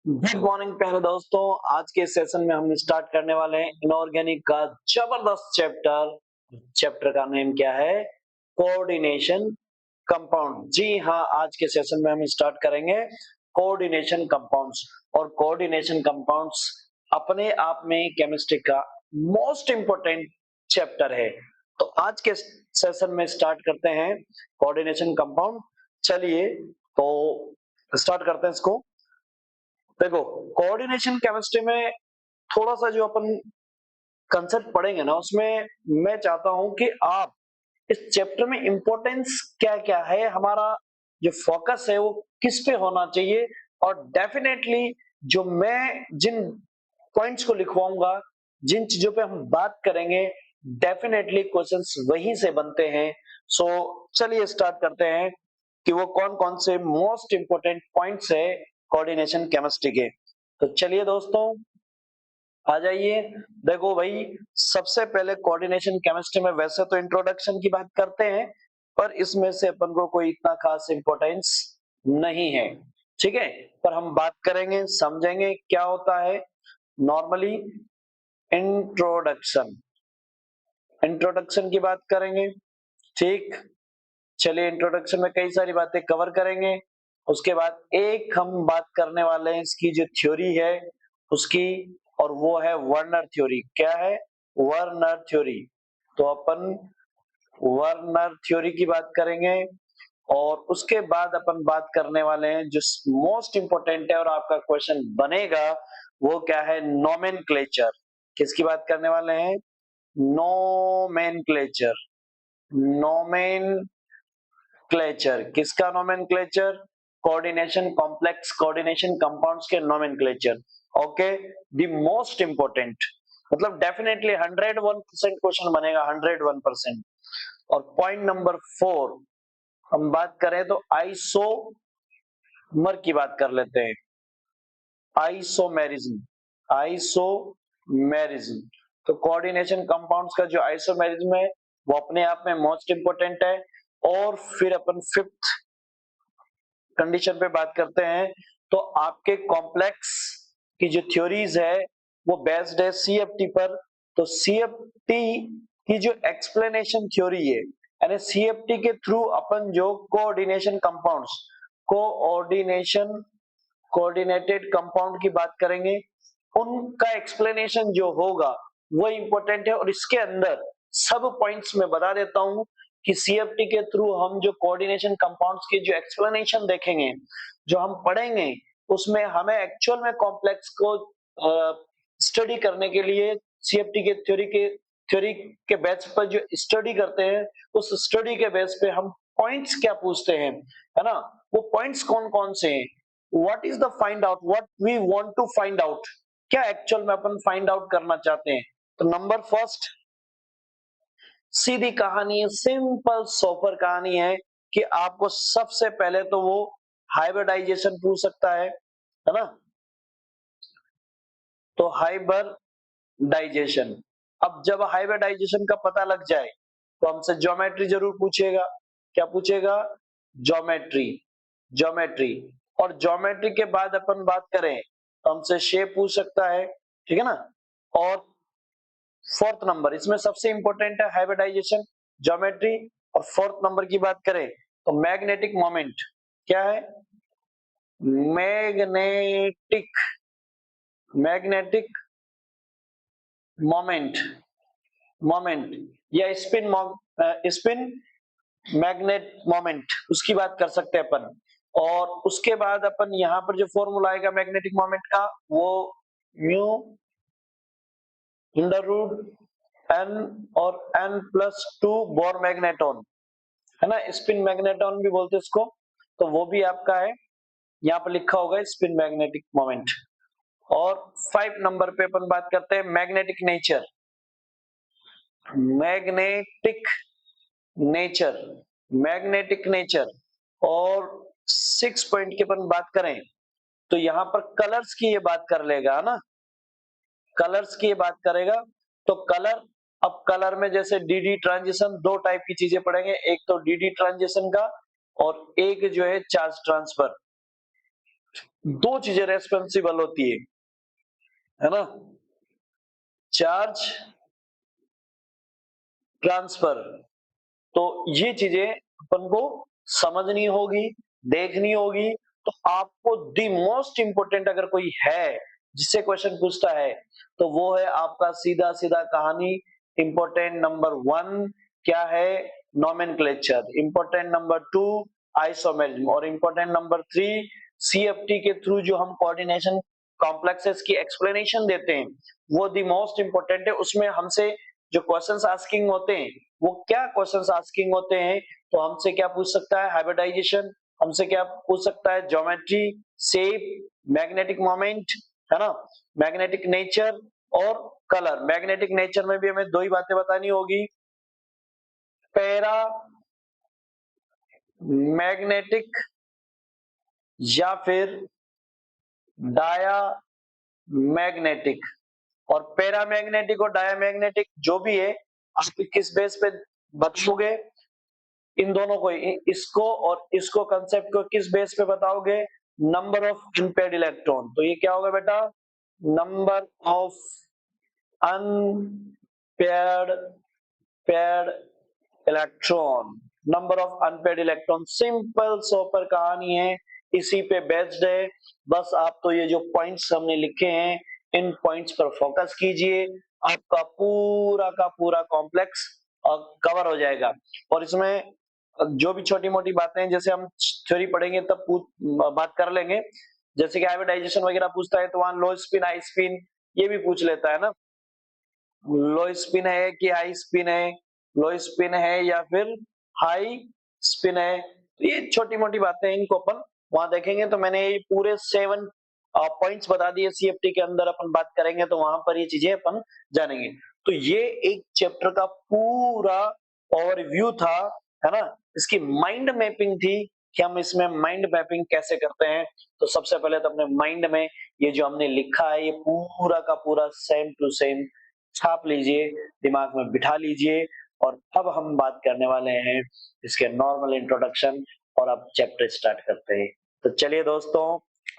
Good morning प्यारे दोस्तों। आज के सेशन में हम स्टार्ट करने वाले हैं इनऑर्गेनिक का जबरदस्त चैप्टर। चैप्टर का नेम क्या है? Coordination compound. जी हाँ, आज के सेशन में हम स्टार्ट करेंगे कोऑर्डिनेशन कंपाउंड्स। और कोऑर्डिनेशन कंपाउंड्स अपने आप में केमिस्ट्री का मोस्ट इंपोर्टेंट चैप्टर है। तो आज के सेशन में स्टार्ट करते हैं कोऑर्डिनेशन कंपाउंड। चलिए तो स्टार्ट करते हैं इसको। देखो, कोऑर्डिनेशन केमिस्ट्री में थोड़ा सा जो अपन कंसेप्ट पढ़ेंगे ना, उसमें मैं चाहता हूं कि आप इस चैप्टर में इंपॉर्टेंस क्या क्या है, हमारा जो फोकस है वो किस पे होना चाहिए। और डेफिनेटली जो मैं जिन पॉइंट्स को लिखवाऊंगा, जिन चीजों पे हम बात करेंगे, डेफिनेटली क्वेश्चंस वहीं से बनते हैं। सो चलिए स्टार्ट करते हैं कि वो कौन कौन से मोस्ट इंपोर्टेंट पॉइंट्स है कोऑर्डिनेशन केमिस्ट्री के। तो चलिए दोस्तों, आ जाइए। देखो भाई, सबसे पहले कोऑर्डिनेशन केमिस्ट्री में वैसे तो इंट्रोडक्शन की बात करते हैं, पर इसमें से अपन को कोई इतना खास इंपॉर्टेंस नहीं है, ठीक है। पर हम बात करेंगे, समझेंगे क्या होता है नॉर्मली। इंट्रोडक्शन, इंट्रोडक्शन की बात करेंगे, ठीक। चलिए, इंट्रोडक्शन में कई सारी बातें कवर करेंगे। उसके बाद एक हम बात करने वाले हैं इसकी जो थ्योरी है उसकी, और वो है वर्नर थ्योरी। क्या है? Werner theory. तो अपन वर्नर थ्योरी की बात करेंगे। और उसके बाद अपन बात करने वाले हैं जो मोस्ट इंपोर्टेंट है और आपका क्वेश्चन बनेगा, वो क्या है? नोमेनक्लेचर। किसकी बात करने वाले हैं? नोमेनक्लेचर। Nomenclature. किसका nomenclature? Coordination complex coordination compounds के nomenclature. Okay, the most important, मतलब डेफिनेटली 101% क्वेश्चन बनेगा, 101%। और पॉइंट नंबर 4 हम बात करें तो आइसोमर की बात कर लेते हैं। Isomerism, isomerism. तो कोऑर्डिनेशन कंपाउंड्स का जो आइसोमेरिज्म है वो अपने आप में मोस्ट इंपोर्टेंट है। और फिर अपन फिफ्थ कंडीशन पे बात करते हैं। तो आपके कॉम्प्लेक्स की जो थ्योरीज है वो बेस्ड है सीएफटी पर। तो सीएफटी की जो एक्सप्लेनेशन थ्योरी है, यानी सीएफटी के थ्रू अपन जो coordination compounds, coordination coordinated compound की बात करेंगे, उनका एक्सप्लेनेशन जो होगा वो इंपॉर्टेंट है। और इसके अंदर सब पॉइंट्स में बता देता हूं कि सीएफटी के थ्रू हम जो कोऑर्डिनेशन कंपाउंड्स की जो एक्सप्लेनेशन देखेंगे, जो हम पढ़ेंगे, उसमें हमें एक्चुअल में कॉम्प्लेक्स को स्टडी करने के लिए सीएफटी के थ्योरी के बेस पर जो स्टडी करते हैं, उस स्टडी के बेस पे हम पॉइंट्स क्या पूछते हैं, है ना? वो पॉइंट्स कौन कौन से हैं, what is the find out, what we want to find out, क्या एक्चुअल में अपन फाइंड आउट करना चाहते हैं। तो नंबर फर्स्ट, सीधी कहानी, सिंपल सोपर कहानी है कि आपको सबसे पहले तो वो हाइब्रिडाइजेशन पूछ सकता है ना? तो हाइब्रिडाइजेशन, अब जब हाइब्रिडाइजेशन का पता लग जाए तो हमसे ज्योमेट्री जरूर पूछेगा। क्या पूछेगा? ज्योमेट्री। ज्योमेट्री। और ज्योमेट्री के बाद अपन बात करें तो हमसे शेप पूछ सकता है, ठीक है ना? और फोर्थ नंबर, इसमें सबसे इंपॉर्टेंट है हाइब्रिडाइजेशन, ज्योमेट्री। और फोर्थ नंबर की बात करें तो मैग्नेटिक मोमेंट। क्या है? मैग्नेटिक, मैग्नेटिक मोमेंट, मोमेंट या स्पिन, स्पिन मैग्नेट मोमेंट, उसकी बात कर सकते हैं अपन। और उसके बाद अपन यहाँ पर जो फॉर्मूला आएगा मैग्नेटिक मोमेंट का, वो म्यू अंडर रूट एन और एन प्लस 2 बोर मैग्नेटॉन, है ना? स्पिन मैग्नेटॉन भी बोलते हैं इसको। तो वो भी आपका है, यहाँ पर लिखा होगा स्पिन मैग्नेटिक मोमेंट। और 5 नंबर पे अपन बात करते हैं magnetic nature. Magnetic nature, magnetic nature. और 6 पॉइंट की अपन बात करें तो यहाँ पर कलर्स की ये बात कर लेगा ना, कलर्स की ये बात करेगा। तो कलर, अब कलर में जैसे डीडी ट्रांजिशन, दो टाइप की चीजें पढ़ेंगे, एक तो डीडी ट्रांजिशन का और एक जो है चार्ज ट्रांसफर। दो चीजें रेस्पॉन्सिबल होती है ना, चार्ज ट्रांसफर। तो ये चीजें अपन को समझनी होगी, देखनी होगी। तो आपको दी मोस्ट इंपोर्टेंट अगर कोई है जिससे क्वेश्चन पूछता है तो वो है आपका सीधा सीधा कहानी। इंपॉर्टेंट नंबर 1 क्या है, नोमेनक्लेचर। Important number 2 isomerism. और इंपॉर्टेंट नंबर 3 सीएफटी के थ्रू जो हम कोऑर्डिनेशन कॉम्प्लेक्सेस की एक्सप्लेनेशन देते हैं वो दी मोस्ट इंपोर्टेंट है। उसमें हमसे जो क्वेश्चंस आस्किंग होते हैं वो क्या क्वेश्चंस आस्किंग होते हैं, तो हमसे क्या पूछ सकता है, हाइब्रिडाइजेशन, हमसे क्या पूछ सकता है, ज्योमेट्री, शेप, मैग्नेटिक मोमेंट, है ना, मैग्नेटिक नेचर और कलर। मैग्नेटिक नेचर में भी हमें दो ही बातें बतानी होगी, पैरा मैग्नेटिक या फिर डाया मैग्नेटिक। और पैरामैग्नेटिक और डायामैग्नेटिक जो भी है आप किस बेस पे बताओगे, इन दोनों को, इसको और इसको कंसेप्ट को किस बेस पे बताओगे, नंबर ऑफ अनपेयर्ड इलेक्ट्रॉन। तो ये क्या होगा बेटा, number of unpaired paired electron. Number of unpaired electron, simple super कहानी है, इसी पे बेस्ड है। बस आप तो ये जो पॉइंट्स हमने लिखे हैं इन पॉइंट्स पर फोकस कीजिए, आपका पूरा का पूरा कॉम्प्लेक्स कवर हो जाएगा। और इसमें जो भी छोटी मोटी बातें हैं जैसे हम थ्योरी पढ़ेंगे तब बात कर लेंगे, जैसे कि हाइब्रिडाइजेशन वगैरह पूछता है तो वहां लो स्पिन हाई स्पिन ये भी पूछ लेता है ना, लो स्पिन है कि हाई स्पिन है, लो स्पिन है या फिर हाई स्पिन है। तो ये छोटी मोटी बातें इनको अपन वहां देखेंगे। तो मैंने ये पूरे 7 पॉइंट्स बता दिए, सीएफटी के अंदर अपन बात करेंगे तो वहां पर ये चीजें अपन जानेंगे। तो ये एक चैप्टर का पूरा ओवरव्यू था, है ना। इसकी माइंड मैपिंग थी कि हम इसमें माइंड मैपिंग कैसे करते हैं। तो सबसे पहले तो अपने माइंड में ये जो हमने लिखा है ये पूरा का पूरा सेम टू सेम छाप लीजिए, दिमाग में बिठा लीजिए। और अब हम बात करने वाले हैं इसके नॉर्मल इंट्रोडक्शन, और अब चैप्टर स्टार्ट करते हैं। तो चलिए दोस्तों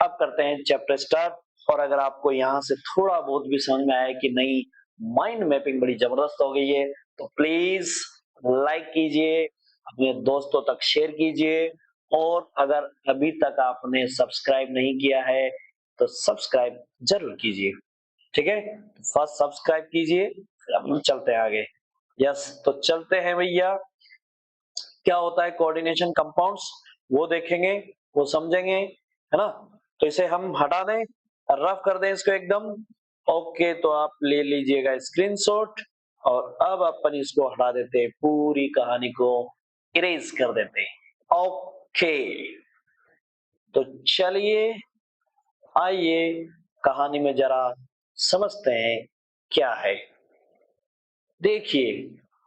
अब करते हैं चैप्टर स्टार्ट। और अगर आपको यहाँ से थोड़ा बहुत भी समझ में आया कि नहीं माइंड मैपिंग बड़ी जबरदस्त हो गई है तो प्लीज लाइक कीजिए, अपने दोस्तों तक शेयर कीजिए। और अगर अभी तक आपने सब्सक्राइब नहीं किया है तो सब्सक्राइब जरूर कीजिए, ठीक है। फर्स्ट सब्सक्राइब कीजिए फिर हम चलते हैं आगे। यस, तो चलते हैं भैया। क्या होता है कोऑर्डिनेशन कंपाउंड्स वो देखेंगे, वो समझेंगे, है ना। तो इसे हम हटा दें, रफ कर दें इसको एकदम। ओके, तो आप ले लीजिएगा स्क्रीनशॉट। और अब अपन इसको हटा देते हैं, पूरी कहानी को इरेज कर देते हैं। ओके, तो चलिए आइए कहानी में जरा समझते हैं क्या है। देखिए,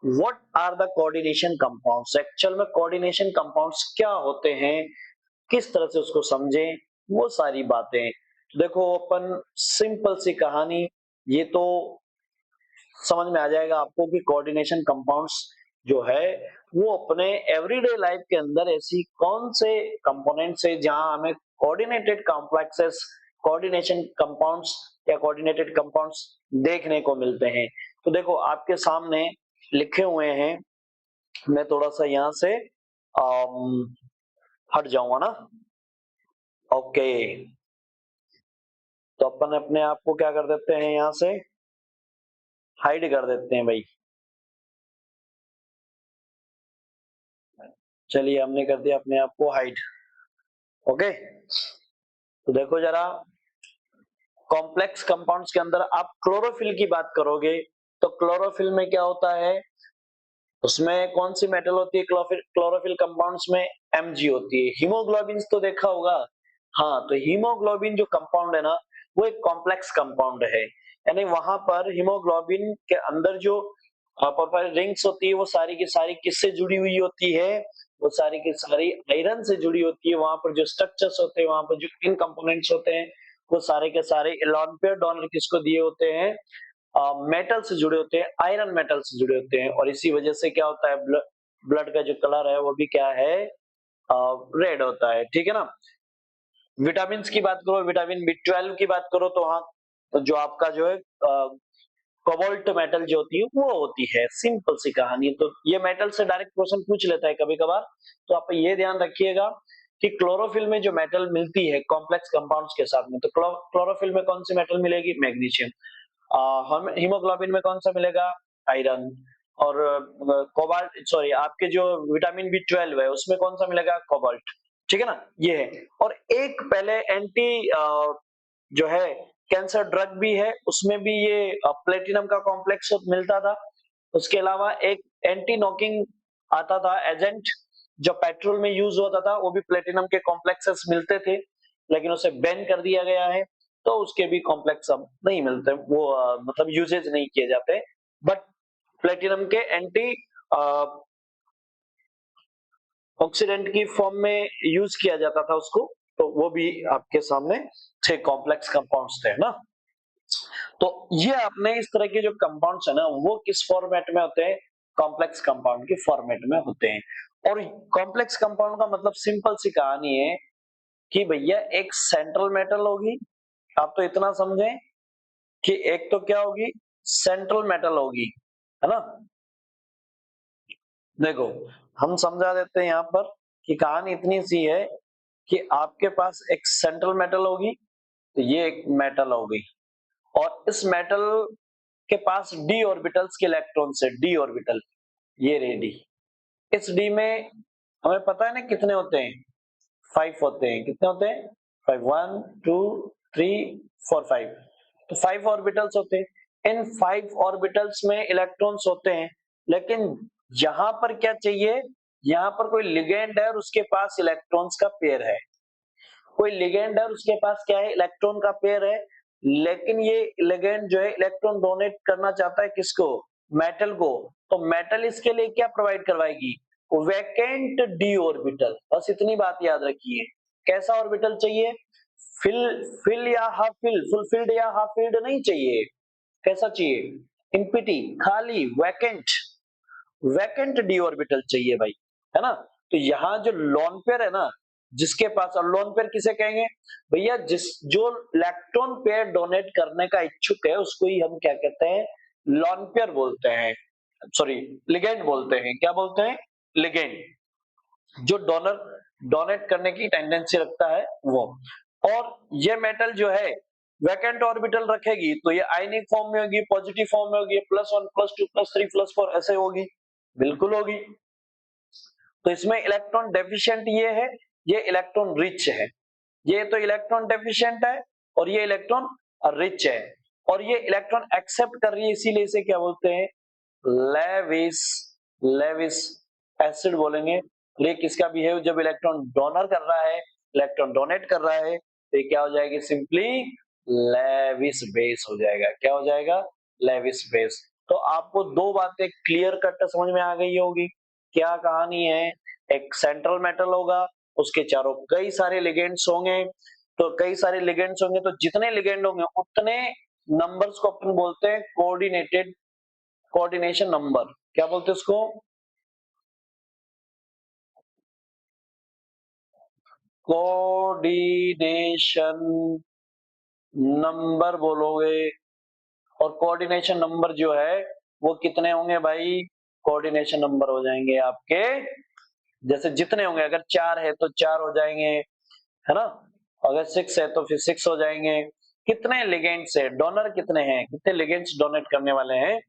what are the coordination compounds. Actual में कोऑर्डिनेशन कंपाउंड्स क्या होते हैं, किस तरह से उसको समझें, वो सारी बातें। देखो अपन सिंपल सी कहानी, ये तो समझ में आ जाएगा आपको कि कोऑर्डिनेशन कंपाउंड्स जो है वो अपने एवरीडे लाइफ के अंदर ऐसी कौन से कंपोनेंट्स है जहां हमें कोऑर्डिनेटेड कॉम्प्लेक्सेस, कोऑर्डिनेशन कंपाउंड्स या कोऑर्डिनेटेड कंपाउंड्स देखने को मिलते हैं। तो देखो आपके सामने लिखे हुए हैं, मैं थोड़ा सा यहाँ से हट जाऊंगा ना। ओके, तो अपन अपने आप को क्या कर देते हैं, यहाँ से हाइड कर देते हैं भाई। चलिए हमने कर दिया अपने आप को हाइड। ओके, तो देखो जरा कॉम्प्लेक्स कंपाउंड्स के अंदर आप क्लोरोफिल की बात करोगे तो क्लोरोफिल में क्या होता है, उसमें कौन सी मेटल होती है, क्लोरोफिल कंपाउंड्स में Mg होती है। हीमोग्लोबिन तो देखा होगा, हाँ, तो हीमोग्लोबिन जो कंपाउंड है ना वो एक कॉम्प्लेक्स कंपाउंड है। यानी वहां पर हीमोग्लोबिन के अंदर जो पर रिंग्स होती है वो सारी की सारी किससे जुड़ी हुई होती है, वो सारी की सारी आयरन से जुड़ी होती है। वहां पर जो स्ट्रक्चर्स होते हैं, वहां पर जो इन कंपोनेंट्स होते हैं वो सारे के सारे लोन पेयर डोनर किसको दिए होते हैं, मेटल से जुड़े होते हैं, आयरन मेटल से जुड़े होते हैं। और इसी वजह से क्या होता है, ब्लड का जो कलर है वो भी क्या है, रेड होता है, ठीक है ना। विटामिन की बात करो, विटामिन B12 की बात करो तो हाँ, तो जो आपका जो है कोबाल्ट मेटल जो होती है वो होती है। सिंपल सी कहानी। तो ये मेटल से डायरेक्ट क्वेश्चन पूछ लेता है कभी कभार, तो आप ये ध्यान रखिएगा कि क्लोरोफिल में जो मेटल मिलती है कॉम्प्लेक्स कंपाउंड्स के साथ में, तो क्लोरोफिल में कौन सी मेटल मिलेगी? मैग्नीशियम। हीमोग्लोबिन में कौन सा मिलेगा? आयरन। और कोबाल्ट, सॉरी, आपके जो विटामिन B12 है उसमें कौन सा मिलेगा? कोबाल्ट। ठीक है ना, ये है। और एक पहले एंटी जो है कैंसर ड्रग भी है, उसमें भी ये प्लेटिनम का कॉम्प्लेक्स मिलता था। उसके अलावा एक एंटी नॉकिंग आता था एजेंट, जो पेट्रोल में यूज होता था, वो भी प्लेटिनम के कॉम्प्लेक्सेस मिलते थे, लेकिन उसे बैन कर दिया गया है, तो उसके भी कॉम्प्लेक्स अब नहीं मिलते, वो मतलब यूजेज नहीं किए जाते। बट प्लेटिनम के एंटी ऑक्सीडेंट की फॉर्म में यूज किया जाता था उसको, तो वो भी आपके सामने थे, कॉम्प्लेक्स कंपाउंड्स थे ना। तो ये आपने इस तरह के जो कंपाउंड्स है ना, वो किस फॉर्मेट में होते हैं? कॉम्प्लेक्स कंपाउंड के फॉर्मेट में होते हैं। और कॉम्प्लेक्स कंपाउंड का मतलब सिंपल सी कहानी है कि भैया एक सेंट्रल मेटल होगी, आप तो इतना समझें कि एक तो क्या होगी? सेंट्रल मेटल होगी, है ना। देखो, हम समझा देते हैं यहाँ पर कि कहानी इतनी सी है कि आपके पास एक सेंट्रल मेटल होगी, तो ये एक मेटल हो गई, और इस मेटल के पास डी ऑर्बिटल्स के इलेक्ट्रॉन्स है, डी ऑर्बिटल, ये रे डी। इस डी में हमें पता है ना कितने होते हैं? 5 होते हैं। कितने होते हैं? 5, 1 2 3 4 5। तो 5 ऑर्बिटल्स होते हैं। इन 5 ऑर्बिटल्स में इलेक्ट्रॉन्स होते हैं, लेकिन यहां पर क्या चाहिए? यहां पर कोई लिगेंड है और उसके पास इलेक्ट्रॉन्स का पेयर है। कोई लिगेंड है, उसके पास क्या है? इलेक्ट्रॉन का पेयर है, लेकिन ये लिगेंड जो है इलेक्ट्रॉन डोनेट करना चाहता है किसको? मेटल को। तो मेटल इसके लिए क्या प्रोवाइड करवाएगी? Vacant D orbital. बस इतनी बात याद रखिए। कैसा ऑर्बिटल चाहिए? फिल फिल या हाफ फिल, फुलफिल्ड या हाफ फिल्ड नहीं चाहिए। कैसा चाहिए? इम्पिटी, खाली, वैकेंट। वैकेंट डी ऑर्बिटल चाहिए भाई, है ना। तो यहाँ जो लोन पेयर है ना, जिसके पास, और लोन पेयर किसे कहेंगे भैया? जिस जो इलेक्ट्रॉन पेयर डोनेट करने का इच्छुक है, उसको ही हम क्या कहते हैं? लोन पेयर बोलते हैं, सॉरी, लिगेंड बोलते हैं। क्या बोलते हैं? लिगेंड। जो डोनर डोनेट करने की टेंडेंसी रखता है वो। और ये मेटल जो है वैकेंट ऑर्बिटल रखेगी, तो ये आयनिक फॉर्म में होगी, पॉजिटिव फॉर्म में होगी, +1 +2 +3 +4 ऐसे होगी, बिल्कुल होगी। तो इसमें इलेक्ट्रॉन डेफिशिएंट ये है, ये इलेक्ट्रॉन रिच है। ये तो इलेक्ट्रॉन डेफिशिएंट है और ये इलेक्ट्रॉन रिच है। और ये इलेक्ट्रॉन एक्सेप्ट कर रही है, इसीलिए इसे क्या बोलते हैं? लेविस। लेविस एसिड बोलेंगे। और ये किसका बिहेव? जब इलेक्ट्रॉन डोनर कर रहा है, इलेक्ट्रॉन डोनेट कर रहा है, तो ये क्या हो जाएगी? सिंपली लेविस बेस हो जाएगा। क्या हो जाएगा? Lewis base. तो आपको दो बातें क्लियर कट समझ में आ गई होगी। क्या कहानी है? एक सेंट्रल मेटल होगा, उसके चारों कई सारे लिगेंड्स होंगे। तो कई सारे लिगेंड्स होंगे, तो जितने लिगेंड होंगे उतने नंबर्स को अपन बोलते हैं कोऑर्डिनेटेड, कोऑर्डिनेशन नंबर। क्या बोलते हैं उसको? कोऑर्डिनेशन नंबर बोलोगे। और कोऑर्डिनेशन नंबर जो है वो कितने होंगे भाई? कोऑर्डिनेशन नंबर हो जाएंगे आपके, जैसे जितने होंगे, अगर 4 है तो 4 हो जाएंगे, है ना। अगर 6 है तो फिर 6 हो जाएंगे। कितने लिगेंड्स है, डोनर कितने हैं, कितने लिगेंड्स डोनेट करने वाले हैं,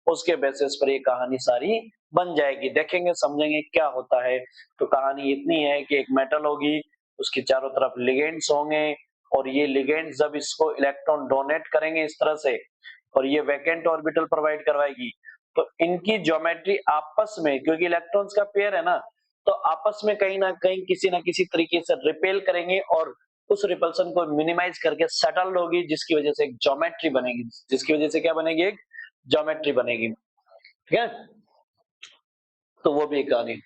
उसके बेसिस पर ये कहानी सारी बन जाएगी। देखेंगे, समझेंगे क्या होता है। तो कहानी इतनी है कि एक मेटल होगी, उसके चारों तरफ लिगेंड्स होंगे, और ये लिगेंड्स जब इसको इलेक्ट्रॉन डोनेट करेंगे इस तरह से, और ये वैकेंट ऑर्बिटल प्रोवाइड करवाएगी, तो इनकी ज्योमेट्री आपस में, क्योंकि इलेक्ट्रॉन्स का पेयर है ना, तो आपस में कहीं ना कहीं किसी ना किसी तरीके से रिपेल करेंगे, और उस रिपल्सन को मिनिमाइज करके सेटल होगी, जिसकी वजह से एक ज्योमेट्री बनेगी। जिसकी वजह से क्या बनेगी? एक ज्योमेट्री बनेगी। ठीक है, तो वो भी एक कहानी।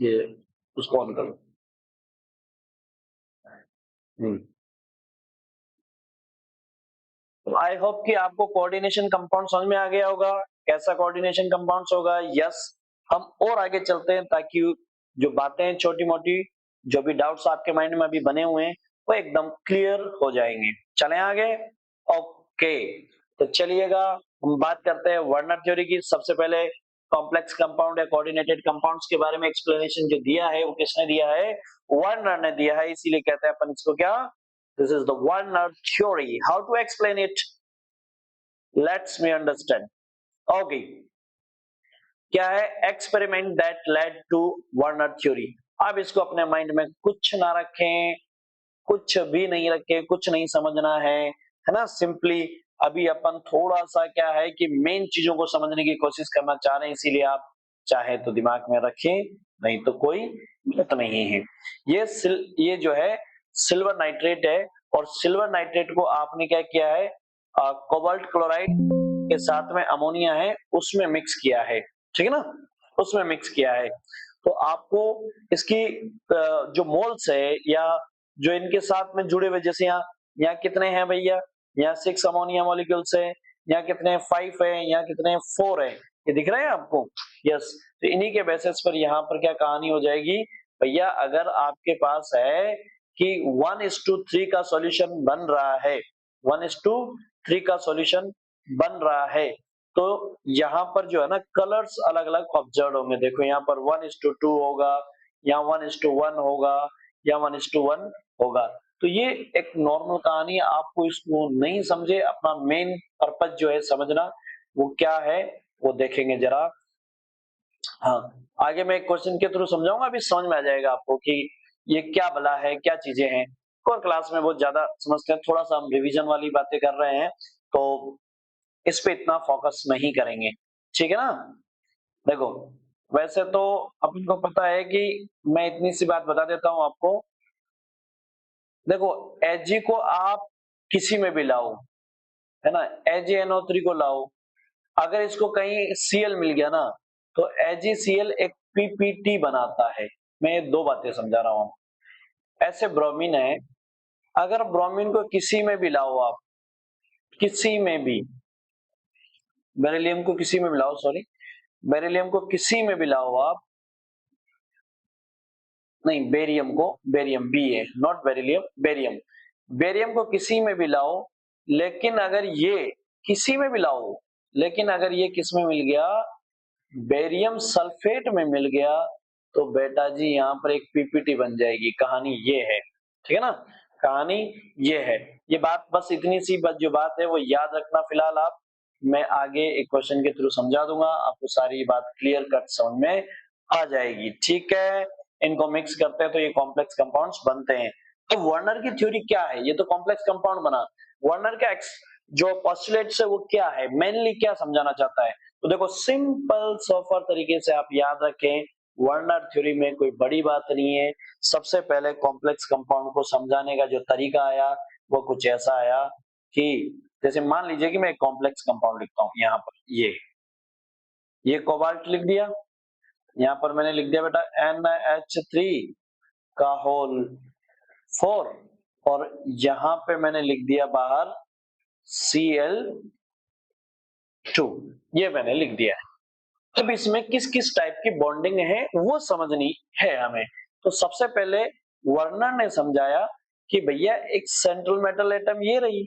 ये उसको ऑन करो। तो आई होप कि आपको कोऑर्डिनेशन कंपाउंड समझ में आ गया होगा, कैसा कोऑर्डिनेशन कंपाउंड्स होगा। यस, हम और आगे चलते हैं ताकि जो बातें छोटी मोटी जो भी डाउट्स आपके माइंड में अभी बने हुए हैं वो एकदम क्लियर हो जाएंगे। चलें आगे। ओके, तो चलिएगा हम बात करते हैं वर्नर थ्योरी की। सबसे पहले कॉम्प्लेक्स कंपाउंड या कोऑर्डिनेटेड कंपाउंड्स के बारे में एक्सप्लेनेशन जो दिया है वो किसने दिया है? वर्नर ने दिया है, इसीलिए कहते हैं अपन इसको क्या? This is the Werner theory. How to explain it? Let's me understand. Okay, क्या है? Experiment that led to Werner theory. अब इसको अपने माइंड में कुछ ना रखें, कुछ भी नहीं रखें, कुछ नहीं समझना है ना। सिंपली अभी अपन थोड़ा सा क्या है कि मेन चीजों को समझने की कोशिश करना चाह रहे हैं, इसीलिए आप चाहे तो दिमाग में रखें, नहीं तो कोई बात नहीं है। ये जो है सिल्वर नाइट्रेट है, और सिल्वर नाइट्रेट को आपने क्या किया है? कोबाल्ट क्लोराइड के साथ में अमोनिया है उसमें मिक्स किया है, ठीक है ना, उसमें मिक्स किया है। तो आपको इसकी जो मोल्स है या जो इनके साथ में जुड़े हुए, जैसे यहाँ कितने हैं भैया? यहाँ 6 अमोनिया मॉलिक्यूल्स है, यहाँ कितने 5 है, यहाँ कितने 4 है, ये दिख रहे हैं आपको? यस। तो इन्हीं के बेसिस पर यहाँ पर क्या कहानी हो जाएगी भैया? अगर आपके पास है कि 1:3 का सॉल्यूशन बन रहा है, 1:3 का सॉल्यूशन बन रहा है, तो यहाँ पर जो है ना कलर्स अलग अलग ऑब्जर्व होंगे। देखो यहाँ पर 1:2 होगा, यहाँ 1:1 होगा, या 1:1 होगा। तो ये एक नॉर्मल कहानी है, आपको इसको नहीं समझे, अपना मेन पर्पज जो है समझना वो क्या है वो देखेंगे जरा। हाँ, आगे मैं एक क्वेश्चन के थ्रू समझाऊंगा, अभी समझ में आ जाएगा आपको कि ये क्या भला है, क्या चीजें हैं। और क्लास में बहुत ज्यादा समझते हैं, थोड़ा सा हम रिवीजन वाली बातें कर रहे हैं, तो इस पे इतना फोकस नहीं करेंगे, ठीक है ना। देखो, वैसे तो अपन को पता है कि मैं इतनी सी बात बता देता हूं आपको। देखो, Hg को आप किसी में भी लाओ, है ना, HnO3 को लाओ, अगर इसको कहीं Cl मिल गया ना तो AgCl एक PPT बनाता है। मैं ये दो बातें समझा रहा हूं। ऐसे ब्रोमीन है, अगर ब्रोमीन को किसी में भी लाओ आप, किसी में भी, बेरिलियम को किसी में भी लाओ, सॉरी, बेरिलियम को किसी में भी लाओ आप, नहीं बेरियम को, बेरियम बी है, नॉट बेरिलियम, बेरियम, बेरियम को किसी में भी लाओ, लेकिन अगर ये किसी में भी लाओ, लेकिन अगर ये किस में मिल गया? बेरियम सल्फेट में मिल गया, तो बेटा जी यहाँ पर एक पीपीटी बन जाएगी। कहानी ये है, ठीक है ना, कहानी ये है। ये बात बस इतनी सी बात जो बात है वो याद रखना फिलहाल आप। मैं आगे एक क्वेश्चन के थ्रू समझा दूंगा, आपको सारी बात क्लियर कट समझ में आ जाएगी, ठीक है। इनको मिक्स करते हैं तो ये कॉम्प्लेक्स कंपाउंड्स बनते हैं। तो वर्नर की थ्योरी क्या है? ये तो कॉम्प्लेक्स कंपाउंड बना, वर्नर का जो पोस्टुलेट्स है वो क्या है, मेनली क्या समझाना चाहता है? तो देखो, सिंपल सोफर तरीके से आप याद रखें, वर्नर थ्योरी में कोई बड़ी बात नहीं है। सबसे पहले कॉम्प्लेक्स कंपाउंड को समझाने का जो तरीका आया वो कुछ ऐसा आया कि जैसे मान लीजिए कि मैं एक कॉम्प्लेक्स कंपाउंड लिखता हूँ, यहाँ पर ये कोबाल्ट लिख दिया, यहाँ पर मैंने लिख दिया बेटा NH3 का होल 4, और यहाँ पे मैंने लिख दिया बाहर Cl2, ये मैंने लिख दिया है। अब इसमें किस किस टाइप की बॉन्डिंग है वो समझनी है हमें। तो सबसे पहले वर्नर ने समझाया कि भैया एक सेंट्रल मेटल एटम ये रही,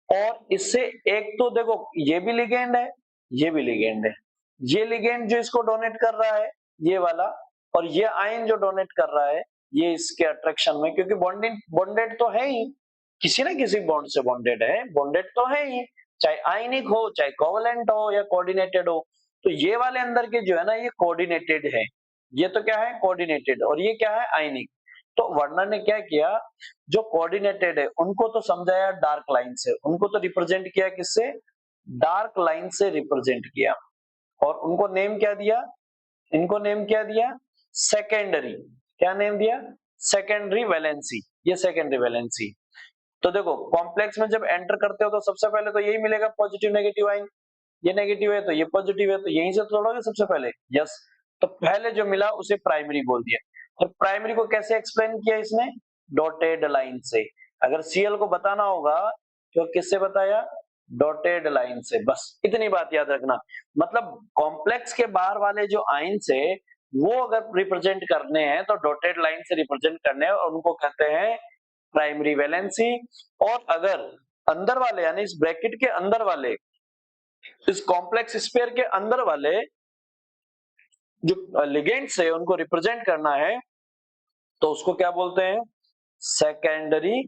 और इससे एक तो देखो ये भी लिगेंड है, ये भी लिगेंड है, ये लिगेंड जो इसको डोनेट कर रहा है ये वाला, और ये आयन जो डोनेट कर रहा है ये इसके अट्रैक्शन में, क्योंकि बॉन्डिंग बॉन्डेड तो है ही, किसी ना किसी बॉन्ड से बॉन्डेड है, बॉन्डेड तो है ही, चाहे आयनिक हो, चाहे कोवलेंट हो, या कोऑर्डिनेटेड हो। तो ये वाले अंदर के जो है ना ये कोऑर्डिनेटेड है, ये तो क्या है? कोऑर्डिनेटेड, और ये क्या है? आयनिक। तो वर्नर ने क्या किया, जो कोऑर्डिनेटेड है उनको तो समझाया डार्क लाइन से, उनको तो रिप्रेजेंट किया किससे? डार्क लाइन से रिप्रेजेंट किया, और उनको नेम क्या दिया? इनको नेम क्या दिया? सेकेंडरी। क्या नेम दिया? सेकेंडरी वैलेंसी, ये सेकेंडरी वैलेंसी। तो देखो, कॉम्प्लेक्स में जब एंटर करते हो तो सबसे पहले तो यही मिलेगा, पॉजिटिव नेगेटिव आयन, ये नेगेटिव है तो ये पॉजिटिव है, तो यहीं से तोड़ोगे सबसे पहले, यस। तो पहले जो मिला उसे प्राइमरी बोल दिया, और प्राइमरी को कैसे एक्सप्लेन किया इसने? डॉटेड लाइन से। अगर Cl को बताना होगा तो किससे बताया? डॉटेड लाइन से, बस इतनी बात याद रखना। मतलब कॉम्प्लेक्स के बाहर वाले जो आयन से वो अगर रिप्रेजेंट करने हैं तो डॉटेड लाइन से रिप्रेजेंट करने हैं और उनको कहते हैं प्राइमरी वैलेंसी। और अगर अंदर वाले यानी इस ब्रैकेट के अंदर वाले, इस कॉम्प्लेक्स स्फीयर के अंदर वाले जो लिगेंड्स है उनको रिप्रेजेंट करना है तो उसको क्या बोलते हैं, सेकेंडरी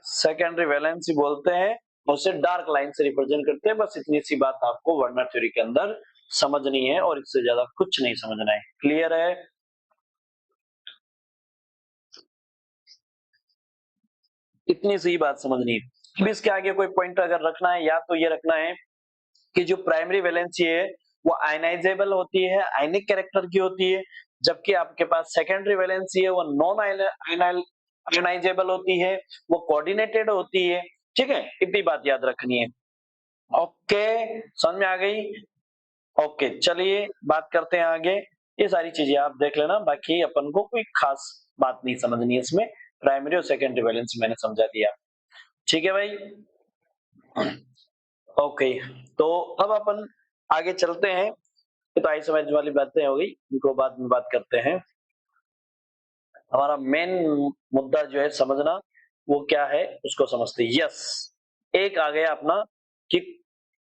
सेकेंडरी वैलेंसी बोलते हैं। उसे डार्क लाइन से रिप्रेजेंट करते हैं। बस इतनी सी बात आपको वर्नर थ्योरी के अंदर समझनी है और इससे ज्यादा कुछ नहीं समझना है। क्लियर है? इतनी सी बात समझनी है। अब इसके आगे कोई पॉइंट अगर रखना है या तो ये रखना है कि जो प्राइमरी वैलेंसी है वो आयनाइजेबल होती है, आयनिक कैरेक्टर की होती है, जबकि आपके पास सेकेंडरी वैलेंसी है वो नॉन आयनाइजेबल होती है, वो कोऑर्डिनेटेड होती है। ठीक है, इतनी बात याद रखनी है। ओके, समझ में आ गई? ओके, चलिए बात करते हैं आगे। ये सारी चीजें आप देख लेना, बाकी अपन को कोई खास बात नहीं समझनी है इसमें। प्राइमरी और सेकेंडरी वैलेंसी मैंने समझा दिया। ठीक है भाई? ओके, तो अब अपन आगे चलते हैं। ये तो आई समझ वाली बातें हो गई, इनको बाद में बात करते हैं। हमारा मेन मुद्दा जो है समझना, वो क्या है उसको समझते हैं। यस, एक आ गया अपना कि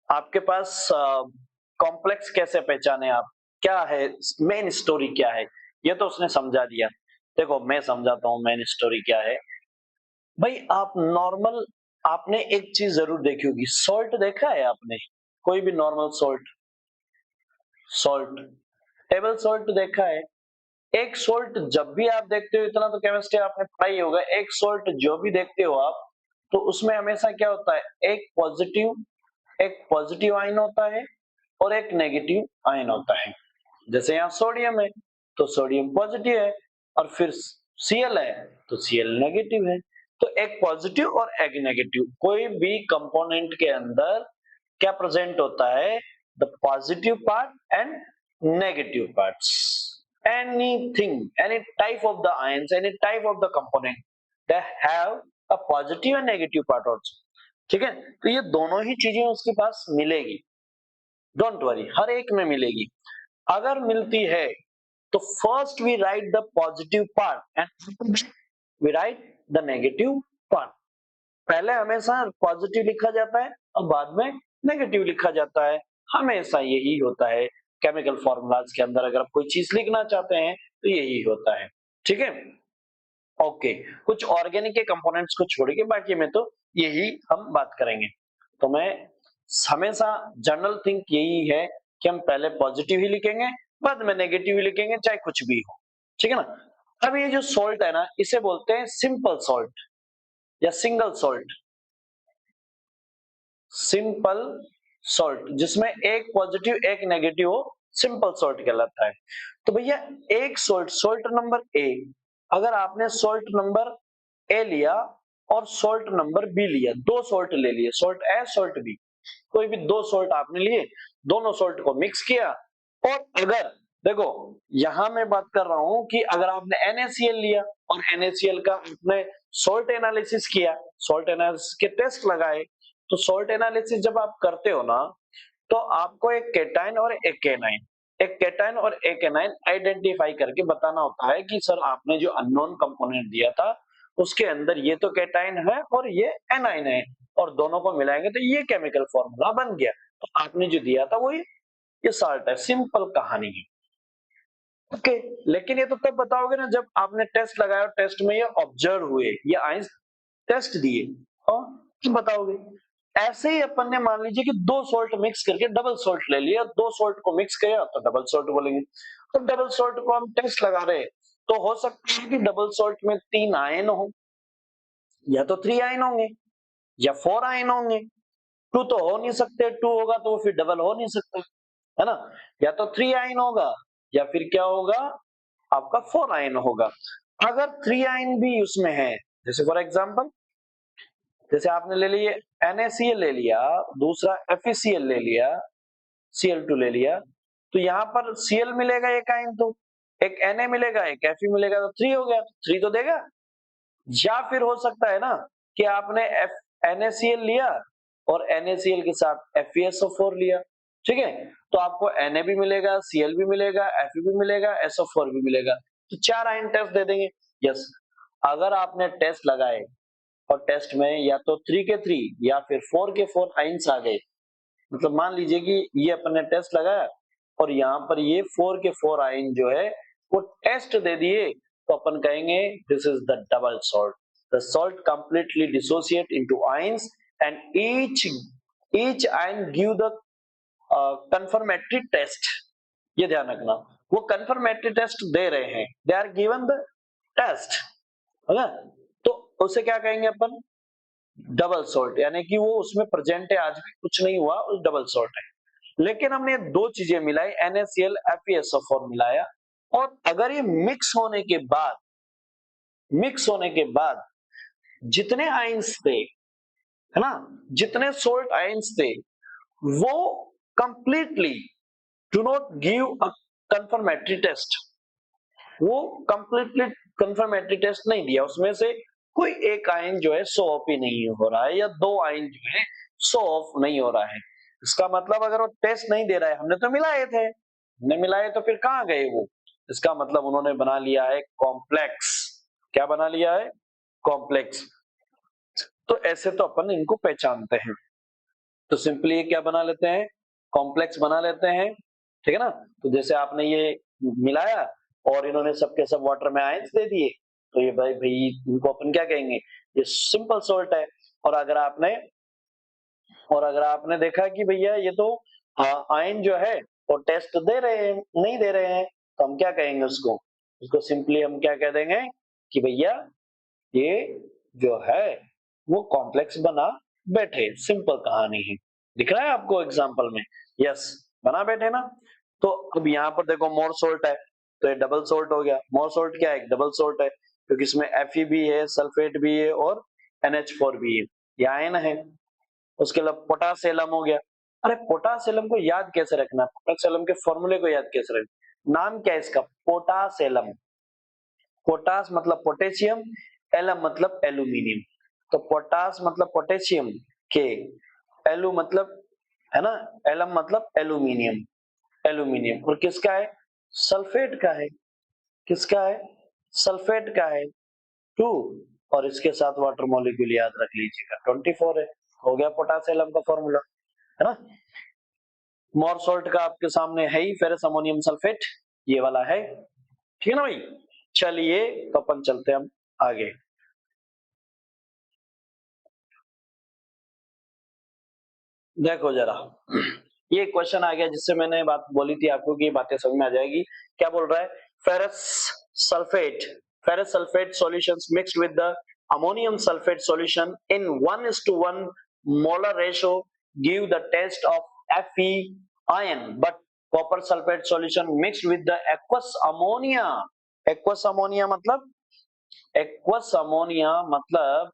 आपके पास कॉम्प्लेक्स कैसे पहचाने आप, क्या है मेन स्टोरी क्या है, ये तो उसने समझा दिया। देखो मैं समझाता हूँ मेन स्टोरी क्या है। भाई आप नॉर्मल, आपने एक चीज जरूर देखी होगी, सॉल्ट देखा है आपने? कोई भी normal salt, salt, table salt देखा है? एक सॉल्ट जब भी आप देखते हो, इतना तो केमिस्ट्री आपने पढ़ाई होगा, एक सॉल्ट जो भी देखते हो आप, तो उसमें हमेशा क्या होता है, एक पॉजिटिव आयन होता है और एक नेगेटिव आयन होता है। जैसे यहाँ सोडियम है तो सोडियम पॉजिटिव है, और फिर Cl है तो Cl नेगेटिव है। तो एक पॉजिटिव और एक नेगेटिव, कोई भी कंपोनेंट के अंदर क्या प्रेजेंट होता है, the positive part and negative parts. Anything, any type of the ions, any type of the component, they have a positive and negative part also। ठीक है, तो ये दोनों ही चीजें उसके पास मिलेगी, डोंट वरी, हर एक में मिलेगी। अगर मिलती है तो first we write the positive part and we write the negative part. पहले हमेशा पॉजिटिव लिखा जाता है और बाद में नेगेटिव लिखा जाता है, हमेशा यही होता है। केमिकल फॉर्मूलाज के अंदर अगर आप कोई चीज लिखना चाहते हैं तो यही होता है। ठीक है, ओके, कुछ ऑर्गेनिक के कंपोनेंट्स को छोड़ के बाकी में तो यही हम बात करेंगे। तो मैं हमेशा जनरल थिंक यही है कि हम पहले पॉजिटिव ही लिखेंगे, बाद में नेगेटिव ही लिखेंगे, चाहे कुछ भी हो। ठीक है ना? अब ये जो सॉल्ट है ना, इसे बोलते हैं सिंपल सॉल्ट या सिंगल सॉल्ट। सिंपल सॉल्ट जिसमें एक पॉजिटिव एक नेगेटिव हो, सिंपल सॉल्ट कहलाता है। तो भैया एक सॉल्ट, सॉल्ट नंबर ए, अगर आपने सॉल्ट नंबर ए लिया और सॉल्ट नंबर बी लिया, दो सॉल्ट ले लिए, सॉल्ट ए सॉल्ट बी, कोई भी दो सॉल्ट आपने लिए, दोनों सॉल्ट को मिक्स किया, और अगर देखो यहां मैं बात कर रहा हूं कि अगर आपने NaCl लिया और NaCl का आपने सॉल्ट एनालिसिस किया, सॉल्ट एनालिसिस के टेस्ट लगाए, तो सॉल्ट एनालिसिस जब आप करते हो ना, तो आपको एक केटाइन और एक एनाइन, एक केटाइन और एक एनाइन आइडेंटिफाई करके बताना होता है कि सर आपने जो अननोन कंपोनेंट दिया था उसके अंदर ये तो केटाइन है और ये एनाइन है, और दोनों को मिलाएंगे तो ये केमिकल फॉर्मूला बन गया। तो आपने जो दिया था वो ये साल्ट है, सिंपल कहानी है। ओके, लेकिन ये तो तब बताओगे ना जब आपने टेस्ट लगाया, टेस्ट में ये ऑब्जर्व हुए, ये आइंस टेस्ट दिए, और तुम बताओगे। ऐसे ही अपन ने मान लीजिए कि दो सॉल्ट मिक्स करके डबल सॉल्ट ले लिया, दो सॉल्ट को मिक्स किया तो डबल सॉल्ट बोलेंगे। तो डबल सॉल्ट को हम टेस्ट लगा रहे, तो हो सकता है कि डबल सॉल्ट में 3 आयन हो, या तो 3 आयन होंगे या 4 आयन होंगे। 2 तो हो नहीं सकते, 2 होगा तो फिर डबल हो नहीं सकता, है ना? या तो 3 आयन होगा या फिर क्या होगा, आपका 4 आयन होगा। अगर 3 आयन भी उसमें है, जैसे फॉर एग्जांपल, जैसे आपने ले लिए NaCl ले लिया, दूसरा FeCl ले लिया, Cl2 ले लिया, तो यहाँ पर Cl मिलेगा एक आयन, तो एक Na मिलेगा एक Fe मिलेगा, तो 3 हो गया, 3 तो देगा। या फिर हो सकता है ना कि आपने NaCl लिया और NaCl के साथ FeSO4 लिया, ठीक है, तो आपको Na भी मिलेगा, Cl भी मिलेगा, Fe भी मिलेगा, SO4 भी मिलेगा, तो 4 आयन टेस्ट दे देंगे। यस, अगर आपने टेस्ट लगाए और टेस्ट में या तो 3 के 3 या फिर 4 के 4 आयन्स आ गए, मतलब मान लीजिए कि ये अपन ने टेस्ट लगाया और यहाँ पर ये 4 के 4 आयन जो है वो टेस्ट दे दिए, तो अपन कहेंगे this is the double salt. The salt completely dissociate into ions and each ion give the confirmatory test. ये ध्यान रखना, वो कंफर्मेटरी टेस्ट दे रहे हैं, they are given the test, है ना, तो उसे क्या कहेंगे अपन, डबल सॉल्ट, यानी कि वो उसमें प्रेजेंट है, आज भी कुछ नहीं हुआ, उस डबल सॉल्ट है। लेकिन हमने दो चीजें मिलाई, NaCl FeSO4 मिलाया, और अगर ये मिक्स होने के बाद जितने आयंस थे, है ना, जितने सोल्ट आयंस थे, वो completely do not give a confirmatory test, वो कंप्लीटली कंफर्मेटरी टेस्ट नहीं दिया, उसमें से कोई एक आयन जो है शो ऑफ ही नहीं हो रहा है, या दो आयन जो है शो ऑफ नहीं हो रहा है। इसका मतलब अगर वो टेस्ट नहीं दे रहा है, हमने तो मिलाए थे, हमने मिलाए तो फिर कहाँ गए वो, इसका मतलब उन्होंने बना लिया है कॉम्प्लेक्स। क्या बना लिया है, कॉम्प्लेक्स। तो ऐसे तो अपन इनको पहचानते हैं, तो सिंपली ये क्या बना लेते हैं, कॉम्प्लेक्स बना लेते हैं, ठीक है ना। तो जैसे आपने ये मिलाया और इन्होंने सबके सब वाटर में आयंस दे दिए, तो ये भाई भाई इनको अपन क्या कहेंगे, ये सिंपल सॉल्ट है। और अगर आपने देखा कि भैया ये तो आयन जो है वो टेस्ट दे रहे हैं, नहीं दे रहे हैं, तो हम क्या कहेंगे उसको, उसको सिंपली हम क्या कह देंगे कि भैया ये जो है वो कॉम्प्लेक्स बना बैठे, सिंपल कहानी है। दिख रहा है आपको एग्जांपल में, यस, बना बैठे ना। तो अब यहाँ पर देखो मोर सोल्ट है, तो ये डबल सोल्ट हो गया। मोर सोल्ट क्या है, डबल सोल्ट है, क्योंकि इसमें Fe भी है, सल्फेट भी है और NH4 भी है, ये आयन है। उसके अलावा पोटासियम हो गया। अरे पोटासियम को याद कैसे रखना, पोटासियम के फॉर्मूले को याद कैसे रखना, नाम क्या है इसका, पोटासियम। पोटास मतलब पोटेशियम, एलम मतलब एल्यूमिनियम, तो पोटास मतलब पोटेशियम के, एलू मतलब, है ना, एलम मतलब एल्यूमिनियम, एल्यूमिनियम, और किसका है, सल्फेट का है, किसका है, सल्फेट का है 2, और इसके साथ वाटर मॉलिक्यूल याद रख लीजिएगा 24 है। हो गया पोटासियम का फॉर्मूला, है ना। मोर सॉल्ट का आपके सामने है ही, फेरस अमोनियम सल्फेट, ये वाला है, ठीक है ना भाई। चलिए तो अपन चलते हैं हम आगे। देखो जरा, ये क्वेश्चन आ गया जिससे मैंने बात बोली थी आपको कि बातें समझ में आ जाएगी। क्या बोल रहा है, ferrous sulphate, ferrous sulphate solutions mixed with the ammonium sulphate solution in 1:1 molar ratio give the taste of Fe ion, but copper sulfate solution mixed with the aqueous ammonia, aqueous ammonia मतलब, aqueous ammonia मतलब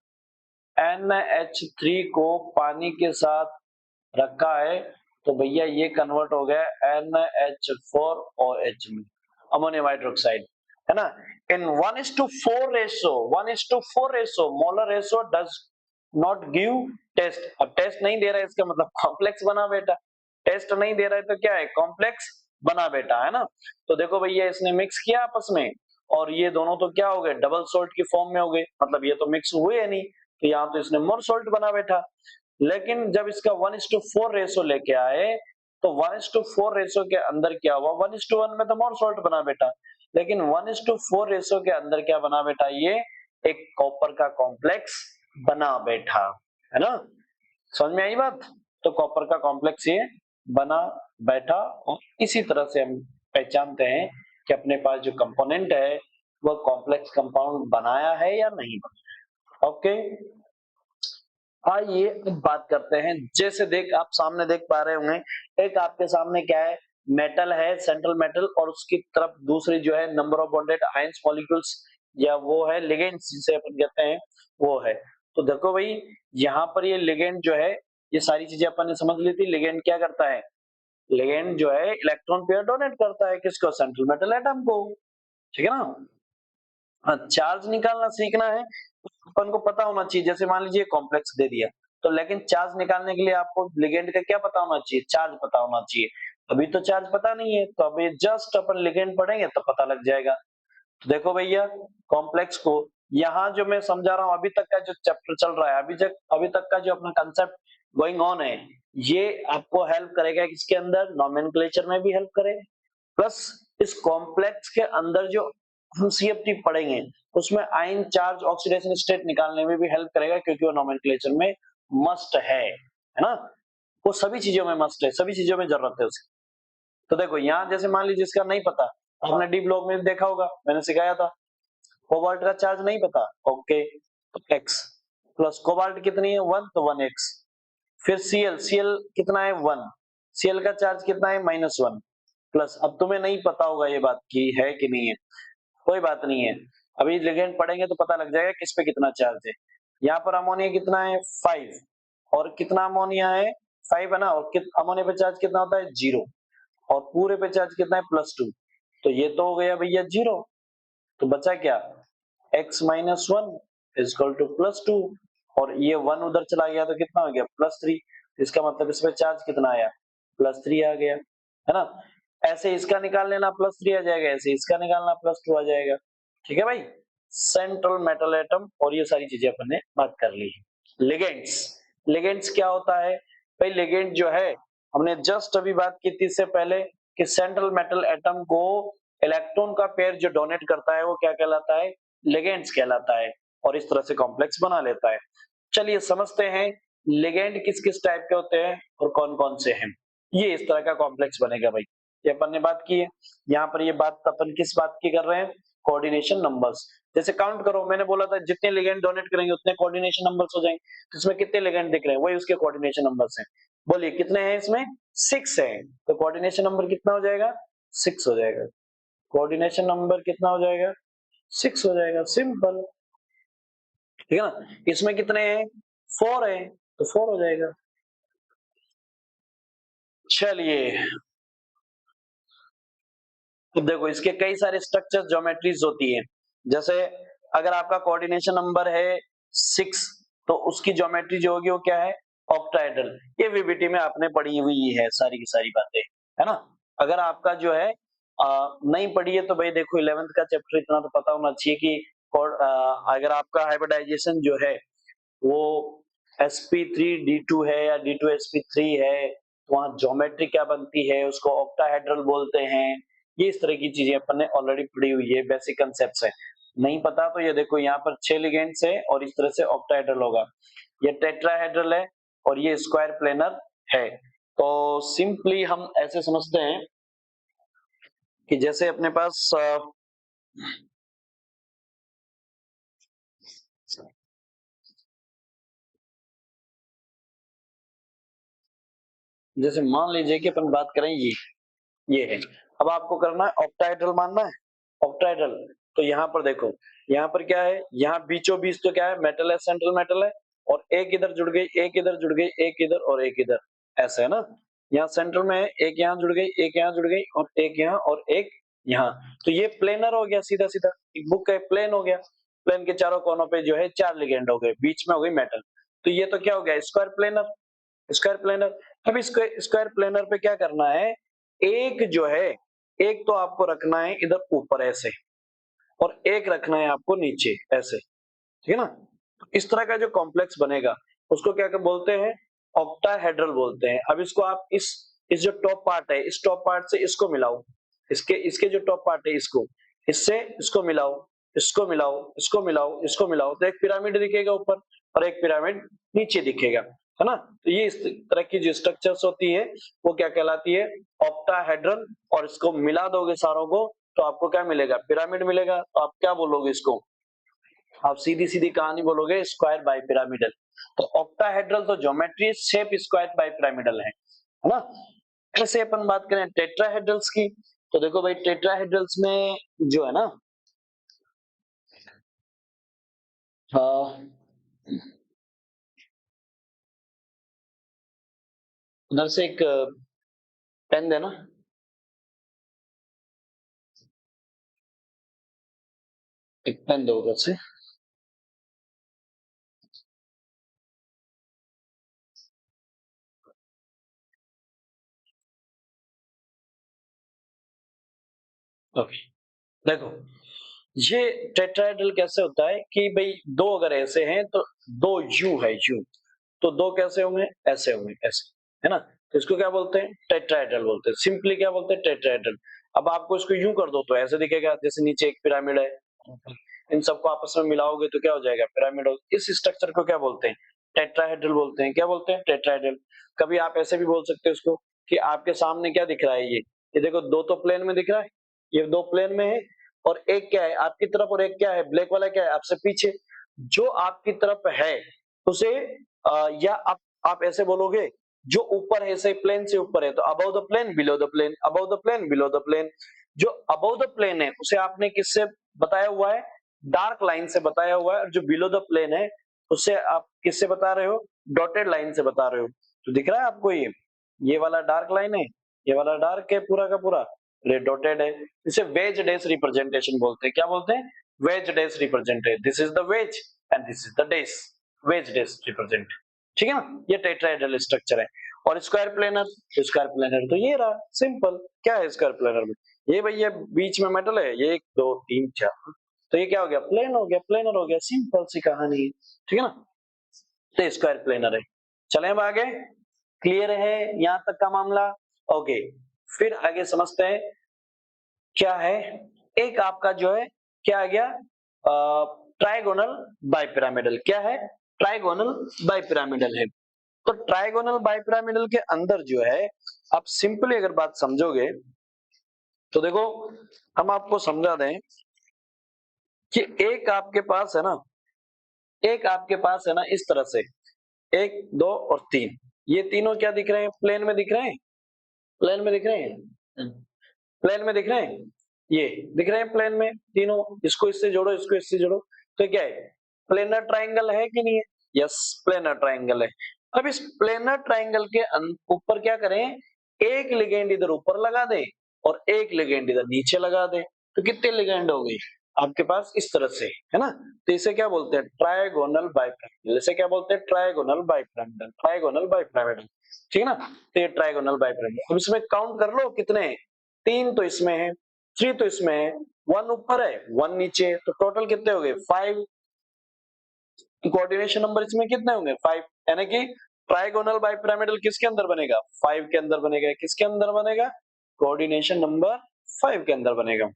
NH3 को पानी के साथ रखा है, तो भैया ये कन्वर्ट हो गया NH4OH में, अमोनियम हाइड्रोक्साइड, है ना। In 1:4 ratio, 1:4 ratio molar ratio does not give test. अब टेस्ट नहीं दे रहा है, इसका मतलब कॉम्प्लेक्स बना बेटा, टेस्ट नहीं दे रहा है तो क्या है, कॉम्प्लेक्स बना बेटा, है ना। तो देखो भैया इसने मिक्स किया आपस में, और ये दोनों तो क्या हो गए, डबल सोल्ट की फॉर्म में हो गए, मतलब ये तो मिक्स हुए है नहीं, तो यहाँ तो इसने मोर सोल्ट बना बैठा। लेकिन जब इसका 1:4 रेशो लेके आए, तो 1:4 रेशो के अंदर क्या हुआ, 1:1 में तो मोर सॉल्ट बना बेटा, लेकिन 1:4 रेशो के अंदर क्या बना बेटा, ये एक कॉपर का कॉम्प्लेक्स बना बैठा, है ना। समझ में आई बात, तो कॉपर का कॉम्प्लेक्स ये बना बैठा, और इसी तरह से हम पहचानते हैं कि अपने पास जो कंपोनेंट है वह कॉम्प्लेक्स कंपाउंड बनाया है या नहीं बनाया। ओके, आइए अब बात करते हैं, जैसे देख आप सामने देख पा रहे होंगे, एक आपके सामने क्या है, मेटल है, सेंट्रल मेटल, और उसकी तरफ दूसरी जो है number of bonded ions molecules, या वो है लिगेंड्स जिसे अपन कहते हैं, वो है। तो देखो भाई, यहाँ पर ये लिगेंड जो है, ये सारी चीजें अपन ने समझ ली थी। लिगेंड क्या करता है, लिगेंड जो है इलेक्ट्रॉन पेयर डोनेट करता है, किसको, सेंट्रल मेटल एटम को, ठीक है ना। हाँ, चार्ज निकालना सीखना है, अपन को पता होना चाहिए। जैसे मान लीजिए कॉम्प्लेक्स दे दिया, तो लेकिन चार्ज निकालने के लिए आपको लिगेंड का क्या पता होना चाहिए, चार्ज पता होना चाहिए। अभी तो चार्ज पता नहीं है, तो अभी जस्ट अपन लिगेंड पढ़ेंगे तो पता लग जाएगा। तो देखो भैया कॉम्प्लेक्स को यहाँ जो मैं समझा रहा हूँ, अभी तक का जो चैप्टर चल रहा है, अभी तक का जो अपना कंसेप्ट गोइंग ऑन है, ये आपको हेल्प करेगा किसके अंदर, नोमेनक्लेचर में भी हेल्प करेगा, प्लस इस कॉम्प्लेक्स के अंदर जो हम सीएफटी पढ़ेंगे उसमें आयन चार्ज ऑक्सीडेशन स्टेट निकालने में भी हेल्प करेगा, क्योंकि वो नोमेनक्लेचर में मस्ट है ना, वो सभी चीजों में मस्ट है, सभी चीजों में जरूरत है उसकी। तो देखो यहाँ जैसे मान लीजिए जिसका नहीं पता, आपने डी ब्लॉक में देखा होगा, मैंने सिखाया था, कोबाल्ट का चार्ज नहीं पता, ओके, तो x प्लस कोबाल्ट कितनी है 1, तो 1x। फिर Cl कितना है 1, Cl का चार्ज कितना है -1 प्लस, अब तुम्हें नहीं पता होगा ये बात की है कि नहीं है, कोई बात नहीं है, अभी लिगेंड पढ़ेंगे तो पता लग जाएगा किस पे कितना चार्ज है। यहाँ पर अमोनिया कितना है 5, और कितना अमोनिया है 5 है ना, और अमोनिया पे चार्ज कितना होता है 0, और पूरे पे चार्ज कितना है +2, तो ये तो हो गया भैया 0, तो बचा क्या x माइनस 1 इजकल टू +2, और ये 1 उधर चला गया तो कितना हो गया +3, इसका मतलब इसमें चार्ज कितना आया +3 आ गया, है ना। ऐसे इसका निकाल लेना +3 आ जाएगा, ऐसे इसका निकालना +2 आ जाएगा, ठीक है भाई। सेंट्रल मेटल एटम और ये सारी चीजें अपन ने बात कर ली। लिगेंड्स, लिगेंड्स क्या होता है भाई, लिगेंड जो है हमने जस्ट अभी बात की थी इससे पहले कि सेंट्रल मेटल एटम को इलेक्ट्रॉन का पेयर जो डोनेट करता है वो क्या कहलाता है, लिगेंड्स कहलाता है, और इस तरह से कॉम्प्लेक्स बना लेता है। चलिए समझते हैं लिगेंड किस किस टाइप के होते हैं और कौन कौन से हैं। ये इस तरह का कॉम्प्लेक्स बनेगा भाई, ये अपन ने बात की है। यहाँ पर ये बात अपन किस बात की कर रहे हैं, कोऑर्डिनेशन नंबर्स। जैसे काउंट करो, मैंने बोला था जितने लिगेंड डोनेट करेंगे उतने कोऑर्डिनेशन नंबर्स हो जाएंगे, तो इसमें कितने लिगेंड दिख रहे हैं वही उसके कोऑर्डिनेशन नंबर्स हैं। बोलिए कितने हैं इसमें, 6 है, तो कोऑर्डिनेशन नंबर कितना हो जाएगा 6 हो जाएगा, कोऑर्डिनेशन नंबर कितना हो जाएगा 6 हो जाएगा, सिंपल, ठीक है ना। इसमें कितने हैं 4 है, तो 4 हो जाएगा। चलिए तो देखो इसके कई सारे स्ट्रक्चर ज्योमेट्रीज होती है, जैसे अगर आपका कोऑर्डिनेशन नंबर है 6, तो उसकी ज्योमेट्री जो होगी वो क्या है ऑक्टाहेड्रल, ये वीबीटी में आपने पढ़ी हुई है सारी की सारी बातें, है ना। अगर आपका जो है नहीं पढ़ी है तो भाई देखो 11th का चैप्टर इतना तो पता होना चाहिए कि अगर आपका हाइब्रिडाइजेशन जो है वो sp3d2 है या d2sp3 है, तो वहां ज्योमेट्री क्या बनती है उसको ऑक्टाहेड्रल बोलते हैं। ये इस तरह की चीजें अपन ने ऑलरेडी पढ़ी हुई है, बेसिक कंसेप्ट्स है। नहीं पता तो ये देखो यहाँ पर 6 लिगेंड्स है और इस तरह से ऑक्टाहेड्रल होगा, ये टेट्राहेड्रल है और ये स्क्वायर प्लेनर है। तो सिंपली हम ऐसे समझते हैं कि जैसे अपने पास जैसे मान लीजिए कि अपन बात करें ये है, अब आपको करना है ऑक्टाहेड्रल मानना है, ऑक्टाहेड्रल, तो यहाँ पर देखो यहाँ पर क्या है, यहाँ बीचों बीच तो क्या है मेटल है, सेंट्रल मेटल है, और एक इधर जुड़ गई, एक इधर जुड़ गई, एक इधर और एक इधर, ऐसा है ना। यहाँ सेंट्रल में है, एक यहाँ जुड़ गई, एक यहाँ जुड़ गई, और एक यहाँ और एक यहाँ, तो ये प्लेनर हो गया, सीधा सीधा एक बुक का प्लेन हो गया। प्लेन के चारों कोनों पे जो है 4 लिगेंड हो गए, बीच में हो गई मेटल, तो ये तो क्या हो गया स्क्वायर प्लेनर, स्क्वायर प्लेनर। अब स्क्वायर प्लेनर पे क्या करना है, एक जो है, एक तो आपको रखना है इधर ऊपर ऐसे, और एक रखना है आपको नीचे ऐसे, ठीक है ना। तो इस तरह का जो कॉम्प्लेक्स बनेगा उसको क्या बोलते हैं, ऑक्टाहेड्रल बोलते हैं। अब इसको आप इस जो टॉप पार्ट है, इस टॉप पार्ट से इसको मिलाओ, इसके इसके जो टॉप पार्ट है इसको, इससे इसको मिलाओ, इसको मिलाओ, इसको मिलाओ, इसको मिलाओ, तो एक पिरामिड दिखेगा ऊपर और एक पिरामिड नीचे दिखेगा, है ना। तो ये इस तरह की जो स्ट्रक्चर्स होती है वो क्या कहलाती है ऑक्टाहेड्रल, और इसको मिला दोगे सारों को तो आपको क्या मिलेगा पिरामिड मिलेगा, तो आप क्या बोलोगे इसको, आप सीधी सीधी कहानी बोलोगे स्क्वायर बाई पिरामिडल। तो ऑक्टाहेड्रल तो geometry shape square bi pyramidal है ना। ऐसे अपन बात करें टेट्राहेड्रल्स की, तो देखो भाई टेट्राहेड्रल्स में जो है ना, उधर से एक पेन देना, एक पेन दो उधर से। ओके, देखो ये टेट्राहेड्रल कैसे होता है कि भाई दो अगर ऐसे हैं तो दो यू है यू, तो दो कैसे होंगे, ऐसे होंगे, ऐसे, है ना? तो इसको क्या बोलते हैं, टेट्राहेड्रल बोलते हैं। सिंपली क्या बोलते हैं, टेट्राहेड्रल। अब आपको इसको यूं कर दो तो ऐसे दिखेगा, जैसे नीचे एक पिरामिड है, इन सबको आपस में मिलाओगे तो क्या हो जाएगा, पिरामिड। इस स्ट्रक्चर को क्या बोलते हैं, टेट्राहेड्रल बोलते हैं। क्या बोलते हैं, टेट्राहेड्रल। कभी आप ऐसे भी बोल सकते हो इसको कि आपके सामने क्या दिख रहा है, ये देखो, दो तो प्लेन में दिख रहा है, ये दो प्लेन में है, और एक क्या है आपकी तरफ, और एक क्या है, ब्लैक वाला क्या है आपसे पीछे। जो आपकी तरफ है उसे या आप ऐसे बोलोगे, जो ऊपर है, से प्लेन से ऊपर है तो above the plane, below the plane, above the plane, below the plane. जो अबव द प्लेन है उसे आपने किससे बताया हुआ है, डार्क लाइन से बताया हुआ है, और जो बिलो द प्लेन है उसे आप किससे बता रहे हो, डॉटेड लाइन से बता रहे हो। तो दिख रहा है आपको, ये वाला डार्क लाइन है, ये वाला डार्क है पूरा का पूरा, ये डॉटेड है। इसे वेज डैश रिप्रेजेंटेशन बोलते हैं। क्या बोलते हैं, veg dash represented, this is the ways and this is the dash, veg dash represent. ठीक है ना, ये टेट्राहेड्रल स्ट्रक्चर है। और स्क्वायर प्लेनर, स्क्वायर प्लेनर तो ये रहा, सिंपल। क्या है स्क्वायर प्लेनर में, ये भैया बीच में मेटल है, ये 1 2 3 4, तो ये क्या हो गया, प्लेन हो गया, प्लेनर हो गया, सिंपल सी कहानी है। ठीक है ना, तो स्क्वायर प्लेनर है। चले अब आगे, क्लियर है यहां तक का मामला? ओके, फिर आगे समझते हैं क्या है। एक आपका जो है क्या आ गया, ट्राइगोनल बाइपिरामिडल। क्या है, ट्राइगोनल बाइपिरामिडल है। तो ट्राइगोनल बाइपिरामिडल के अंदर जो है, आप सिंपली अगर बात समझोगे तो देखो, हम आपको समझा दें कि एक आपके पास है ना, एक आपके पास है ना इस तरह से, 1 2 और 3, ये तीनों क्या दिख रहे हैं, प्लेन में दिख रहे हैं, प्लेन में दिख रहे हैं, प्लेन में दिख रहे हैं, ये दिख रहे हैं प्लेन में तीनों। इसको इससे जोड़ो, इसको इससे जोड़ो, तो क्या है, प्लेनर ट्राइंगल है कि नहीं है? यस, प्लेनर ट्राइंगल है। अब इस प्लेनर ट्राइंगल के ऊपर क्या करें, एक लिगेंड इधर ऊपर लगा दे और एक लिगेंड इधर नीचे लगा दे, तो कितने लिगेंड हो गए आपके पास, इस तरह से, है ना? तो इसे क्या बोलते हैं, ट्रायगोनल बाइपिरामिडल। इसे क्या बोलते हैं, ट्रायगोनल बाइपिरामिडल, ट्रायगोनल बाइपिरामिडल। ठीक है ना, तो ये ट्रायगोनल बाइपिरामिडल। अब इसमें काउंट कर लो कितने, 3 तो इसमें है, 3 तो इसमें है, 1 ऊपर है 1 नीचे है, तो टोटल कितने हो गए, 5। कोऑर्डिनेशन नंबर इसमें कितने होंगे, 5। यानी कि ट्राइगोनल बाइपिरामिडल किसके अंदर बनेगा, 5 के अंदर बनेगा। किसके अंदर बनेगा, कोऑर्डिनेशन नंबर 5 के अंदर बनेगा।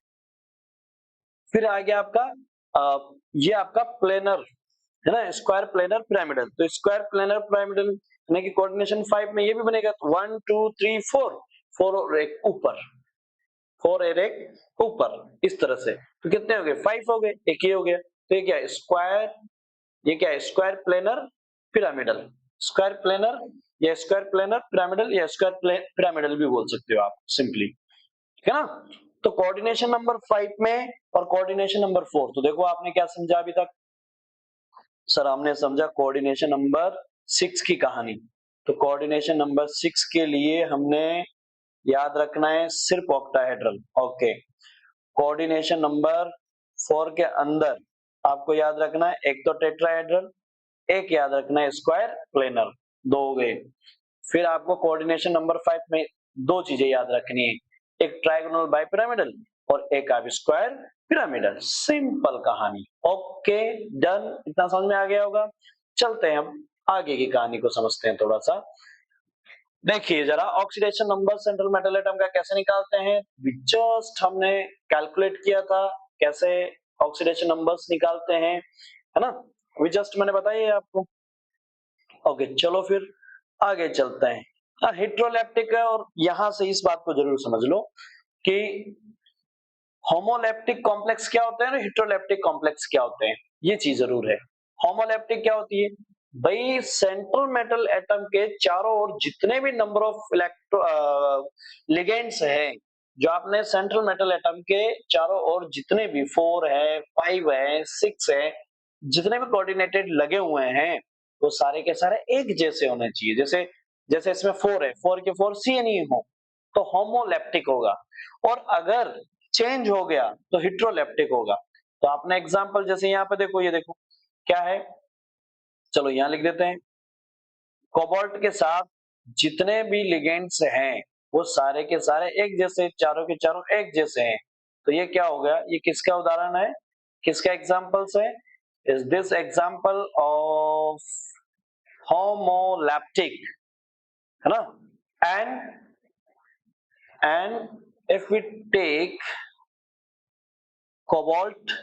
फिर आ गया आपका ये आपका प्लेनर है ना, स्क्वायर प्लेनर पिरामिडल। तो स्क्वायर प्लेनर पिरामिडल यानी कि कोऑर्डिनेशन 5 में ये भी बनेगा, 1 2 3 4, 4 और एक ऊपर, 4 और एक ऊपर, इस तरह से। तो कितने हो गए, 5 हो गए, एक ही हो गया। तो ये क्या है, स्क्वायर, ये क्या है, square planar pyramidal. Square planar या स्क्वायर प्लेनर पिरामिडल या स्क्वायर पिरामिडल भी बोल सकते हो आप सिंपली, ठीक है ना? तो कोऑर्डिनेशन नंबर 5 में और कोऑर्डिनेशन नंबर 4, तो देखो आपने क्या समझा अभी तक, सर हमने समझा कोऑर्डिनेशन नंबर 6 की कहानी। तो कोऑर्डिनेशन नंबर 6 के लिए हमने याद रखना है सिर्फ ऑक्टाहेड्रल। ओके, कोऑर्डिनेशन नंबर 4 के अंदर आपको याद रखना है एक तो टेट्राहेड्रल, एक याद रखना है स्क्वायर प्लेनर, 2 हो गए। फिर आपको कोऑर्डिनेशन नंबर 5 में 2 चीजें याद रखनी है, एक ट्रायगोनल बाइपिरामिडल और एक आप स्क्वायर पिरामिडल। सिंपल कहानी। ओके डन, इतना समझ में आ गया होगा। चलते हैं हम आगे की कहानी को समझते हैं थोड़ा सा। देखिए जरा, oxidation number central metal atom का कैसे निकालते हैं, जस्ट हमने कैलकुलेट किया था कैसे ऑक्सीडेशन नंबर्स निकालते हैं, है ना? अभी जस्ट मैंने बताया आपको। ओके चलो फिर आगे चलते हैं। हाँ, हिट्रोलैप्टिक है, और यहां से इस बात को जरूर समझ लो कि होमोलैप्टिक कॉम्प्लेक्स क्या होते हैं और हिट्रोलैप्टिक कॉम्प्लेक्स क्या होते हैं, ये चीज जरूर है। होमोलैप्टिक क्या होती है भाई, सेंट्रल मेटल एटम के चारों ओर जितने भी नंबर ऑफ इलेक्ट्रो लिगेंड्स हैं, जो आपने सेंट्रल मेटल एटम के चारों ओर जितने भी 4 है 5 है 6 है, जितने भी कोऑर्डिनेटेड लगे हुए हैं, वो सारे के सारे एक जैसे होने चाहिए। जैसे जैसे इसमें 4 है, 4 के 4 सेम ही हो, तो होमोलैप्टिक होगा। और अगर चेंज हो गया तो हिट्रोलैप्टिक होगा। तो आपने एग्जांपल जैसे यहाँ पे देखो, ये देखो क्या है, चलो यहाँ लिख देते हैं, कोबाल्ट के साथ जितने भी लिगेंड्स हैं वो सारे के सारे एक जैसे, चारों के चारों एक जैसे हैं। तो ये क्या हो गया, ये किसका उदाहरण है, किसका एग्जांपल्स है, is this example of homoleptic, है ना। And if we take cobalt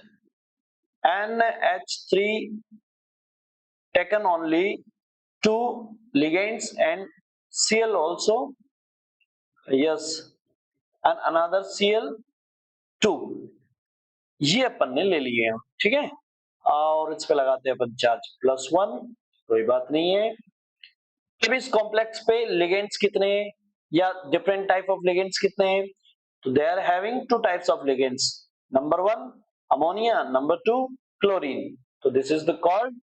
NH3 taken only two ligands and Cl also, yes, and another Cl2, ये अपन ने ले लिए हैं, ठीक है। और इस पे लगाते हैं अपन चार्ज +1, कोई बात नहीं है। अब इस कॉम्प्लेक्स पे लिगेंड्स कितने हैं या डिफरेंट टाइप ऑफ लिगेंड्स कितने हैं, तो they are having two types of ligands, number 1 ammonia, number 2 chlorine, तो this is the called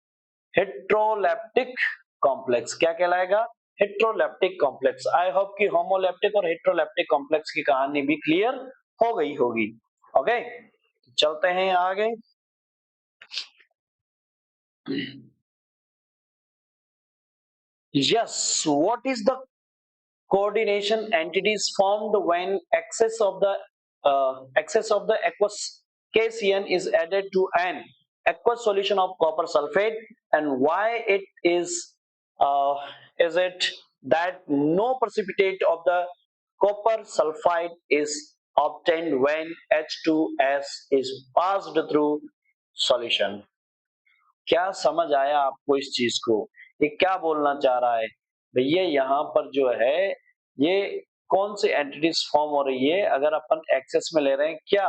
heteroleptic complex. क्या कहलाएगा, हेट्रोलैप्टिक कॉम्प्लेक्स। आई होप कि होमोलैप्टिक और हेट्रोलैप्टिक कॉम्प्लेक्स की कहानी भी क्लियर हो गई होगी। ओके, चलते हैं आगे। Yes, what is the coordination entities formed when excess of the aqueous KCN is added to an aqueous solution of copper sulfate, and why is it that no precipitate of the copper sulfide is obtained when H2S is passed through solution? क्या समझ आया आपको इस चीज को, ये क्या बोलना चाह रहा है भैया, यहाँ पर जो है ये कौन सी एंटिटीज फॉर्म हो रही है, अगर अपन एक्सेस में ले रहे हैं क्या,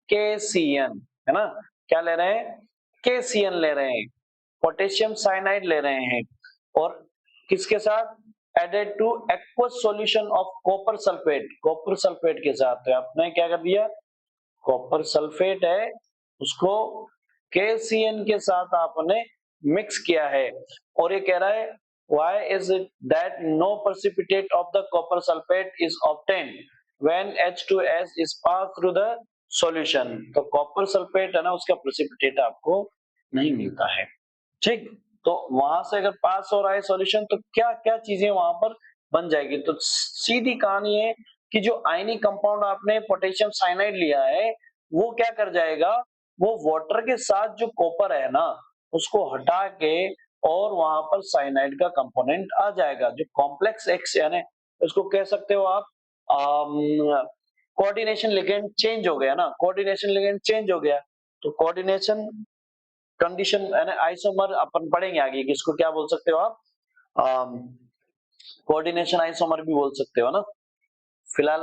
KCN, है ना, क्या ले रहे हैं, KCN ले रहे हैं, पोटेशियम साइनाइड ले रहे हैं, और किसके साथ, added to aqueous solution of copper sulphate, copper sulphate के साथ। तो आपने क्या कर दिया, कॉपर सल्फेट है उसको KCN के साथ आपने मिक्स किया है, और ये कह रहा है why is it that no precipitate of the copper sulfate is obtained when H2S is passed through the solution। तो कॉपर सल्फेट है ना, उसका प्रेसिपिटेट आपको नहीं मिलता है, ठीक। तो वहां से अगर पास हो रहा है सॉल्यूशन तो क्या क्या चीजें वहां पर बन जाएगी, तो सीधी कहानी है कि जो आयनिक कंपाउंड आपने पोटेशियम साइनाइड लिया है वो क्या कर जाएगा, वो वाटर के साथ जो कॉपर है ना उसको हटा के और वहां पर साइनाइड का कंपोनेंट आ जाएगा, जो कॉम्प्लेक्स एक्स यानी उसको कह सकते हो आप कोऑर्डिनेशन लिगेंड चेंज हो गया ना, कोऑर्डिनेशन लिगेंड चेंज हो गया, तो कोऑर्डिनेशन कंडीशन यानी आइसोमर अपन पढ़ेंगे आगे, किसको क्या बोल सकते हो आप, कोऑर्डिनेशन आइसोमर भी बोल सकते हो ना, फिलहाल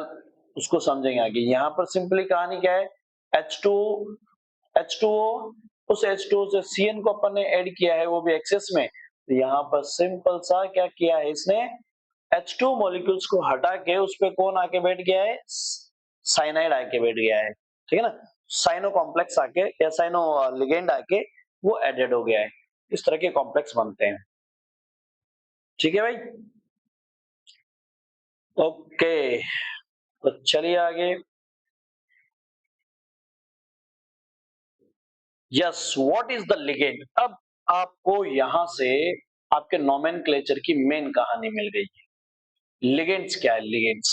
उसको समझेंगे आगे। यहाँ पर सिंपली कहानी क्या है, H2O, उस H2O से CN को अपन ने ऐड किया है, वो भी एक्सेस में, तो यहाँ पर सिंपल सा क्या किया है इसने, H2 मॉलिक्यूल्स को हटा के उस पे कौन आके बैठ गया है, साइनाइड आके बैठ गया है, ठीक है ना, साइनो कॉम्प्लेक्स आके या साइनो लिगेंड आके वो एडेड हो गया है, इस तरह के कॉम्प्लेक्स बनते हैं, ठीक है भाई। ओके, तो चलिए आगे। Yes, what is the ligand. अब आपको यहां से आपके नोमेनक्लेचर की मेन कहानी मिल गई है, लिगेंड्स क्या है, लिगेंड्स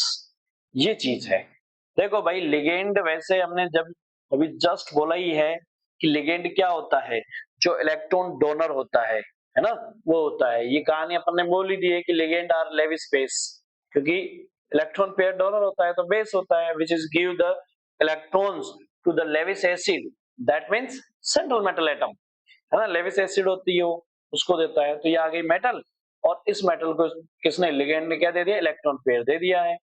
ये चीज है। देखो भाई, लिगेंड वैसे हमने जब अभी जस्ट बोला ही है कि लिगेंड क्या होता है, जो इलेक्ट्रॉन डोनर होता है ना, वो होता है। ये कहानी अपन ने बोल ही दी है कि लिगेंड आर लेविस बेस, क्योंकि इलेक्ट्रॉन पेयर डोनर होता है तो बेस होता है, which is give the electrons to the Lewis acid, that means central metal atom, है ना, लेविस एसिड होती है वो, उसको देता है। तो ये आ गई मेटल, और इस मेटल को किसने, लिगेंड ने क्या दे दिया, इलेक्ट्रॉन पेयर दे दिया है।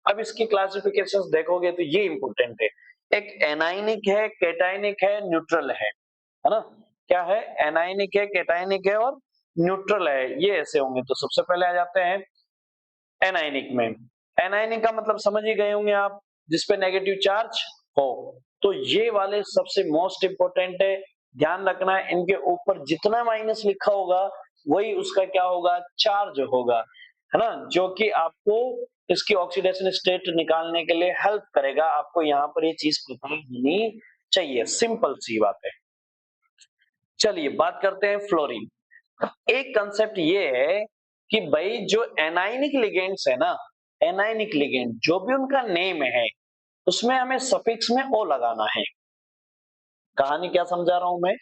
अब इसकी क्लासिफिकेशंस देखोगे तो ये इंपॉर्टेंट है, एक एनायनिक है, कैटायनिक है, न्यूट्रल है ना, क्या है, एनायनिक है, कैटायनिक है और न्यूट्रल है, ये ऐसे होंगे। तो सबसे पहले आ जाते हैं एनायनिक में। एनायनिक का मतलब समझ ही गए होंगे आप, जिसपे नेगेटिव चार्ज हो, तो ये वाले सबसे मोस्ट इंपोर्टेंट है, ध्यान रखना है, इनके ऊपर जितना माइनस लिखा होगा वही उसका क्या होगा, चार्ज होगा, है ना, जो कि आपको इसकी ऑक्सीडेशन स्टेट निकालने के लिए हेल्प करेगा। आपको यहाँ पर ये चीज पता होनी चाहिए, सिंपल सी बात है। चलिए बात करते हैं फ्लोरीन। एक कंसेप्ट ये है कि भाई जो एनायनिक लिगेंड्स है ना, एनायनिक लिगेंड जो भी उनका नेम है, उसमें हमें सफिक्स में ओ लगाना है। कहानी क्या समझा रहा हूं मैं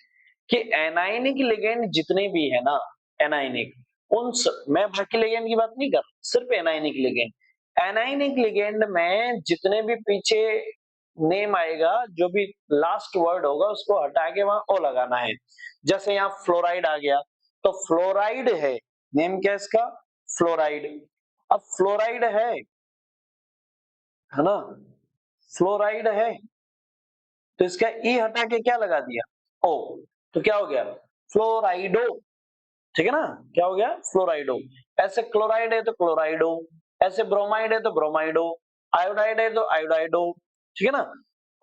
कि एनायनिक लिगेंड जितने भी है ना, एनायनिक, मैं बाकी लिगेंड की बात नहीं कर, सिर्फ एनायनिक लिगेंड। एनायनिक लिगेंड में जितने भी पीछे नेम आएगा, जो भी लास्ट वर्ड होगा उसको हटा के वहां ओ लगाना है। जैसे यहाँ फ्लोराइड आ गया, तो फ्लोराइड है, नेम क्या है इसका, फ्लोराइड। अब फ्लोराइड है ना, फ्लोराइड है, तो इसका ई हटा के क्या लगा दिया, ओ, तो क्या हो गया, फ्लोराइडो। ठीक है ना, क्या हो गया, फ्लोराइडो। ऐसे क्लोराइड है तो क्लोराइडो, ऐसे ब्रोमाइड है तो ब्रोमाइडो, आयोडाइड है तो आयोडाइडो। ठीक है ना,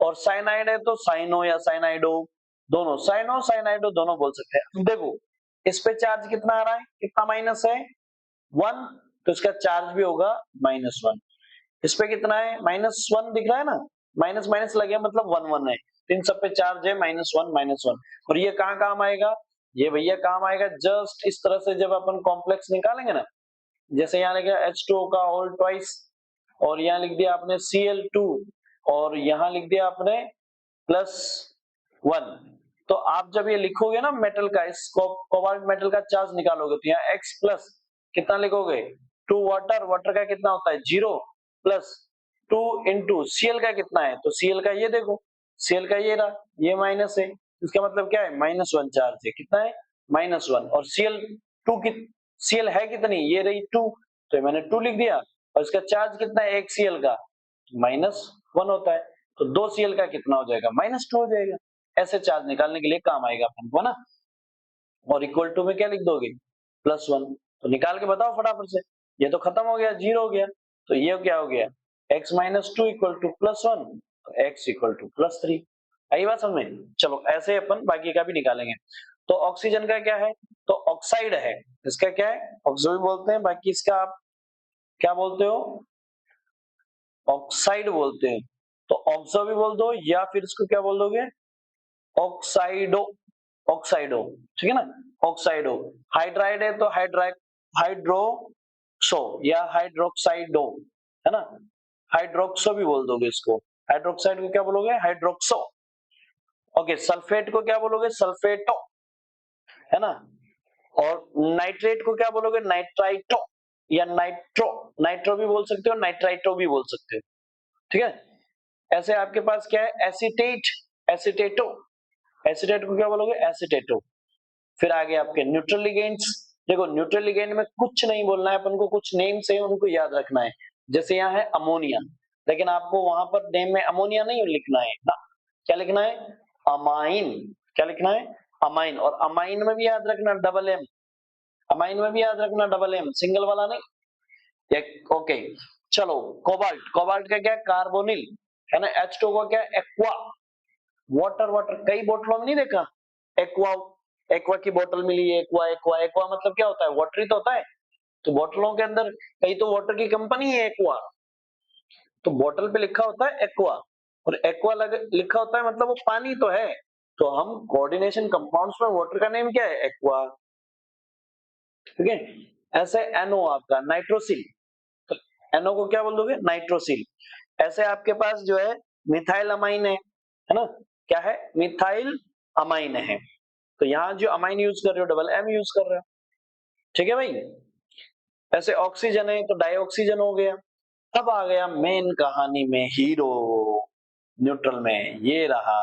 और साइनाइड है तो साइनो या साइनाइडो, दोनों साइनो साइनाइडो दोनों बोल सकते हैं। अब देखो इस पे चार्ज कितना आ रहा है, कितना माइनस है, 1, तो इसका चार्ज भी होगा -1। इस पे कितना है, -1 दिख रहा है ना, माइनस माइनस लगे मतलब 1 1 है, तो इन सब पे चार्ज है -1 -1। और ये कहाँ काम आएगा, ये भैया काम आएगा जस्ट इस तरह से, जब अपन कॉम्प्लेक्स निकालेंगे ना, जैसे यहाँ लिखा H2O का होल ट्वाइस, और यहाँ लिख दिया आपने Cl2, और यहाँ लिख दिया आपने +1। तो आप जब ये लिखोगे ना मेटल का, इस कोबाल्ट मेटल का चार्ज निकालोगे, तो यहाँ X प्लस कितना लिखोगे, 2 वाटर, वाटर का कितना होता है 0, प्लस 2 इंटू Cl का कितना है, तो Cl का ये देखो, Cl का ये रहा, ये माइनस है, इसका मतलब क्या है, -1 चार्ज है, कितना है, -1। और Cl2 की, Cl है कितनी, ये रही 2, तो मैंने 2 लिख दिया, और इसका चार्ज कितना है, 1 Cl का -1 होता है, तो 2 Cl का कितना हो जाएगा, -2 हो जाएगा। ऐसे चार्ज निकालने के लिए काम आएगा अपन को ना। और इक्वल टू में क्या लिख दोगे, +1, तो निकाल के बताओ फटाफट से, ये तो खत्म हो गया, 0 हो गया, तो ये क्या हो गया, x -2 इक्वल टू +1, तो x इक्वल टू +3। आई बात समझ में, चलो ऐसे अपन बाकी का भी निकालेंगे। तो ऑक्सीजन का क्या है, तो ऑक्साइड है, इसका क्या है, ऑक्सो भी बोलते हैं, बाकी इसका आप क्या बोलते हो, ऑक्साइड बोलते हैं, तो ऑक्सो भी बोल दो, या फिर इसको क्या बोल दोगे, ऑक्साइडो, ऑक्साइडो, ठीक है ना, ऑक्साइडो। हाइड्राइड है तो हाइड्रोक्सो या हाइड्रोक्साइडो, है ना, हाइड्रोक्सो भी बोल दोगे इसको, हाइड्रोक्साइड को क्या बोलोगे, हाइड्रोक्सो। ओके, सल्फेट को क्या बोलोगे, सल्फेटो, है ना, और नाइट्रेट को क्या बोलोगे, नाइट्राइटो या नाइट्रो, नाइट्रो भी बोल सकते हो, नाइट्राइटो भी बोल सकते हो। ठीक है, ऐसे आपके पास क्या है, एसीटेट, एसीटेटो, एसीटेट को क्या बोलोगे, एसीटेटो। फिर आगे आपके न्यूट्रल लिगेंड्स। देखो न्यूट्रल लिगेंड में कुछ नहीं बोलना है अपन को, कुछ नेम्स है उनको याद रखना है। जैसे यहाँ है अमोनिया, लेकिन आपको वहां पर नेम में अमोनिया नहीं लिखना है ना, क्या लिखना है, अमाइन। क्या लिखना है, अमाइन। और अमाइन में भी याद रखना डबल एम, अमाइन में भी याद रखना डबल एम, सिंगल वाला नहीं। ओके, चलो कोबाल्ट, कोबाल्ट का क्या, कार्बोनिल, है ना। H2O का क्या, एक्वा, वाटर, वाटर कई बोतलों में नहीं देखा, एक्वा, एक्वा की बोतल मिली है, एक्वा, एक्वा, एक्वा मतलब क्या होता है, वाटर ही तो होता है। तो बोतलों के अंदर कई तो वाटर की कंपनी है एक्वा, तो बोतल पे लिखा होता है एक्वा, और एक्वा लिखा होता है मतलब वो पानी तो है। तो हम कोऑर्डिनेशन कंपाउंड्स में वाटर का नेम क्या है, एक्वा। ठीक है, ऐसे एनओ आपका नाइट्रोसिल, तो एनओ को क्या बोल दोगे, नाइट्रोसिल। ऐसे आपके पास जो है मिथाइल अमाइन है ना, क्या है, मिथाइल अमाइन है। तो यहाँ जो अमाइन यूज कर रहे हो डबल एम यूज कर रहे हो। ठीक है भाई, ऐसे ऑक्सीजन है तो डाइऑक्सीजन हो गया। अब आ गया मेन कहानी में हीरो, न्यूट्रल में ये रहा,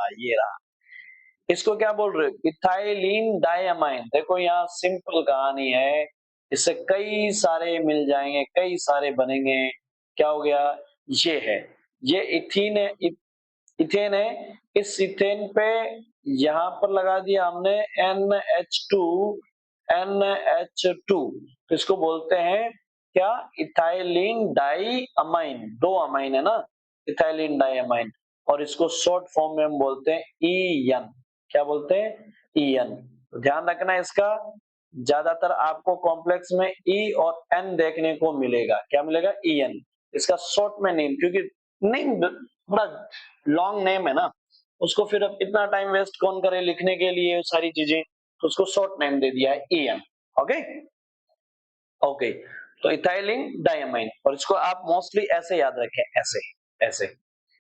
इसको क्या बोल रहे हो, इथाइलिन डायमाइन। देखो यहाँ सिंपल कहानी है, इससे कई सारे मिल जाएंगे, कई सारे बनेंगे। क्या हो गया, ये है, ये इथीन है, इथेन है, इस इथेन पे यहां पर लगा दिया हमने NH2, NH2, तो इसको बोलते हैं क्या, इथाइलिन डाई अमाइन, दो अमाइन है ना, इथाइलिन डाई अमाइन। और इसको शॉर्ट फॉर्म में हम बोलते हैं EN। क्या बोलते हैं, EN। तो ध्यान रखना इसका, ज्यादातर आपको कॉम्प्लेक्स में E और N देखने को मिलेगा, क्या मिलेगा, EN। इसका शॉर्ट में नेम, क्योंकि नेम बड़ा लॉन्ग नेम है ना, उसको फिर अब इतना टाइम वेस्ट कौन करे लिखने के लिए सारी चीजें, तो उसको शॉर्ट नेम दे दिया है EN। ओके, ओके, तो इथाइलिन डायमाइन, और इसको आप मोस्टली ऐसे याद रखें, ऐसे, ऐसे,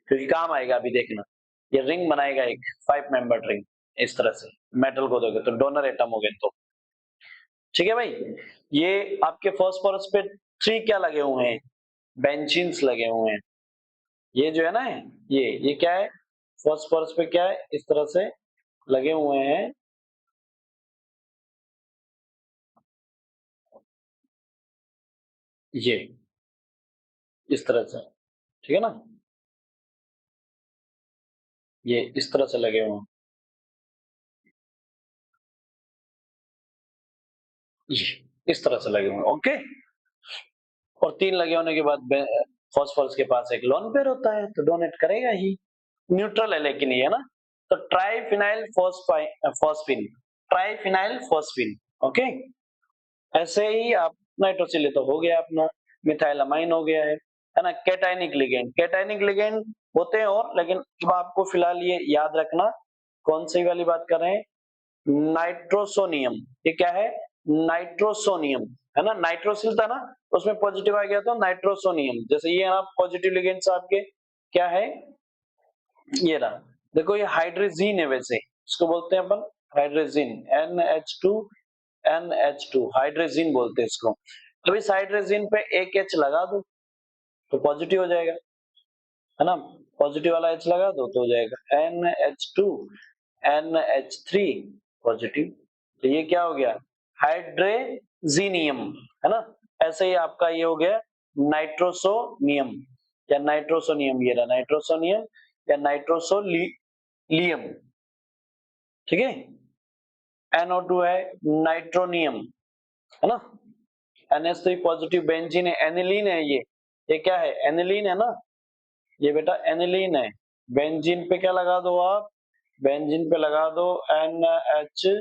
क्योंकि काम आएगा। अभी देखना, ये रिंग बनाएगा एक 5 मेंबर्ड रिंग, इस तरह से मेटल को दोगे तो डोनर एटम हो गए। तो ठीक है भाई, ये आपके फॉस्फोरस पे 3 क्या लगे हुए हैं, बेंजीन्स लगे हुए हैं। ये जो है ना, ये क्या है, फॉस्फोरस पे क्या है, इस तरह से लगे हुए हैं ये, इस तरह से, ठीक है ना, ये इस तरह से लगे हुए हैं, ये इस तरह से लगे हुए हैं। ओके, और 3 लगे होने के बाद फॉस्फोरस के पास एक लोन पेयर होता है, तो डोनेट करेगा ही। न्यूट्रल है लेकिन ये ना, तो triphenyl phosphine, triphenyl phosphine. Okay, ऐसे ही आप नाइट्रोसिल तो हो गया अपना, मिथाइलामाइन हो गया है ना। कैटायनिक लिगेंड, कैटायनिक लिगेंड होते हैं और, लेकिन अब आपको फिलहाल ये याद रखना, कौन सी वाली बात कर रहे हैं, नाइट्रोसोनियम। ये क्या है, नाइट्रोसोनियम, है ना, नाइट्रोसिल था ना, उसमें पॉजिटिव आ गया तो नाइट्रोसोनियम। जैसे ये आप पॉजिटिव लिगेंड्स आपके क्या है, ये रहा, देखो ये हाइड्रोजीन है, वैसे इसको बोलते हैं अपन हाइड्रोजीन, NH2 NH2 हाइड्रोजीन बोलते हैं इसको। अब इस हाइड्रोजीन पे एक H लगा दो तो पॉजिटिव हो जाएगा, है ना, पॉजिटिव वाला H लगा दो तो हो जाएगा NH2 NH3 पॉजिटिव। तो ये क्या हो गया, हाइड्रोजीनियम, है ना। ऐसे ही आपका ये हो गया नाइट्रोसोनियम या नाइट्रोसोनियम, ये रहा नाइट्रोसोनियम या नाइट्रोसोलियम, ठीक है। NO2 है नाइट्रोनियम, है ना। NH3 पॉजिटिव बेंजीन है, एनिलीन है ये क्या है, एनिलीन है ना, ये बेटा एनिलीन है। बेंजीन पे क्या लगा दो आप, बेंजीन पे लगा दो NH2,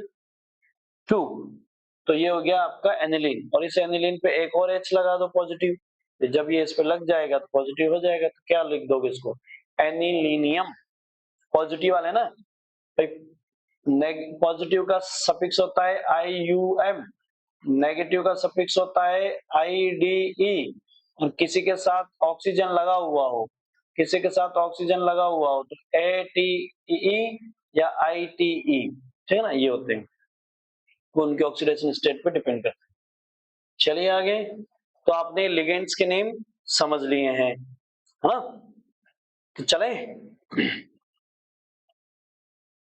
तो ये हो गया आपका एनिलीन, और इस एनिलीन पे एक और H लगा दो पॉजिटिव, तो जब ये इस पे लग जाएगा तो पॉजिटिव हो जाएगा। तो क्या लिख दोगे इसको, एनिलीनियम। पॉजिटिव वाले ना, पॉजिटिव का सफिक्स होता है IUM, नेगेटिव का सफिक्स होता है IDE, और किसी के साथ ऑक्सीजन लगा हुआ हो, किसी के साथ ऑक्सीजन लगा हुआ हो तो ATE या ITE, ठीक है ना, ये होते हैं, वो उनके ऑक्सीडेशन स्टेट पे डिपेंड करते हैं। चलिए आगे, तो आपने लिगेंड्स के नेम समझ लिए हैं, है ना, तो चले,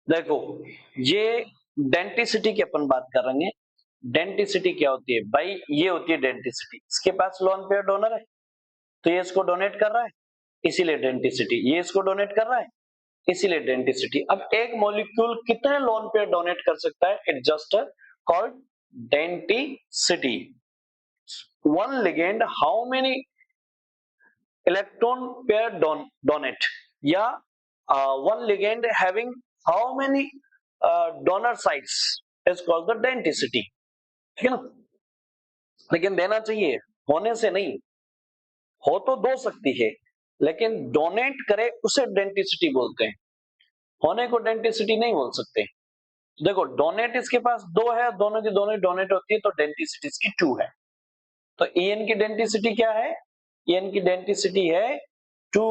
देखो ये डेंटिसिटी की अपन बात कर रहे हैं। डेंटिसिटी क्या होती है भाई, ये होती है डेंटिसिटी, इसके पास लोन पेयर डोनर है तो ये इसको डोनेट कर रहा है, इसीलिए डेंटिसिटी। ये इसको डोनेट कर रहा है, इसीलिए डेंटिसिटी। अब एक मॉलिक्यूल कितने लोन पेयर डोनेट कर सकता है, it just called denticity. One ligand how many electron pair donate, या one ligand having how many donor sites is called the denticity, ठीक है ना। लेकिन देना चाहिए, होने से नहीं, हो तो दो सकती है, लेकिन डोनेट करे उसे डेंटिसिटी बोलते हैं, होने को डेंटिसिटी नहीं बोल सकते। देखो डोनेट इसके पास दो है, दोनों की दोनों डोनेट होती है तो डेंटिसिटी इसकी 2 है। तो EN की डेंटिसिटी क्या है, EN की डेंटिसिटी है 2,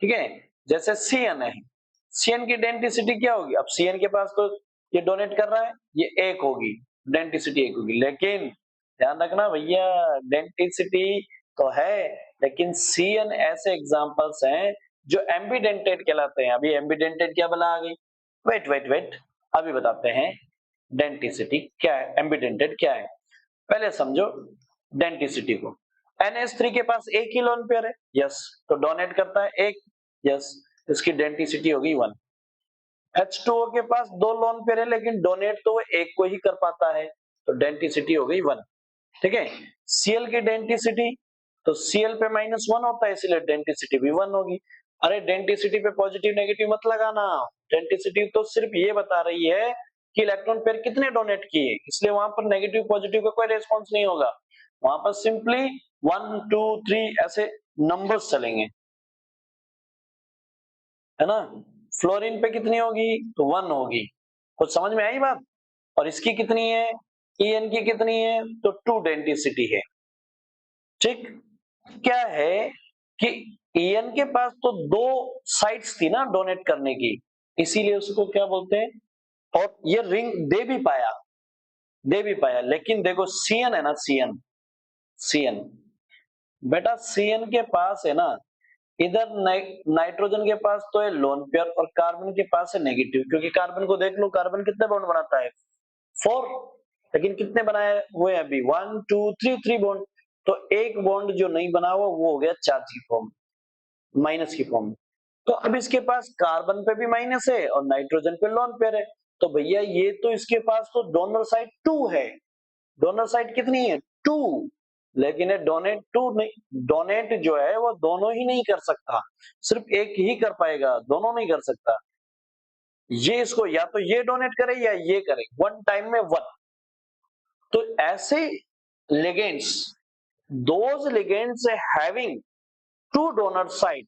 ठीक है। जैसे CN है, CN की डेंटिसिटी क्या होगी, अब CN के पास तो ये डोनेट कर रहा है, ये 1 होगी, डेंटिसिटी 1 होगी। लेकिन ध्यान रखना भैया, डेंटिसिटी तो है, लेकिन CN ऐसे एग्जांपल्स हैं जो एम्बीडेंटेड कहलाते हैं। अभी एम्बीडेंटेड क्या बला आ गई, वेट वेट वेट, अभी बताते हैं डेंटिसिटी क्या है, एम्बीडेंटेड क्या है। पहले समझो डेंटिसिटी को। NH3 के पास एक ही लोन पेयर है, यस, तो डोनेट करता है एक, यस, इसकी डेंटिसिटी होगी 1। H2O के पास दो लोन पेयर है लेकिन डोनेट तो वो एक को ही कर पाता है, तो डेंटिसिटी हो गई 1, ठीक है। Cl की डेंटिसिटी, तो Cl पे -1 होता है इसलिए डेंटिसिटी भी 1 होगी। अरे डेंटिसिटी पे पॉजिटिव नेगेटिव मत लगाना, डेंटिसिटी तो सिर्फ ये बता रही है कि इलेक्ट्रॉन पेयर कितने डोनेट किए, इसलिए वहां पर नेगेटिव पॉजिटिव का कोई रेस्पॉन्स नहीं होगा, वहां पर सिंपली 1 2 3 ऐसे नंबर्स चलेंगे, है ना। फ्लोरीन पे कितनी होगी, तो 1 होगी, कुछ समझ में आई बात। और इसकी कितनी है, EN की कितनी है, तो 2 डेंटिसिटी है, ठीक। क्या है कि एन के पास तो दो साइट्स थी ना डोनेट करने की, इसीलिए उसको क्या बोलते हैं। और ये रिंग दे भी पाया, लेकिन देखो सीएन है ना, सीएन बेटा, सीएन के पास है ना, इधर नाइट्रोजन के पास तो है लोन पेयर और कार्बन के पास है नेगेटिव, क्योंकि कार्बन को देख लो, कार्बन कितने बॉन्ड बनाता है, 4। लेकिन कितने बनाए हुए हैं अभी, 1 2 3 3 बॉन्ड। तो एक बॉन्ड जो नहीं बना हुआ वो हो गया चार्ज की फॉर्म, माइनस की फॉर्म में। तो अब इसके पास कार्बन पे भी माइनस है और नाइट्रोजन पे लोन पेयर है। तो भैया ये तो इसके पास तो डोनर साइड 2 है, डोनर साइड कितनी है, 2। लेकिन ये डोनेट 2 नहीं, डोनेट जो है वो दोनों ही नहीं कर सकता, सिर्फ एक ही कर पाएगा, दोनों नहीं कर सकता। ये इसको या तो ये डोनेट करे या ये करे, वन टाइम में वन। तो ऐसे ligands, those ligands having two donor site,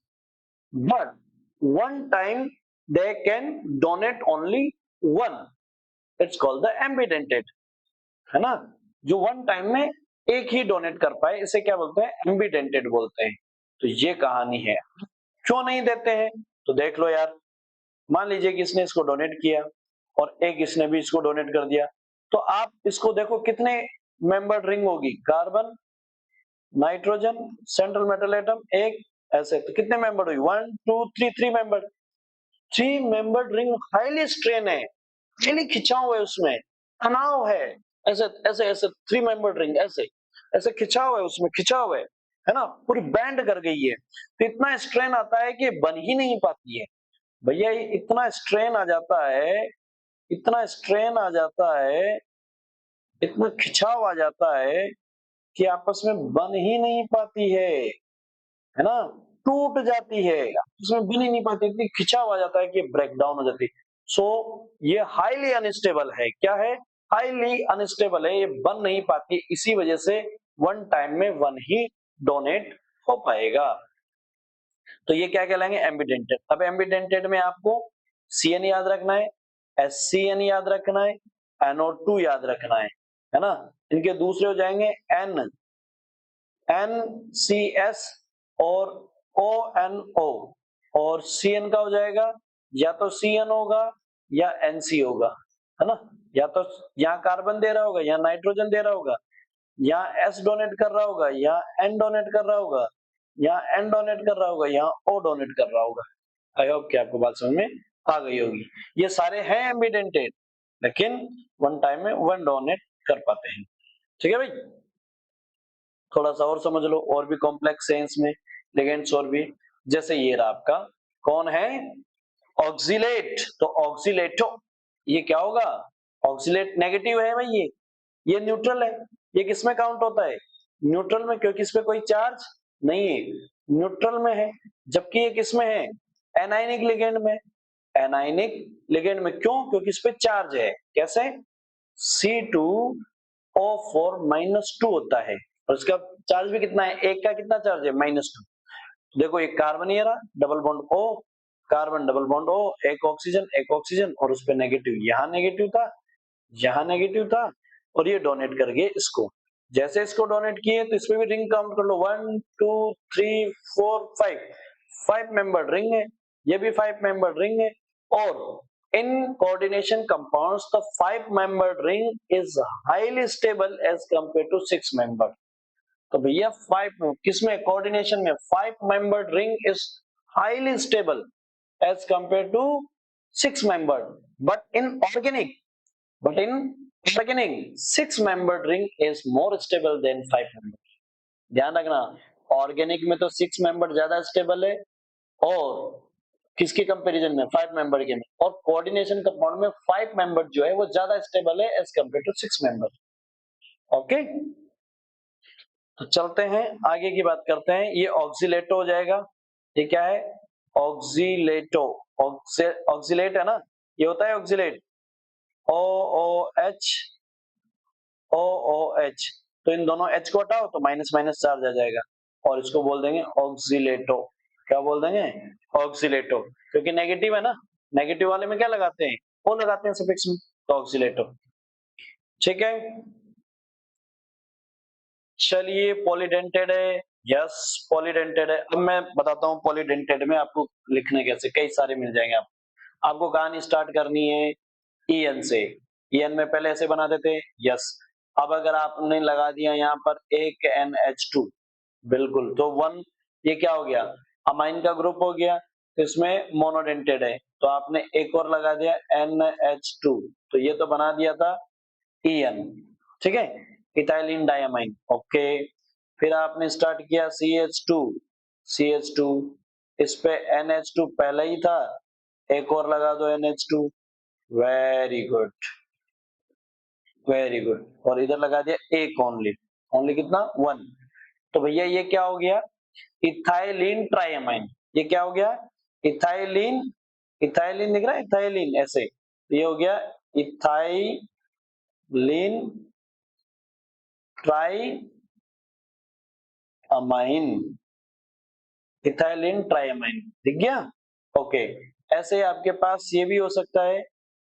but one time they can donate only one, it's called the ambidentate, है ना, जो वन टाइम में एक ही डोनेट कर पाए, इसे क्या बोलते हैं, एम्बिडेंटेड बोलते हैं। तो ये कहानी है। क्यों नहीं देते हैं, तो देख लो यार, मान लीजिए कि इसने इसको डोनेट किया और एक इसने भी इसको डोनेट कर दिया, तो आप इसको देखो कितने मेंबर्ड रिंग होगी, carbon, nitrogen, central metal atom एक, ऐसे तो कितने मेंबर्ड हुई, 1 2 3 3 membered, 3 membered ring highly strain है, हाईली खिंचाव है उसमें, तनाव है, ऐसे ऐसे ऐसे 3 मेंबर्ड रिंग ऐसे ऐसे खिंचाव है उसमें, खिंचाव है ना, पूरी बैंड कर गई है। तो इतना स्ट्रेन आता है कि बन ही नहीं पाती है भैया, ये इतना स्ट्रेन आ जाता है, इतना स्ट्रेन आ जाता है, इतना खिंचाव आ जाता है कि आपस में बन ही नहीं पाती है ना, टूट जाती है, उसमें बन ही नहीं पाती, इतनी खिंचाव आ जाता है कि ब्रेक डाउन हो जाती है। सो ये हाईली अनस्टेबल है, क्या है, हाईली अनस्टेबल है, ये बन नहीं पाती, इसी वजह से वन टाइम में वन ही डोनेट हो पाएगा। तो ये क्या कहलाएंगे, एम्बिडेंटेड। अब एम्बिडेंटेड में आपको सीएन याद रखना है, एससीएन याद रखना है, NO2 याद रखना है ना। इनके दूसरे हो जाएंगे एन, NCS और ONO, और CN का हो जाएगा या तो CN होगा या NC होगा, है ना, या तो यहाँ कार्बन दे रहा होगा या नाइट्रोजन दे रहा होगा, या S डोनेट कर रहा होगा या N डोनेट कर रहा होगा, या N डोनेट कर रहा होगा या O डोनेट कर रहा होगा। आई होप कि आपको बात समझ में आ गई होगी। ये सारे हैं एम्बिडेंटेड, लेकिन वन टाइम में वन डोनेट कर पाते हैं। ठीक है भाई, थोड़ा सा और समझ लो, और भी कॉम्प्लेक्स है इसमें लिगेंड्स और भी। जैसे ये रहा आपका, कौन है, ऑक्सिलेट, तो ऑक्सिलेटो, ये क्या होगा, ऑक्सिलेट नेगेटिव है भाई, ये न्यूट्रल है, ये किसमें काउंट होता है, न्यूट्रल में, क्योंकि इस पे कोई चार्ज नहीं है, न्यूट्रल में है। जबकि ये किसमें है, एनाइनिक लिगेंड में, एनाइनिक लिगेंड में, क्यों, क्योंकि इस पे चार्ज है, कैसे, C2O4 -2 होता है, और इसका चार्ज भी कितना है, एक का कितना चार्ज है, -2। देखो एक कार्बन ये रहा, double bond O, carbon double bond O, एक ऑक्सीजन और उस पे नेगेटिव, यहाँ नेगेटिव था, यहाँ नेगेटिव था, और ये डोनेट कर गए इसको। जैसे इसको डोनेट किए तो इसमें भी रिंग काउंट कर लो, 1 2 3 4 5, 5 मेंबर्ड रिंग है, ये भी 5 मेंबर्ड रिंग है। और in coordination compounds the 5 membered ring is highly stable as compare to 6 membered. तो भैया 5 किसमें, कोऑर्डिनेशन में, 5 membered ring is highly stable as compare to 6 membered, but in organic, but in beginning 6 membered ring is more stable than 5 membered। ध्यान रखना, organic में तो 6 member ज्यादा stable है, और किसके कंपैरिजन में, 5 मेंबर के में, और कोऑर्डिनेशन कंपाउंड में 5 मेंबर जो है वो ज्यादा स्टेबल है as compare to 6 member. Okay, तो चलते हैं आगे की बात करते हैं। ये ऑक्सिलेटो हो जाएगा, ये क्या है, ऑक्सिलेटो, ऑक्सिलेट है ना, ये होता है ऑक्सिलेट, OOH, OOH, तो इन दोनों H को हटाओ तो माइनस माइनस चार्ज आ जाएगा, और इसको बोल देंगे ऑक्सिलेटो। क्या बोल देंगे, ऑक्सिलेटो, क्योंकि नेगेटिव है ना, नेगेटिव वाले में क्या लगाते हैं, O लगाते हैं सफिक्स में, तो ऑक्सिलेटो। ठीक है, चलिए पॉलीडेंटेड है, यस पॉलीडेंटेड है। अब मैं बताता हूँ पॉलीडेंटेड में आपको लिखने कैसे, कई सारे मिल जाएंगे आपको कहानी स्टार्ट करनी है ईएन से। ईएन में पहले ऐसे बनाते थे, यस। अब अगर आपने लगा दिया यहाँ पर एक NH2, बिल्कुल, तो वन, ये क्या हो गया, अमाइन का ग्रुप हो गया, तो इसमें मोनोडेंटेड है, तो आपने एक और लगा दिया NH2, तो ये तो बना दिया था EN, ठीक है, इथाइलिन डायमाइन, ओके। फिर आपने स्टार्ट किया CH2, CH2, इस पे NH2 पहले ही था, एक और लगा दो NH2, very good, very good, और इधर लगा दिया एक ओनली, ओनली कितना, वन। तो भैया ये क्या हो गया, इथाइलिन ट्राइअमाइन, ये क्या हो गया, इथाइलिन, इथाइलिन दिख रहा है, इथाइलिन ऐसे, ये हो गया इथाइलिन ट्राइअमाइन, इथाइलिन ट्राइअमाइन, दिख गया, ओके। ऐसे आपके पास ये भी हो सकता है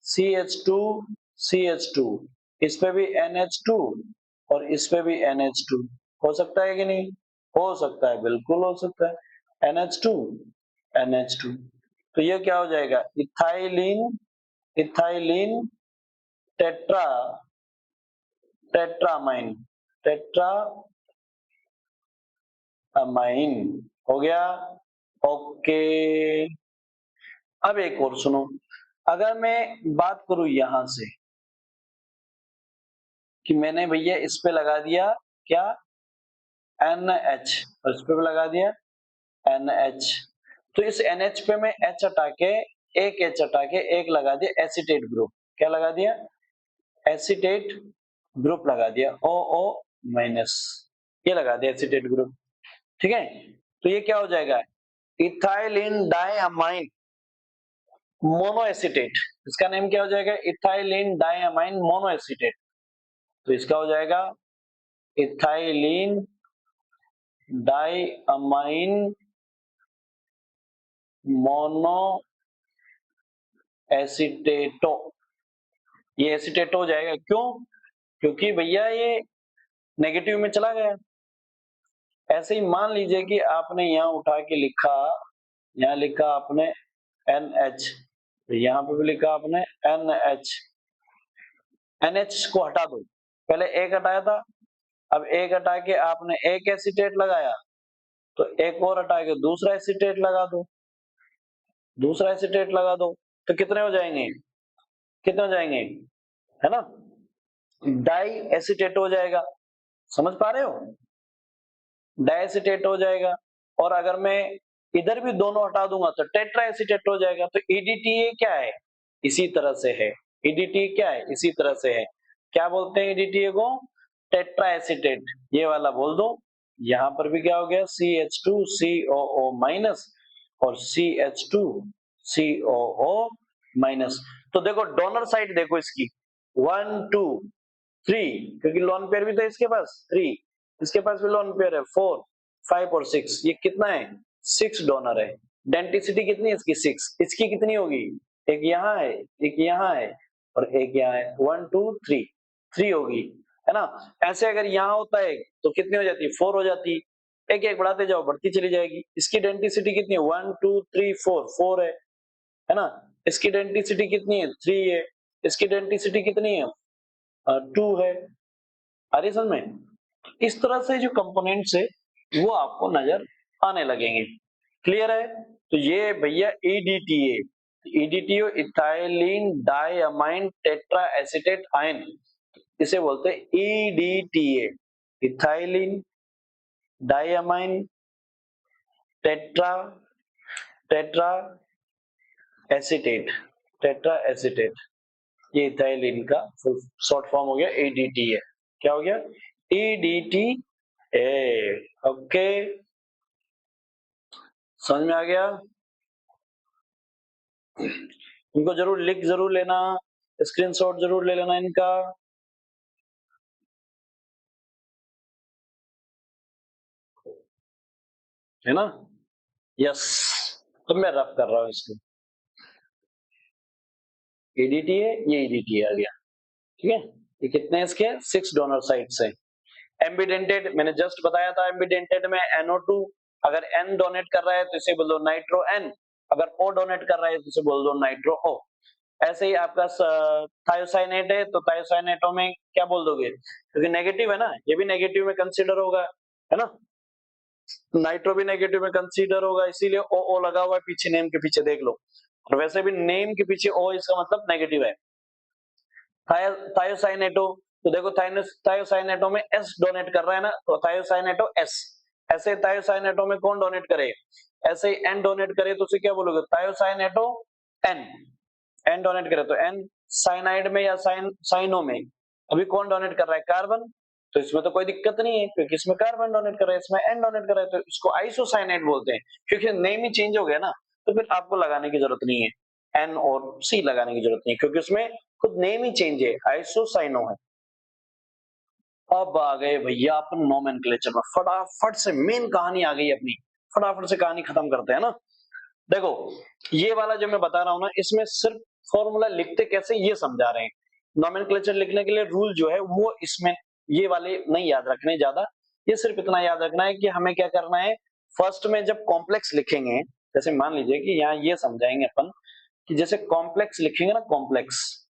CH2, CH2, इस पे भी NH2 और इस पे भी NH2, हो सकता है कि नहीं, हो सकता है, बिल्कुल हो सकता है, NH2, NH2, तो ये क्या हो जाएगा, इथाइलिन, इथाइलिन टेट्रा, टेट्रामाइन, टेट्रामाइन हो गया, ओके। अब एक और सुनो, अगर मैं बात करूं यहां से कि मैंने भैया इस पे लगा दिया क्या, NH, और इस पे भी लगा दिया NH, तो इस NH पे मैं H हटा के, एक H हटा के एक लगा दिया एसीटेट ग्रुप, क्या लगा दिया, एसीटेट ग्रुप लगा दिया, OO माइनस, ये लगा दिया एसीटेट ग्रुप, ठीक है। तो ये क्या हो जाएगा, इथाइलिन डायअमाइन मोनोएसीटेट, इसका नेम क्या हो जाएगा, इथाइलिन डायअमाइन मोनोएसीटेट, तो इसका हो जाएगा इथाइलिन डायअमाइन मोनो एसीटेटो, ये एसीटेटो हो जाएगा, क्यों, क्योंकि भैया ये नेगेटिव में चला गया। ऐसे ही मान लीजिए कि आपने यहाँ उठा के लिखा, यहाँ लिखा आपने NH, तो यहाँ पे भी लिखा आपने NH, NH को हटा दो, पहले एक हटाया था, अब एक हटा के आपने एक एसीटेट लगाया, तो एक और हटा के दूसरा एसीटेट लगा दो, दूसरा एसीटेट लगा दो, तो कितने हो जाएंगे, कितने हो जाएंगे, है ना, डाई एसीटेट हो जाएगा, समझ पा रहे हो, डाई एसीटेट हो जाएगा। और अगर मैं इधर भी दोनों हटा दूंगा तो टेट्रा एसीटेट हो जाएगा, तो EDTA क्या है, इसी तरह से है, EDTA क्या है, इसी तरह से है, क्या बोलते हैं EDTA को, टेट्रा एसीटेट, ये वाला बोल दो। यहाँ पर भी क्या हो गया, CH2COO माइनस और CH2COO माइनस, तो देखो डोनर साइड देखो इसकी, 1 2 3, क्योंकि लोन पेयर भी तो इसके पास 3, इसके पास भी लोन पेयर है 4 5 और 6, ये कितना है, 6 डोनर है, डेंटिसिटी कितनी है इसकी 6, इसकी कितनी होगी, एक यहाँ है, एक यहाँ है और एक यहाँ है, 1 2 3, 3 होगी, है ना। ऐसे अगर यहाँ होता है तो कितनी हो जाती है, 4 हो जाती, एक एक बढ़ाते जाओ बढ़ती चली जाएगी। इसकी डेंटिसिटी कितनी है, 1 2 3 4, 4 है ना। इसकी डेंटिसिटी कितनी है, 3 है, इसकी डेंटिसिटी कितनी है, 2 है, आ रही समझ में। इस तरह से जो कंपोनेंट्स है वो आपको नजर आने लगेंगे, क्लियर है। तो ये भैया EDTA, EDTA ethylene diamine tetra acetate ion, इसे बोलते हैं EDTA, ethylene diamine tetra, tetra acetate, tetra acetate, ये इथाइलिन का फुल शॉर्ट फॉर्म हो गया EDTA, क्या हो गया, EDTA, ओके, समझ में आ गया। इनको जरूर लिख जरूर लेना, स्क्रीनशॉट जरूर ले लेना इनका, है ना, यस। तो मैं रफ कर रहा हूं इसको, EDTA, ये EDTA आ गया, ठीक है। ये कितने इसके 6 डोनर साइट्स है, एम्बिडेंटेड मैंने जस्ट बताया था, एम्बिडेंटेड में NO2 अगर N डोनेट कर रहा है तो इसे बोल दो नाइट्रो N, अगर O डोनेट कर रहा है तो इसे बोल दो नाइट्रो O। ऐसे ही आपका थायोसाइनेट है तो थायोसाइनेटो में क्या बोल दोगे, क्योंकि नेगेटिव है ना, ये भी नेगेटिव में कंसीडर होगा, है ना, नाइट्रो भी नेगेटिव में कंसीडर होगा, इसीलिए ओ लगा हुआ है पीछे, नेम के पीछे देख लो, और वैसे भी नेम के पीछे ओ इसका मतलब नेगेटिव है। थायोसाइनेटो तो देखो थायोसाइनेटो में एस डोनेट कर रहा है ना, तो थायोसाइनेटो एस। ऐसे थायोसाइनेटो में कौन डोनेट करे, ऐसे ही एन डोनेट करे तो उसे क्या बोलोगे, थायोसाइनेटो एन। एन डोनेट करे तो एन, साइनाइड में या साइनो में अभी कौन डोनेट कर रहा है, कार्बन, तो इसमें तो कोई दिक्कत नहीं है क्योंकि इसमें कार्बन डोनेट कर रहा है, इसमें एन डोनेट कर रहा है, तो इसको आइसोसाइनाइड बोलते हैं, क्योंकि नेम ही चेंज हो गया ना, तो फिर आपको लगाने की जरूरत नहीं है, एन और सी लगाने की जरूरत नहीं है, क्योंकि उसमें खुद नेम ही चेंज है, आइसोसाइनो है। अब आ गए भैया अपन नोमेनक्लेचर में, फटाफट से मेन कहानी आ गई अपनी, फटाफट से कहानी खत्म करते हैं ना। देखो ये वाला जो मैं बता रहा हूं ना, इसमें सिर्फ फॉर्मूला लिखते कैसे ये समझा रहे हैं, नोमेनक्लेचर लिखने के लिए रूल जो है वो इसमें ये वाले नहीं याद रखने ज्यादा, ये सिर्फ इतना याद रखना है कि हमें क्या करना है, फर्स्ट में जब कॉम्प्लेक्स लिखेंगे, जैसे मान लीजिए कि यहाँ ये समझाएंगे अपन कि जैसे कॉम्प्लेक्स लिखेंगे ना, कॉम्प्लेक्स,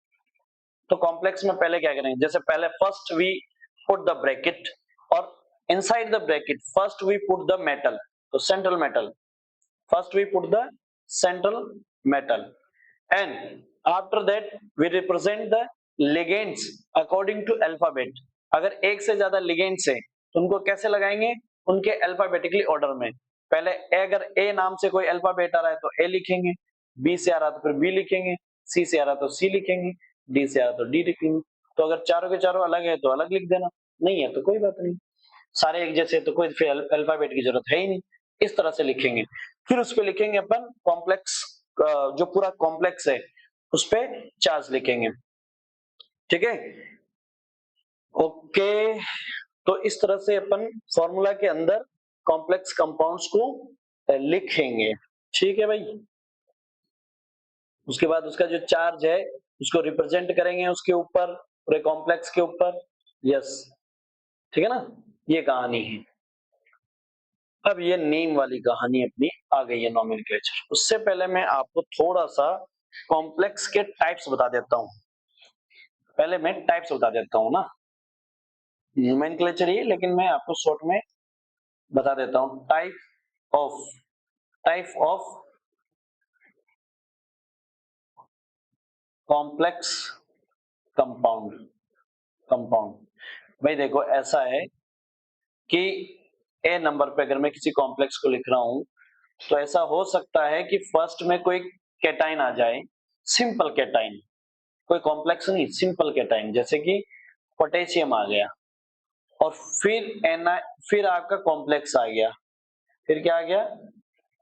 तो कॉम्प्लेक्स में पहले क्या करेंगे, जैसे पहले first we put the bracket और inside the bracket first we put the metal, तो central metal, first we put the central metal and after that we represent the ligands according to alphabet। अगर एक से ज्यादा ligands है तो उनको कैसे लगाएंगे, उनके alphabetically order में, पहले अगर A नाम से कोई अल्फाबेट आ रहा है तो A लिखेंगे, B से आ रहा है तो फिर B लिखेंगे, C से आ रहा है तो C लिखेंगे, D से आ रहा है तो D लिखेंगे। तो अगर चारों के चारों अलग है तो अलग लिख देना, नहीं है तो कोई बात नहीं, सारे एक जैसे तो कोई फिर अल्फाबेट की जरूरत है ही नहीं, इस तरह से लिखेंगे। फिर उस पे लिखेंगे अपन कॉम्प्लेक्स, जो पूरा कॉम्प्लेक्स है उस पे चार्ज लिखेंगे, ठीक है, ओके। तो इस तरह से अपन फॉर्मूला के अंदर कॉम्प्लेक्स कंपाउंड्स को लिखेंगे, ठीक है भाई। उसके बाद उसका जो चार्ज है उसको रिप्रेजेंट करेंगे उसके ऊपर, पूरे कॉम्प्लेक्स के ऊपर, यस, ठीक है ना, ये कहानी है। अब ये नेम वाली कहानी अपनी आ गई है नोमेनक्लेचर, उससे पहले मैं आपको थोड़ा सा कॉम्प्लेक्स के टाइप्स बता देता हूँ, पहले मैं टाइप्स बता देता हूँ ना, नोमेनक्लेचर ही लेकिन मैं आपको शॉर्ट में बता देता हूँ, type of complex compound, compound भाई देखो ऐसा है कि ए नंबर पे अगर मैं किसी कॉम्प्लेक्स को लिख रहा हूं तो ऐसा हो सकता है कि फर्स्ट में कोई कैटाइन आ जाए, सिंपल कैटाइन, कोई कॉम्प्लेक्स नहीं, सिंपल कैटाइन, जैसे कि पोटेशियम आ गया, और फिर आपका कॉम्प्लेक्स आ गया, फिर क्या आ गया,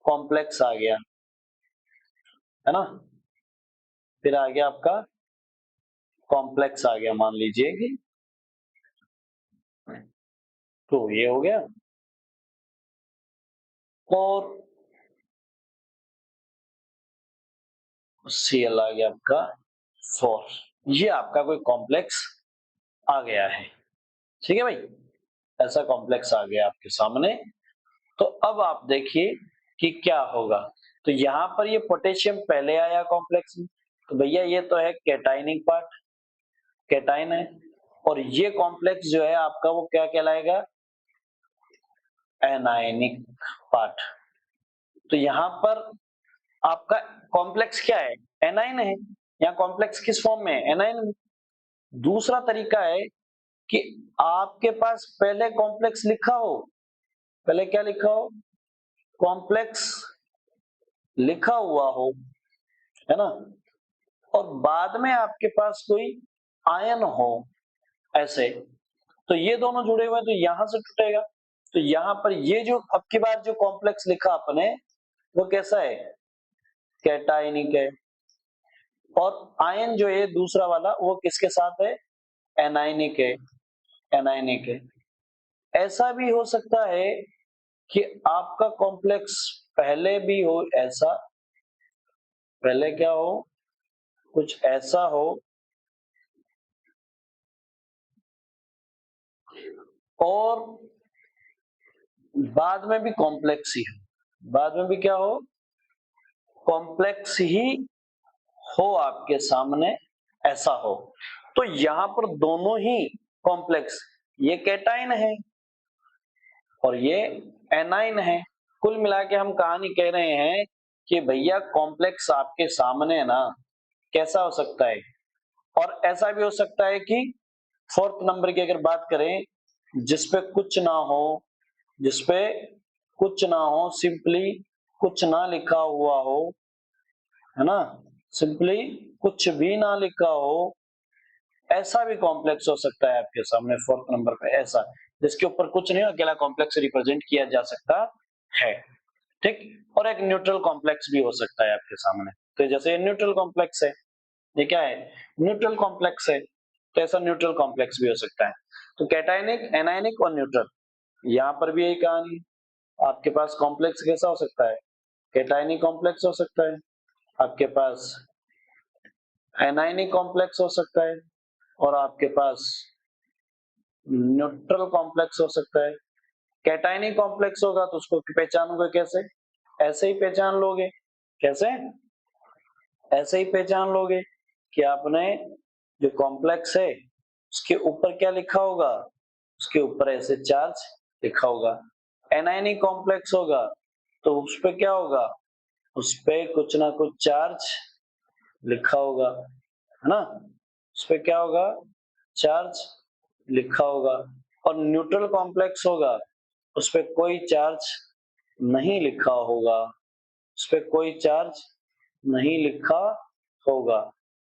कॉम्प्लेक्स आ गया, है ना, फिर आ गया आपका कॉम्प्लेक्स आ गया, मान लीजिए कि, तो ये हो गया, और Cl आ गया आपका 4, ये आपका कोई कॉम्प्लेक्स आ गया है, ठीक है भाई, ऐसा कॉम्प्लेक्स आ गया आपके सामने। तो अब आप देखिए कि क्या होगा, तो यहां पर ये पोटेशियम पहले आया कॉम्प्लेक्स में, तो भैया ये तो है कैटाइनिक पार्ट, कैटाइन है, और ये कॉम्प्लेक्स जो है आपका वो क्या कहलाएगा, एनायनिक पार्ट। तो यहां पर आपका कॉम्प्लेक्स क्या है, एनाइन है, यहाँ कॉम्प्लेक्स किस फॉर्म में है, एनाइन में। दूसरा तरीका है कि आपके पास पहले कॉम्प्लेक्स लिखा हो, पहले क्या लिखा हो, कॉम्प्लेक्स लिखा हुआ हो, है ना, और बाद में आपके पास कोई आयन हो ऐसे, तो ये दोनों जुड़े हुए हैं तो यहां से टूटेगा, तो यहां पर ये जो अब की बार जो कॉम्प्लेक्स लिखा आपने वो कैसा है, कैटाइनिक है, और आयन जो है दूसरा वाला वो किसके साथ है, एनाइनिक है, एनाइनिक है। ऐसा भी हो सकता है कि आपका कॉम्प्लेक्स पहले भी हो ऐसा, पहले क्या हो, कुछ ऐसा हो, और बाद में भी कॉम्प्लेक्स ही हो, बाद में भी क्या हो, कॉम्प्लेक्स ही हो आपके सामने, ऐसा हो। तो यहां पर दोनों ही कॉम्प्लेक्स, ये कैटाइन है और ये एनाइन है। कुल मिला के हम कहानी कह रहे हैं कि भैया कॉम्प्लेक्स आपके सामने ना कैसा हो सकता है, और ऐसा भी हो सकता है कि फोर्थ नंबर की अगर बात करें, जिसपे कुछ ना हो, जिसपे कुछ ना हो, सिंपली कुछ ना लिखा हुआ हो, है ना, सिंपली कुछ भी ना लिखा हो, ऐसा भी कॉम्प्लेक्स हो सकता है आपके सामने फोर्थ नंबर पे, ऐसा जिसके ऊपर कुछ नहीं, अकेला कॉम्प्लेक्स रिप्रेजेंट किया जा सकता है। ठीक, और एक न्यूट्रल कॉम्प्लेक्स भी हो सकता है आपके सामने। तो जैसे न्यूट्रल कॉम्प्लेक्स है, ये क्या है, न्यूट्रल कॉम्प्लेक्स है, तो ऐसा न्यूट्रल कॉम्प्लेक्स भी हो सकता है। तो कैटायनिक, एनायनिक और न्यूट्रल, यहाँ पर भी यही कहानी, आपके पास कॉम्प्लेक्स कैसा हो सकता है, कैटायनिक कॉम्प्लेक्स हो सकता है, आपके पास एनायनिक कॉम्प्लेक्स हो सकता है, और आपके पास न्यूट्रल कॉम्प्लेक्स हो सकता है। कैटायनिक कॉम्प्लेक्स होगा तो उसको पहचानोगे कैसे, ऐसे ही पहचान लोगे, कैसे, ऐसे ही पहचान लोगे कि आपने जो कॉम्प्लेक्स है उसके ऊपर क्या लिखा होगा, उसके ऊपर ऐसे चार्ज लिखा होगा। एनायनिक कॉम्प्लेक्स होगा तो उस पे क्या होगा, उस पे कुछ ना कुछ चार्ज लिखा होगा, है ना, उस पे क्या होगा, चार्ज लिखा होगा। और न्यूट्रल कॉम्प्लेक्स होगा, उस पे कोई चार्ज नहीं लिखा होगा, उस पे कोई चार्ज नहीं लिखा होगा,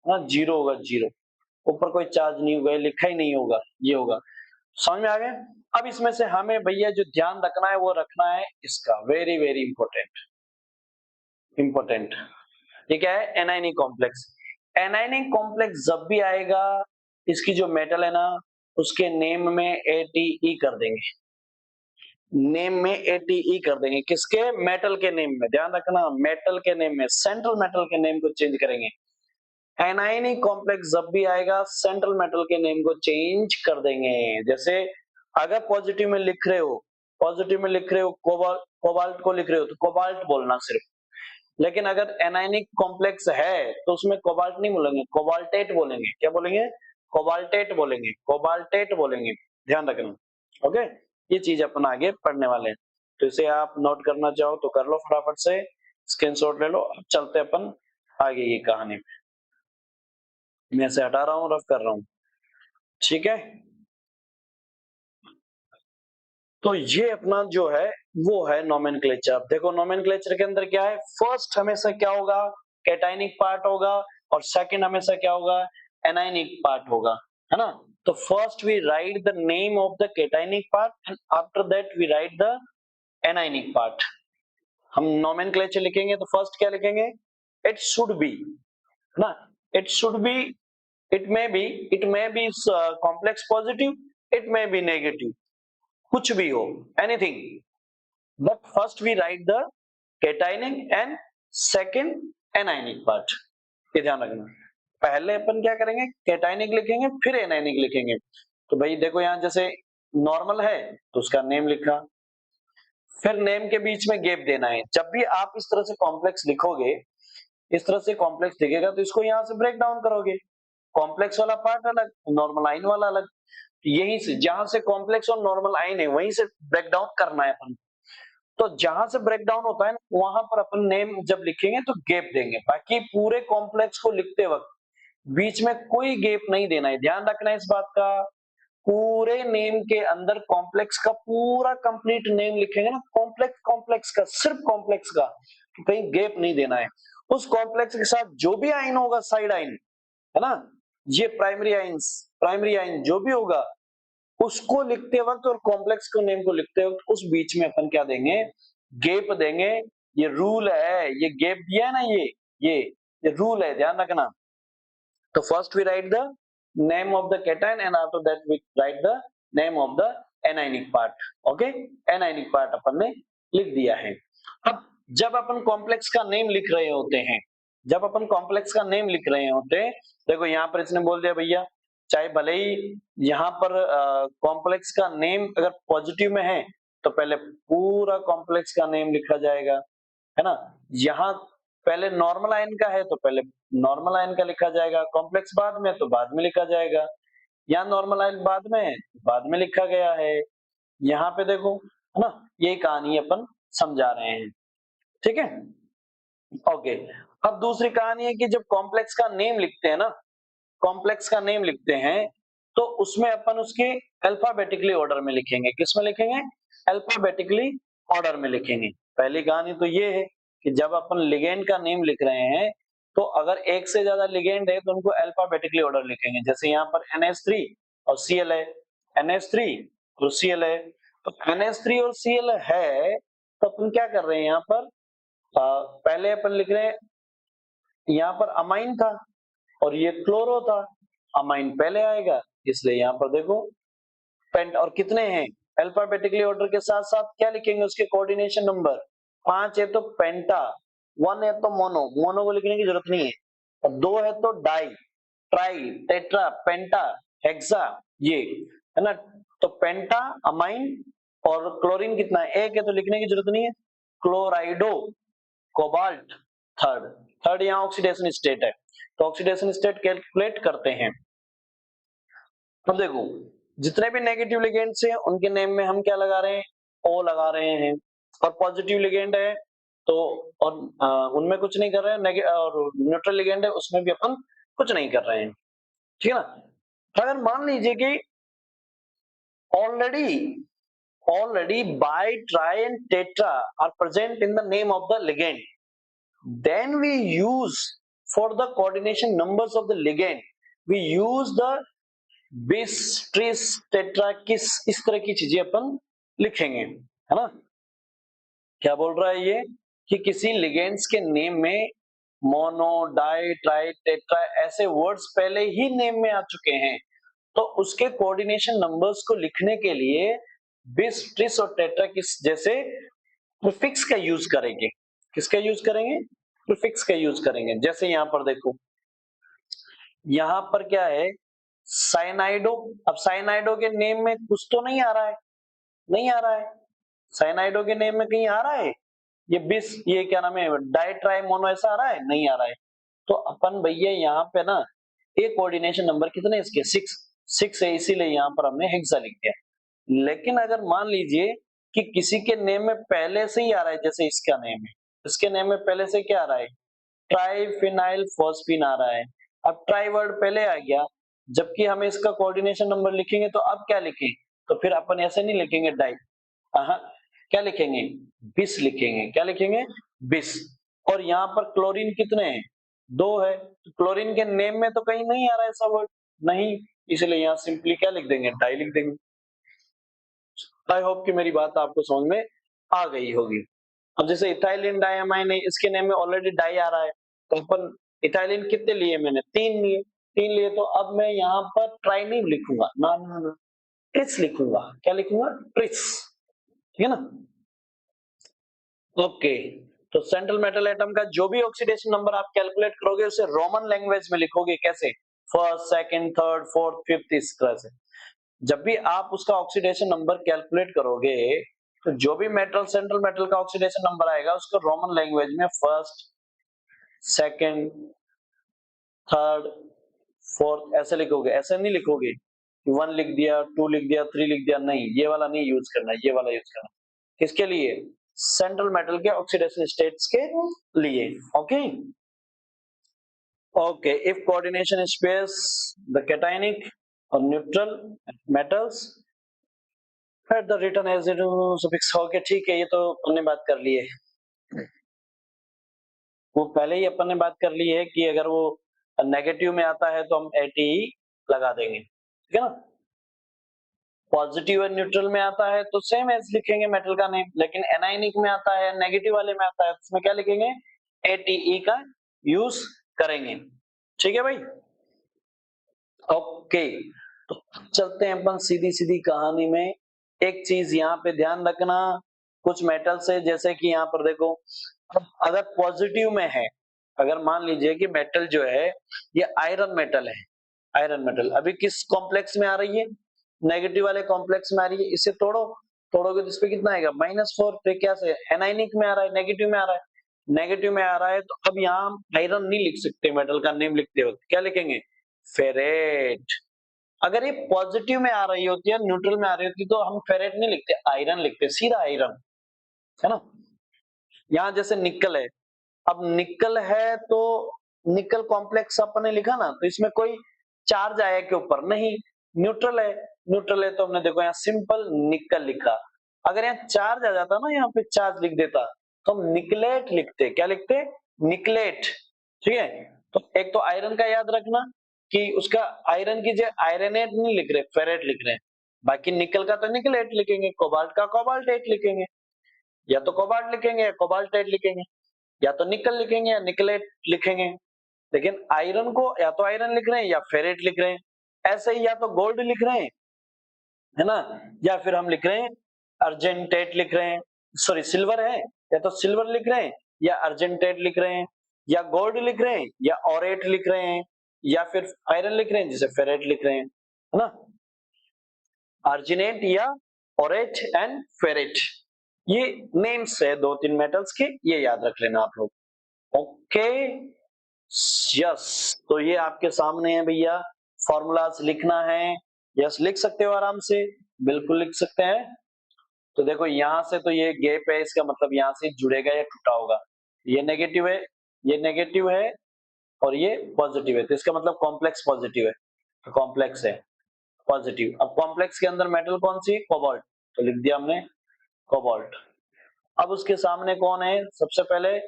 ना, जीरो होगा, जीरो, ऊपर कोई चार्ज नहीं होगा, लिखा ही नहीं होगा, ये होगा। समझ में आ गया। अब इसमें से हमें भैया जो ध्यान रखना है वो रखना है इसका, वेरी वेरी इंपॉर्टेंट, इंपॉर्टेंट, ये क्या है, एनायनिक कॉम्प्लेक्स। एनायनिक कॉम्प्लेक्स जब भी आएगा, इसकी जो मेटल है ना, उसके नेम में एटीई कर देंगे, नेम में एटीई कर देंगे, किसके, मेटल के नेम में, ध्यान रखना, मेटल के नेम में, सेंट्रल मेटल के नेम को चेंज करेंगे। एनायनिक कॉम्प्लेक्स जब भी आएगा सेंट्रल मेटल के नेम को चेंज कर देंगे। जैसे अगर पॉजिटिव में लिख रहे हो, पॉजिटिव में लिख रहे हो कोबाल्ट, कोबाल्ट को लिख रहे हो तो कोबाल्ट बोलना सिर्फ, लेकिन अगर एनायनिक कॉम्प्लेक्स है तो उसमें कोबाल्ट नहीं बोलेंगे, कोबाल्टेट बोलेंगे, क्या बोलेंगे, कोबाल्टेट बोलेंगे, कोबाल्टेट बोलेंगे, ध्यान रखना। ओके, ये चीज अपन आगे पढ़ने वाले हैं, तो इसे आप नोट करना चाहो तो कर लो, फटाफट से स्क्रीनशॉट ले लो। अब चलते अपन आगे ये कहानी, मैं से हटा रहा हूँ, रफ कर रहा हूँ, ठीक है। तो ये अपना जो है वो है नोमेनक्लेचर। देखो नोमेनक्लेचर के अंदर क्या है, फर्स्ट हमेशा क्या होगा, कैटायनिक पार्ट होगा, और सेकंड हमेशा क्या होगा, एनायनिक पार्ट होगा, है ना। तो first we write the name of the cationic part and after that we write the anionic part. हम नोमेनक्लेचर लिखेंगे तो फर्स्ट क्या लिखेंगे, इट शुड बी, ना, it should be, it may be, it may be complex positive, it may be negative, कुछ भी हो, anything, but first we write the cationic and second anionic part, ये ध्यान रखना। पहले अपन क्या करेंगे, कैटायनिक लिखेंगे फिर एनायनिक लिखेंगे। तो भाई देखो यहाँ जैसे नॉर्मल है तो उसका नेम लिखा, फिर नेम के बीच में गैप देना है। जब भी आप इस तरह से कॉम्प्लेक्स लिखोगे, इस तरह से कॉम्प्लेक्स दिखेगा तो इसको यहाँ से ब्रेक डाउन करोगे, कॉम्प्लेक्स वाला पार्ट अलग, नॉर्मल आइन वाला अलग, यहीं से जहां से कॉम्प्लेक्स और नॉर्मल आइन है वहीं से ब्रेक डाउन करना है अपन। तो जहां से ब्रेक डाउन होता है ना, वहां पर अपन नेम जब लिखेंगे तो गैप देंगे, बाकी पूरे कॉम्प्लेक्स को लिखते वक्त बीच में कोई गैप नहीं देना है, ध्यान रखना है इस बात का। पूरे नेम के अंदर कॉम्प्लेक्स का पूरा कंप्लीट नेम लिखेंगे ना, कॉम्प्लेक्स, कॉम्प्लेक्स का, सिर्फ कॉम्प्लेक्स का, तो कहीं गैप नहीं देना है। उस कॉम्प्लेक्स के साथ जो भी आइन होगा, साइड आइन, है ना, ये प्राइमरी आइंस, प्राइमरी आइन जो भी होगा उसको लिखते वक्त और कॉम्प्लेक्स को नेम को लिखते वक्त उस बीच में अपन क्या देंगे, गैप देंगे। ये रूल है, ये गैप दिया है ना, ये रूल है, ध्यान रखना। तो first we write the name of the cation and after that we write the name of the anionic part. Okay, anionic part अपन ने लिख दिया है। अब जब अपन कॉम्प्लेक्स का नेम लिख रहे होते हैं, जब अपन कॉम्प्लेक्स का नेम लिख रहे होते हैं, देखो यहां पर इसने बोल दिया भैया चाहे भले ही यहाँ पर कॉम्प्लेक्स का नेम अगर पॉजिटिव में है तो पहले पूरा कॉम्प्लेक्स का नेम लिखा जाएगा, है ना। यहाँ पहले नॉर्मल आयन का है तो पहले नॉर्मल आयन का लिखा जाएगा, कॉम्प्लेक्स बाद में तो बाद में लिखा जाएगा। यहाँ नॉर्मल आयन बाद में है तो बाद में लिखा गया है। यहाँ पे देखो, है ना, यही कहानी अपन समझा रहे हैं, ठीक है। ओके, अब दूसरी कहानी है कि जब कॉम्प्लेक्स का नेम लिखते हैं ना, कॉम्प्लेक्स का नेम लिखते हैं तो उसमें अपन उसके अल्फाबेटिकली ऑर्डर में लिखेंगे। किसमें लिखेंगे? अल्फाबेटिकली ऑर्डर में लिखेंगे। पहली कहानी तो ये है कि जब अपन लिगेंड का नेम लिख रहे हैं तो अगर एक से ज्यादा लिगेंड है तो उनको अल्फाबेटिकली ऑर्डर लिखेंगे। जैसे यहाँ पर NH3 और Cl है, NH3 और Cl है, तो NH3 और Cl है तो अपन क्या कर रहे हैं यहाँ पर, पहले अपन लिख रहे हैं, यहाँ पर अमाइन था और ये क्लोरो था, अमाइन पहले आएगा, इसलिए यहाँ पर देखो पेंट, और कितने हैं अल्फाबेटिकली ऑर्डर के साथ साथ क्या लिखेंगे उसके कोऑर्डिनेशन नंबर, 5 है तो पेंटा, 1 है तो मोनो, मोनो को लिखने की जरूरत नहीं है, और 2 है तो डाई, ट्राई, टेट्रा, पेंटा, हेक्सा, ये है ना। तो पेंटा, अमाइन और क्लोरीन कितना है, एक है तो लिखने की जरूरत नहीं है, क्लोराइडो, कोबाल्ट, थर्ड, थर्ड यहाँ ऑक्सीडेशन स्टेट है, तो ऑक्सीडेशन स्टेट कैलकुलेट करते हैं। अब देखो जितने भी नेगेटिव लिगेंड्स हैं उनके नेम में हम क्या लगा रहे हैं, ओ लगा रहे हैं, और पॉजिटिव लिगेंड है तो और उनमें कुछ नहीं कर रहे हैं, और न्यूट्रल लिगेंड है उसमें भी अपन कुछ नहीं कर रहे हैं, ठीक है ना। अगर मान लीजिए कि already already bi, tri and tetra are present in the name of the ligand, then we use for the coordination numbers of the ligand we use the bis, tris, tetra, किस, इस तरह की चीजें अपन लिखेंगे, है ना। क्या बोल रहा है ये कि किसी लिगेंड्स के नेम में मोनो, डाई, ट्राई, टेट्रा ऐसे वर्ड्स पहले ही नेम में आ चुके हैं, तो उसके कोऑर्डिनेशन नंबर्स को लिखने के लिए बिस, ट्रिस और टेट्रा किस जैसे प्रीफिक्स का यूज करेंगे। किसका यूज करेंगे? प्रीफिक्स का यूज करेंगे। जैसे यहाँ पर देखो, यहाँ पर क्या है, साइनाइडो, अब साइनाइडो के नेम में कुछ तो नहीं आ रहा है, नहीं आ रहा है, साइनाइडो के नेम में कहीं आ रहा है ये बिस, ये क्या नाम है, डाइट्राई मोनो, ऐसा आ रहा है? नहीं आ रहा है। तो अपन भैया यहाँ पे ना एक कोऑर्डिनेशन नंबर कितने इसके, 6 है, इसीलिए यहाँ पर हमने हेक्सा लिख दिया। लेकिन अगर मान लीजिए कि किसी के नेम में पहले से ही आ रहा है, जैसे इसका नेम है, इसके नेम में पहले से क्या आ रहा है, ट्राइफिनाइल फॉस्फीन आ रहा है, अब ट्राई वर्ड पहले आ गया, जबकि हमें इसका कोऑर्डिनेशन नंबर लिखेंगे तो अब क्या लिखें, तो फिर अपन ऐसे नहीं लिखेंगे डाई, क्या लिखेंगे, बिस लिखेंगे। क्या लिखेंगे? बिस। और यहाँ पर क्लोरीन कितने हैं, 2 है, तो क्लोरीन के नेम में तो कहीं नहीं आ रहा है ऐसा वर्ड, नहीं, इसलिए यहाँ सिंपली क्या लिख देंगे, डाई लिख देंगे। आई होप कि मेरी बात आपको समझ में आ गई होगी। अब जैसे इथाइलिन डाइअमाइन है, इसके नेम में ऑलरेडी डाई आ रहा है, तो अपन इथाइलिन कितने लिए, मैंने 3 लिए, 3 लिए, तो अब मैं यहाँ पर ट्राई नहीं लिखूंगा, ना ना ना, ट्रिस लिखूंगा। क्या लिखूंगा? ट्रिस, ठीक है ना। ओके, तो सेंट्रल मेटल एटम का जो भी ऑक्सीडेशन नंबर आप कैलकुलेट करोगे उसे रोमन लैंग्वेज में लिखोगे, कैसे, first, second, third, fourth, fifth, इस तरह से। जब भी आप उसका ऑक्सीडेशन नंबर कैलकुलेट करोगे तो जो भी मेटल, सेंट्रल मेटल का ऑक्सीडेशन नंबर आएगा उसको रोमन लैंग्वेज में फर्स्ट, सेकंड, थर्ड, फोर्थ ऐसे लिखोगे, ऐसे नहीं लिखोगे 1 लिख दिया, 2 लिख दिया, 3 लिख दिया, नहीं, ये वाला नहीं यूज करना, ये वाला यूज करना। किसके लिए? सेंट्रल मेटल के ऑक्सीडेशन स्टेट्स के लिए। Okay, okay, if coordination space the cationic और neutral metals at the return as it suffix. Okay, ठीक है, ये तो हमने बात कर ली है, वो पहले ही अपन ने बात कर ली है कि अगर वो नेगेटिव में आता है तो हम एटी लगा देंगे, ठीक है ना। पॉजिटिव और न्यूट्रल में आता है तो सेम एज लिखेंगे मेटल का नेम, लेकिन एनायनिक में आता है, नेगेटिव वाले में आता है, उसमें क्या लिखेंगे, एटीई का यूज करेंगे, ठीक है भाई। ओके, तो चलते हैं अपन सीधी सीधी कहानी में। एक चीज यहाँ पे ध्यान रखना, कुछ मेटल से, जैसे कि यहाँ पर देखो, अगर पॉजिटिव में है, अगर मान लीजिए कि मेटल जो है ये आयरन मेटल है, आयरन मेटल। अभी किस कॉम्प्लेक्स में आ रही है? नेगेटिव वाले कॉम्प्लेक्स में आ रही है। इसे तोड़ोगे तो इस पे कितना आएगा? -4। फिर क्या से एनायनिक में आ रहा है, नेगेटिव में आ रहा है, नेगेटिव में आ रहा है, तो अब यहाँ हम आयरन नहीं लिख सकते, मेटल का नेम लिखते हो क्या लिखेंगे? फेरेट। अगर ये पॉजिटिव में आ रही होती है, न्यूट्रल में आ रही होती तो हम फेरेट नहीं लिखते, आयरन लिखते, सीधा आयरन, है ना। यहाँ जैसे निकल है, अब निकल है तो निकल कॉम्प्लेक्स अपने लिखा ना, तो इसमें कोई चार्ज आया के ऊपर? नहीं, न्यूट्रल है, न्यूट्रल है तो हमने देखो यहाँ सिंपल निकल लिखा। अगर यहाँ चार्ज आ जाता ना, यहाँ पे चार्ज लिख देता तो हम निकलेट लिखते। क्या लिखते? निकलेट। ठीक है, तो एक तो आयरन का याद रखना कि उसका आयरन की जगह आयरनेट नहीं लिख रहे, फेरेट लिख रहे हैं। बाकी निकल का तो निकलेट लिखेंगे, कोबाल्ट का कोबाल्टेट लिखेंगे, या तो कोबाल्ट लिखेंगे या कोबाल्टेट लिखेंगे, या तो निकल लिखेंगे या निकलेट लिखेंगे। लेकिन आयरन को या तो आयरन लिख रहे हैं या फेरेट लिख रहे हैं। ऐसे ही या तो गोल्ड लिख रहे हैं, है ना, या फिर हम लिख रहे हैं अर्जेंटेट लिख रहे हैं, सॉरी सिल्वर है, या तो सिल्वर लिख रहे हैं या अर्जेंटेट लिख रहे हैं, या गोल्ड लिख रहे हैं या ऑरेट लिख रहे हैं, या फिर आयरन लिख रहे हैं जिसे फेरेट लिख रहे हैं, है ना। अर्जिनेट या ऑरेट एंड फेरेट, ये नेम्स है 2-3 मेटल्स के, ये याद रख लेना आप लोग। ओके, यस, तो ये आपके सामने है भैया, फॉर्मूलाज लिखना है। यस, लिख सकते हो आराम से, बिल्कुल लिख सकते हैं। तो देखो यहाँ से तो ये गैप है, इसका मतलब यहाँ से जुड़ेगा या टूटा होगा। ये नेगेटिव है, ये नेगेटिव है, और ये पॉजिटिव है, तो इसका मतलब कॉम्प्लेक्स पॉजिटिव है, तो कॉम्प्लेक्स है पॉजिटिव। अब कॉम्प्लेक्स के अंदर मेटल कौन सी? कोबाल्ट, तो लिख दिया हमने कोबाल्ट। अब उसके सामने कौन है? सबसे पहले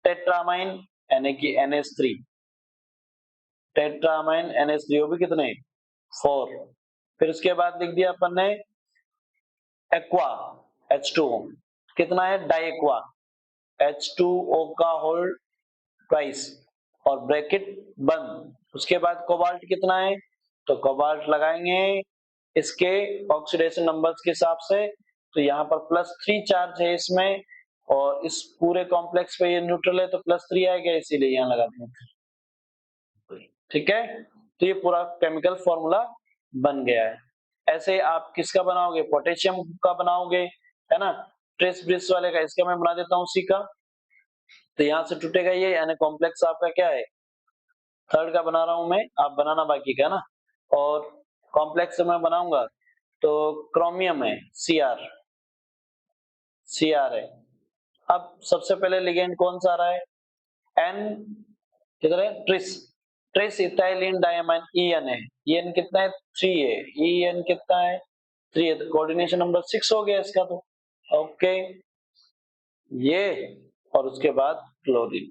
टेट्रामाइन यानी कि NH3, टेट्रामाइन NH3, वो भी कितने? 4। फिर उसके बाद लिख दिया अपन ने एक्वा H2O, कितना है? डाइक्वा H2O का होल ट्वाइस, और ब्रैकेट बंद। उसके बाद कोबाल्ट कितना है? तो कोबाल्ट लगाएंगे इसके ऑक्सीडेशन नंबर्स के हिसाब से, तो यहाँ पर +3 चार्ज है इसमें, और इस पूरे कॉम्प्लेक्स पे ये न्यूट्रल है तो +3 आएगा, इसीलिए यहाँ लगा देंगे। ठीक है, तो ये पूरा केमिकल फॉर्मूला बन गया है। ऐसे आप किसका बनाओगे? पोटेशियम का बनाओगे, है ना। ट्रेस ब्रिज वाले का, इसका मैं बना देता हूँ उसी का। तो यहाँ से टूटेगा ये, यानी कॉम्प्लेक्स आपका क्या है? थर्ड का बना रहा हूं मैं, आप बनाना बाकी का ना। और कॉम्प्लेक्स मैं बनाऊंगा तो क्रोमियम है, Cr है। अब सबसे पहले लिगेंड कौन सा आ रहा है? एन, किधर है? Tris, tris ethylene diamine En है। En कितना है? 3 है। En कितना है? 3 है, तो कोऑर्डिनेशन नंबर 6 हो गया इसका तो। ओके, ये और उसके बाद क्लोरीन,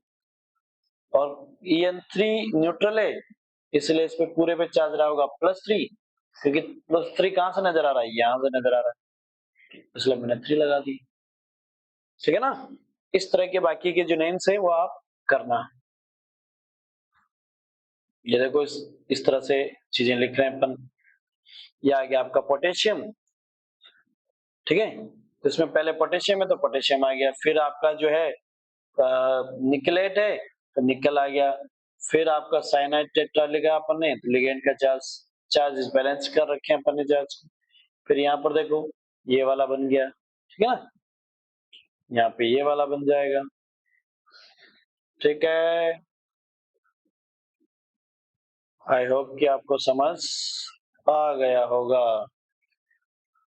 और En3 न्यूट्रल है, इसलिए इस पे पूरे पे चार्ज रहा होगा +3, क्योंकि +3 कहां से नजर आ रहा है? यहां से नजर आ रहा है, इसलिए मैंने 3 लगा दी। ठीक है ना। इस तरह के बाकी के जो नेम्स है वो आप करना। ये देखो, इस तरह से चीजें लिख रहे हैं अपन। ये आ गया आपका पोटेशियम, ठीक है, तो इसमें पहले पोटेशियम है तो पोटेशियम आ गया। फिर आपका जो है निकलेट है तो निकल आ गया। फिर आपका साइनाइड टेट्रा लिखा अपन ने, तो लिगेंड का चार्ज बैलेंस कर रखे हैं अपन ने चार्ज को। फिर यहाँ पर देखो ये वाला बन गया, ठीक है ना, यहाँ पे ये वाला बन जाएगा। ठीक है, आई होप कि आपको समझ आ गया होगा।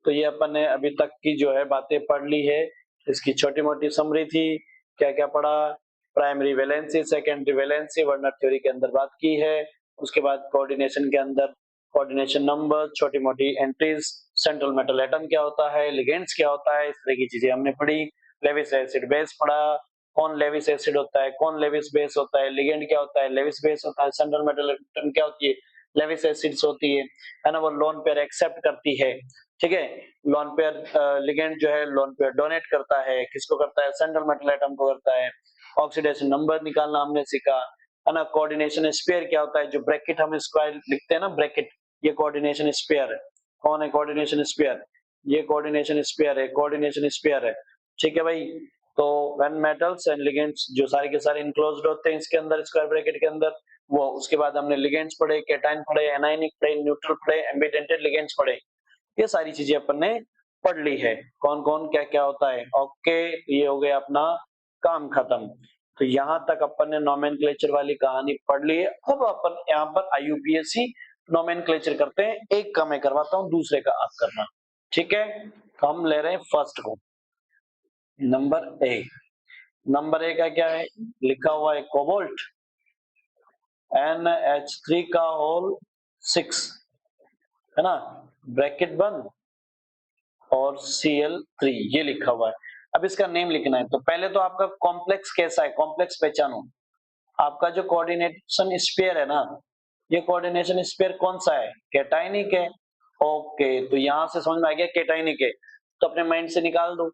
तो ये अपन ने अभी तक की जो है बातें पढ़ ली है, इसकी छोटी मोटी समरी थी। क्या क्या पढ़ा? Primary valency, secondary valency Werner theory के अंदर बात की है। उसके बाद कोऑर्डिनेशन के अंदर कोऑर्डिनेशन नंबर, छोटी मोटी एंट्रीज, सेंट्रल मेटल एटम क्या होता है, लिगेंड्स क्या होता है, इस तरह की चीजें हमने पढ़ी। लेविस एसिड बेस पढ़ा, कौन लेविस एसिड होता है, कौन लेविस बेस होता है, लिगेंड क्या होता है, लेविस बेस होता है, सेंट्रल मेटल एटम क्या होती है, लेविस एसिड्स होती है ना, वो लोन पेयर एक्सेप्ट करती है। ठीक है, लोन पेयर लिगेंड जो है लोन पेयर डोनेट करता है, किसको करता है? सेंट्रल मेटल एटम को करता है। ऑक्सीडेशन नंबर निकालना हमने सीखा, है ना। कोऑर्डिनेशन स्पेयर क्या होता है? जो ब्रैकेट हम स्क्वायर लिखते हैं ना, ब्रैकेट, ये कोऑर्डिनेशन स्पेयर है। कौन है कोऑर्डिनेशन स्पेयर? ये कोऑर्डिनेशन स्पेयर है, कोऑर्डिनेशन स्पेयर है। ठीक है भाई, तो व्हेन मेटल्स एंड लिगेंड्स जो सारे के सारे इनक्लोज्ड होते हैं इसके अंदर, स्क्वायर ब्रैकेट के अंदर, वो उसके बाद हमने लिगेंड्स पढ़े, कैटायन पढ़े, एनायनिक पढ़े, न्यूट्रल पढ़े, एम्बिडेंटेड लिगेंड्स पढ़े। ये सारी चीजें अपन ने पढ़ ली है, कौन कौन क्या क्या होता है। ओके, ये हो गया अपना काम खत्म। तो यहाँ तक अपन ने नोमेनक्लेचर वाली कहानी पढ़ ली है। अब अपन यहाँ पर IUPAC नोमेनक्लेचर करते हैं। एक का मैं करवाता हूँ, दूसरे का आप करना, ठीक है। तो हम ले रहे हैं फर्स्ट को, नंबर ए। नंबर ए का क्या है, लिखा हुआ है कोबाल्ट, NH3 का होल 6, है ना, ब्रैकेट बंद, और Cl3 ये लिखा हुआ है। अब इसका नेम लिखना है। तो पहले तो आपका कॉम्प्लेक्स कैसा है, कॉम्प्लेक्स पहचानो। आपका जो कोऑर्डिनेशन स्फीयर है ना, ये कोऑर्डिनेशन स्फीयर कौन सा है, कैटायनिक है। ओके, तो यहां से समझ में आ गया कैटायनिक है। तो अपने माइंड से निकाल दो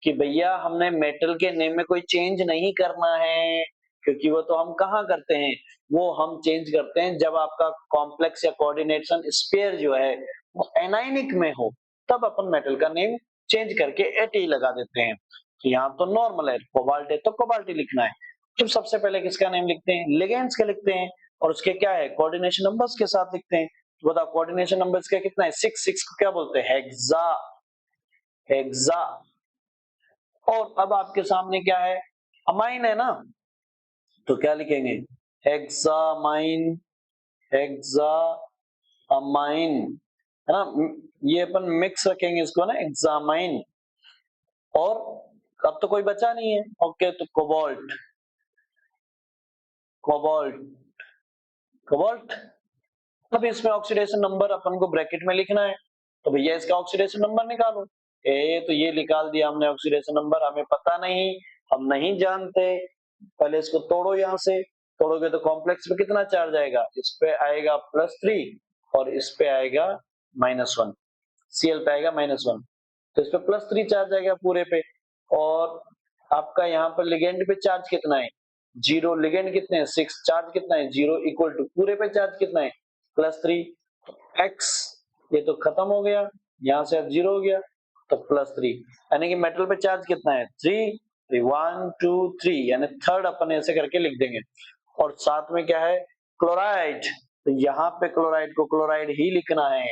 कि भैया हमने मेटल के नेम में कोई चेंज नहीं करना है, क्योंकि वो तो हम कहाँ करते हैं, वो हम चेंज करते हैं जब आपका कॉम्प्लेक्स या कोऑर्डिनेशन स्फीयर जो है वो एनायनिक में हो, तब अपन मेटल का नेम चेंज करके Ate लगा देते हैं। तो यहाँ तो नॉर्मल है, कोबाल्ट है तो कोबाल्ट ही लिखना है। तो सबसे पहले किसका नेम लिखते हैं, लिगेंड्स का लिखते हैं, और उसके क्या है कोऑर्डिनेशन नंबर्स के साथ लिखते हैं। तो बताओ कोऑर्डिनेशन नंबर्स का कितना है, 6। 6 को क्या बोलते हैं, हेक्सा, हेक्सा। और अब आपके सामने क्या है, अमाइन है ना, तो क्या लिखेंगे, हेक्सामाइन, हेक्सा अमाइन, है ना। ये अपन मिक्स रखेंगे इसको ना, हेक्सामाइन। और अब तो कोई बचा नहीं है। ओके, तो कोबाल्ट, कोबाल्ट, कोबाल्ट। अब इसमें ऑक्सीडेशन नंबर अपन को ब्रैकेट में लिखना है। तो भैया इसका ऑक्सीडेशन नंबर निकालो। तो ये निकाल दिया हमने ऑक्सीडेशन नंबर, हमें पता नहीं, हम नहीं जानते। पहले इसको तोड़ो, यहाँ से तोड़ोगे तो कॉम्प्लेक्स पे कितना चार्ज आएगा, इस पे आएगा +3 और इस पे आएगा -1, Cl पे आएगा -1। तो इस पे +3 चार्ज आएगा पूरे पे। और आपका यहाँ पर लिगेंड पे चार्ज कितना है, 0। लिगेंड कितने हैं, 6। चार्ज कितना है, 0, इक्वल टू पूरे पे चार्ज कितना है, +3। x ये तो खत्म हो गया, यहाँ से अब 0 हो गया, तो +3, यानी कि मेटल पे चार्ज कितना है, 3। 1 2 3, यानी थर्ड अपन ऐसे करके लिख देंगे। और साथ में क्या है, क्लोराइड। तो यहाँ पे क्लोराइड को क्लोराइड ही लिखना है।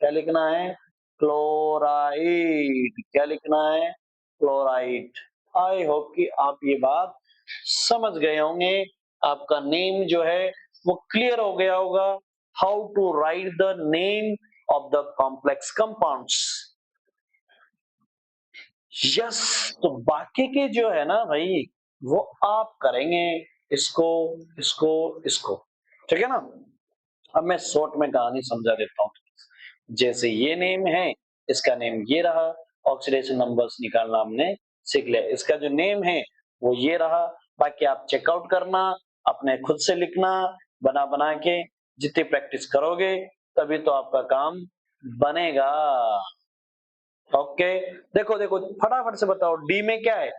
क्या लिखना है, क्लोराइड। क्या लिखना है, क्लोराइड। आई होप कि आप ये बात समझ गए होंगे। आपका नेम जो है वो क्लियर हो गया होगा, how to write the name of the complex compounds. Yes, तो बाकी के जो है ना भाई, वो आप करेंगे, इसको, इसको, इसको, ठीक है ना। अब मैं शॉर्ट में कहानी समझा देता हूँ। जैसे ये नेम है, इसका नेम ये रहा, ऑक्सीडेशन नंबर्स निकालना हमने सीख लिया। इसका जो नेम है वो ये रहा, बाकी आप चेकआउट करना, अपने खुद से लिखना, बना बना के। जितनी प्रैक्टिस करोगे तभी तो आपका काम बनेगा। ओके, देखो देखो फटाफट से बताओ, डी में क्या है,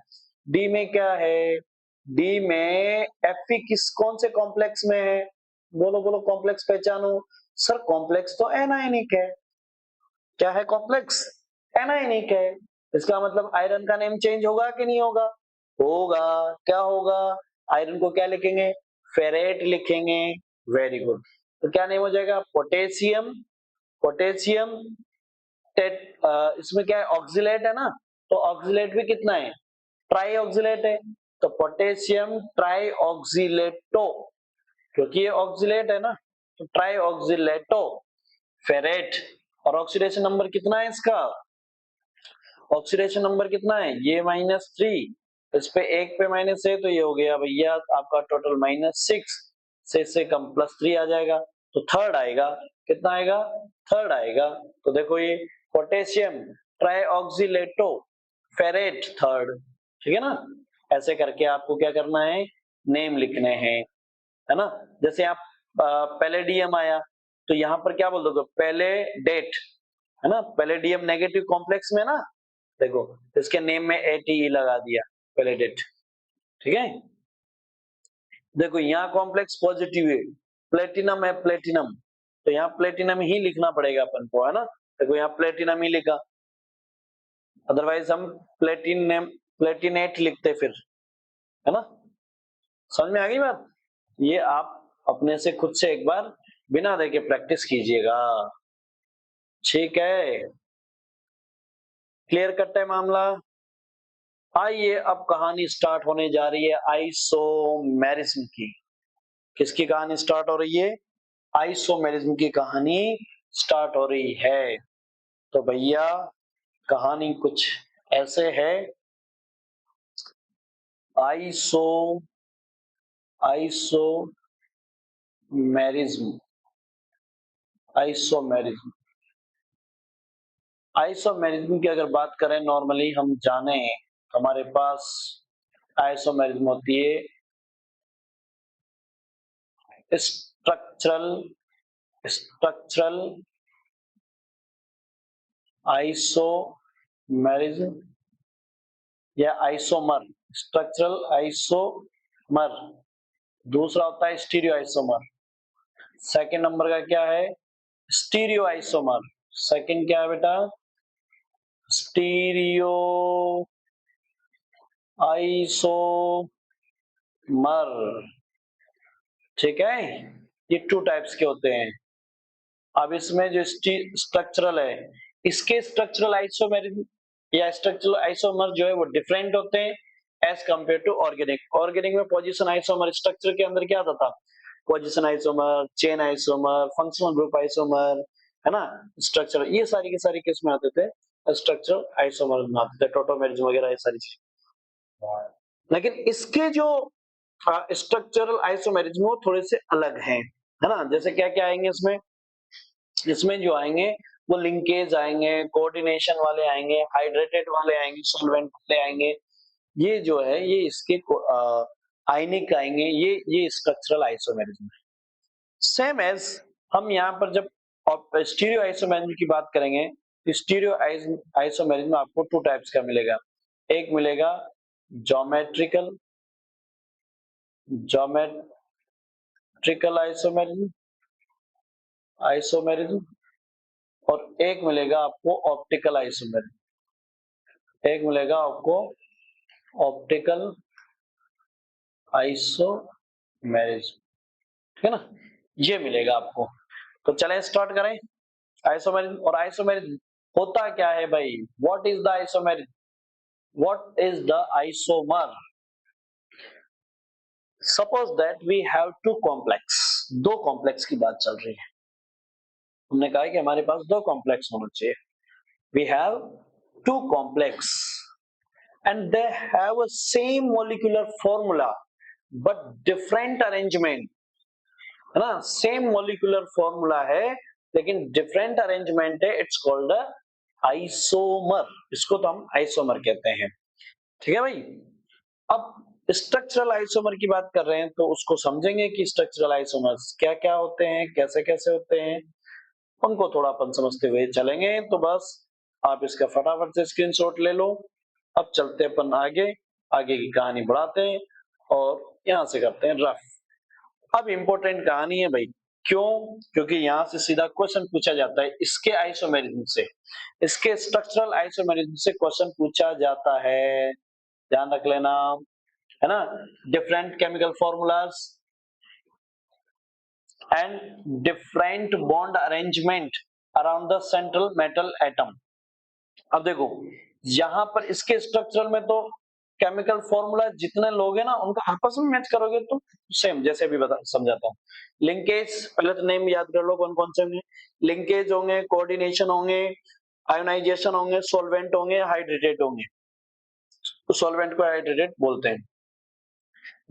डी में क्या है, डी में Fe किस कौन से कॉम्प्लेक्स में है, बोलो बोलो, कॉम्प्लेक्स पहचानो। सर कॉम्प्लेक्स तो एनायनिक है। क्या है कॉम्प्लेक्स, एनायनिक है। इसका मतलब आयरन का नेम चेंज होगा कि नहीं होगा, होगा। क्या होगा, आयरन को क्या लिखेंगे, फेरेट लिखेंगे। Very good. तो क्या नेम हो जाएगा, पोटेशियम, पोटेशियम इसमें क्या है, ऑक्सिलेट है ना, तो ऑक्सिलेट भी कितना है, ट्राई ऑक्सिलेट है। तो पोटेशियम ट्राई ऑक्सिलेटो, क्योंकि ये ऑक्सिलेट है ना, तो ट्राई ऑक्सिलेटो फेरेट। और ऑक्सीडेशन नंबर कितना है इसका, ऑक्सीडेशन नंबर कितना है, ये -3, इस पे एक पे माइनस है, तो ये हो गया भैया आपका टोटल -6, से कम +3 आ जाएगा, तो थर्ड आएगा। कितना आएगा, थर्ड आएगा। तो देखो ये पोटेशियम ट्राईऑक्सिलेटो फेरेट थर्ड, ठीक है ना। ऐसे करके आपको क्या करना है, नेम लिखने हैं, है ना। जैसे आप पैलेडियम आया, तो यहाँ पर क्या बोल दोगे, पहले डेट, है ना, पैलेडियम नेगेटिव कॉम्प्लेक्स में ना, देखो इसके नेम में Ate लगा दिया, पैलेडेट, ठीक है। देखो यहाँ कॉम्प्लेक्स पॉजिटिव है, प्लेटिनम है, प्लेटिनम, तो यहाँ प्लेटिनम ही लिखना पड़ेगा अपन को, है ना। देखो यहाँ प्लेटिनम ही लिखा, अदरवाइज हम प्लेटिनम प्लेटिनेट लिखते फिर, है ना। समझ में आ गई बात। ये आप अपने से खुद से एक बार बिना देखे प्रैक्टिस कीजिएगा, ठीक है? क्लियर कट है मामला। आइए अब कहानी स्टार्ट होने जा रही है आइसोमेरिज्म की। किसकी कहानी स्टार्ट हो रही है? आइसोमेरिज्म की कहानी स्टार्ट हो रही है। तो भैया कहानी कुछ ऐसे है। आइसो आइसोमेरिज्म आइसोमेरिज्म आइसोमेरिज्म की अगर बात करें, नॉर्मली हम जाने हमारे पास आइसोमेरिज्म होती है स्ट्रक्चरल स्ट्रक्चरल आइसोमेरिज्म या आइसोमर। स्ट्रक्चरल आइसोमर, दूसरा होता है स्टीरियो आइसोमर। सेकंड नंबर का क्या है? Stereo isomer. सेकंड क्या है बेटा? स्टीरियो आइसोमर, ठीक है? ये टू टाइप्स के होते हैं। अब इसमें जो स्ट्रक्चरल है, इसके स्ट्रक्चरल आइसोमेरिज्म या स्ट्रक्चरल आइसोमर जो है वो डिफरेंट होते हैं as compare to organic. Organic में पोजीशन आइसोमर, स्ट्रक्चर के अंदर क्या आता था? Position isomer, chain isomer, functional group isomer, है ना? स्ट्रक्चर, ये सारी की सारी किस में आते थे? स्ट्रक्चरल आइसोमर में आते थे, टोटोमेरिज्म वगैरह ये सारी चीजें। लेकिन इसके जो स्ट्रक्चरल आइसोमेरिज्म वो थोड़े से अलग हैं, है ना? जैसे क्या क्या आएंगे इसमें? इसमें जो आएंगे वो लिंकेज आएंगे, कोऑर्डिनेशन वाले आएंगे, हाइड्रेटेड वाले आएंगे, सॉल्वेंट वाले आएंगे। ये जो है ये इसके आयनिक आएंगे, ये स्ट्रक्चरल आइसोमेरिज्म है। सेम एज हम यहाँ पर जब स्टीरियो आइसोमेरिज्म की बात करेंगे, स्टीरियो आइसोमेरिज्म आपको टू टाइप्स का मिलेगा। एक मिलेगा ज्योमेट्रिकल आइसोमेरिज्म और एक मिलेगा आपको ऑप्टिकल आइसोमेरिज्म। एक मिलेगा आपको ऑप्टिकल आइसोमेरिज्म, ठीक है ना? ये मिलेगा आपको। तो चलें स्टार्ट करें। आइसोमेरिज्म और आइसोमेरिज्म होता क्या है भाई? What is the isomerism? What is the isomer? Suppose that we have two complex, दो कॉम्प्लेक्स की बात चल रही है। हमने कहा है कि हमारे पास दो कॉम्प्लेक्स होना चाहिए। We have two complex and they have a same molecular formula but different arrangement, है ना? सेम मोलिकुलर फॉर्मूला है लेकिन डिफरेंट अरेंजमेंट है। It's called isomer. इसको तो हम आइसोमर कहते हैं, ठीक है भाई? अब स्ट्रक्चरल आइसोमर की बात कर रहे हैं तो उसको समझेंगे कि स्ट्रक्चरल आइसोमर्स क्या क्या होते हैं, कैसे कैसे होते हैं, उनको थोड़ा अपन समझते हुए चलेंगे। तो बस आप इसका फटाफट से स्क्रीनशॉट ले लो। अब चलते अपन आगे, आगे की कहानी बढ़ाते हैं और यहां से करते हैं रफ। अब इंपॉर्टेंट कहानी है भाई। क्यों? क्योंकि यहां से सीधा क्वेश्चन पूछा जाता है इसके आइसोमेरिज्म से, इसके स्ट्रक्चरल आइसोमेरिज्म से क्वेश्चन पूछा जाता है, ध्यान रख लेना, है ना? Different chemical formulas and different bond arrangement around the central metal atom. अब देखो यहां पर इसके स्ट्रक्चरल में तो केमिकल फॉर्मूला जितने लोग हैं ना उनका आपस में मैच करोगे तो सेम, जैसे अभी बता समझाता हूँ। लिंकेज, पहले तो नेम याद कर लो कौन कौन से होंगे। लिंकेज होंगे, कोऑर्डिनेशन होंगे, आयोनाइजेशन होंगे, सॉल्वेंट होंगे, हाइड्रेटेड होंगे। तो सॉल्वेंट को हाइड्रेटेड बोलते हैं।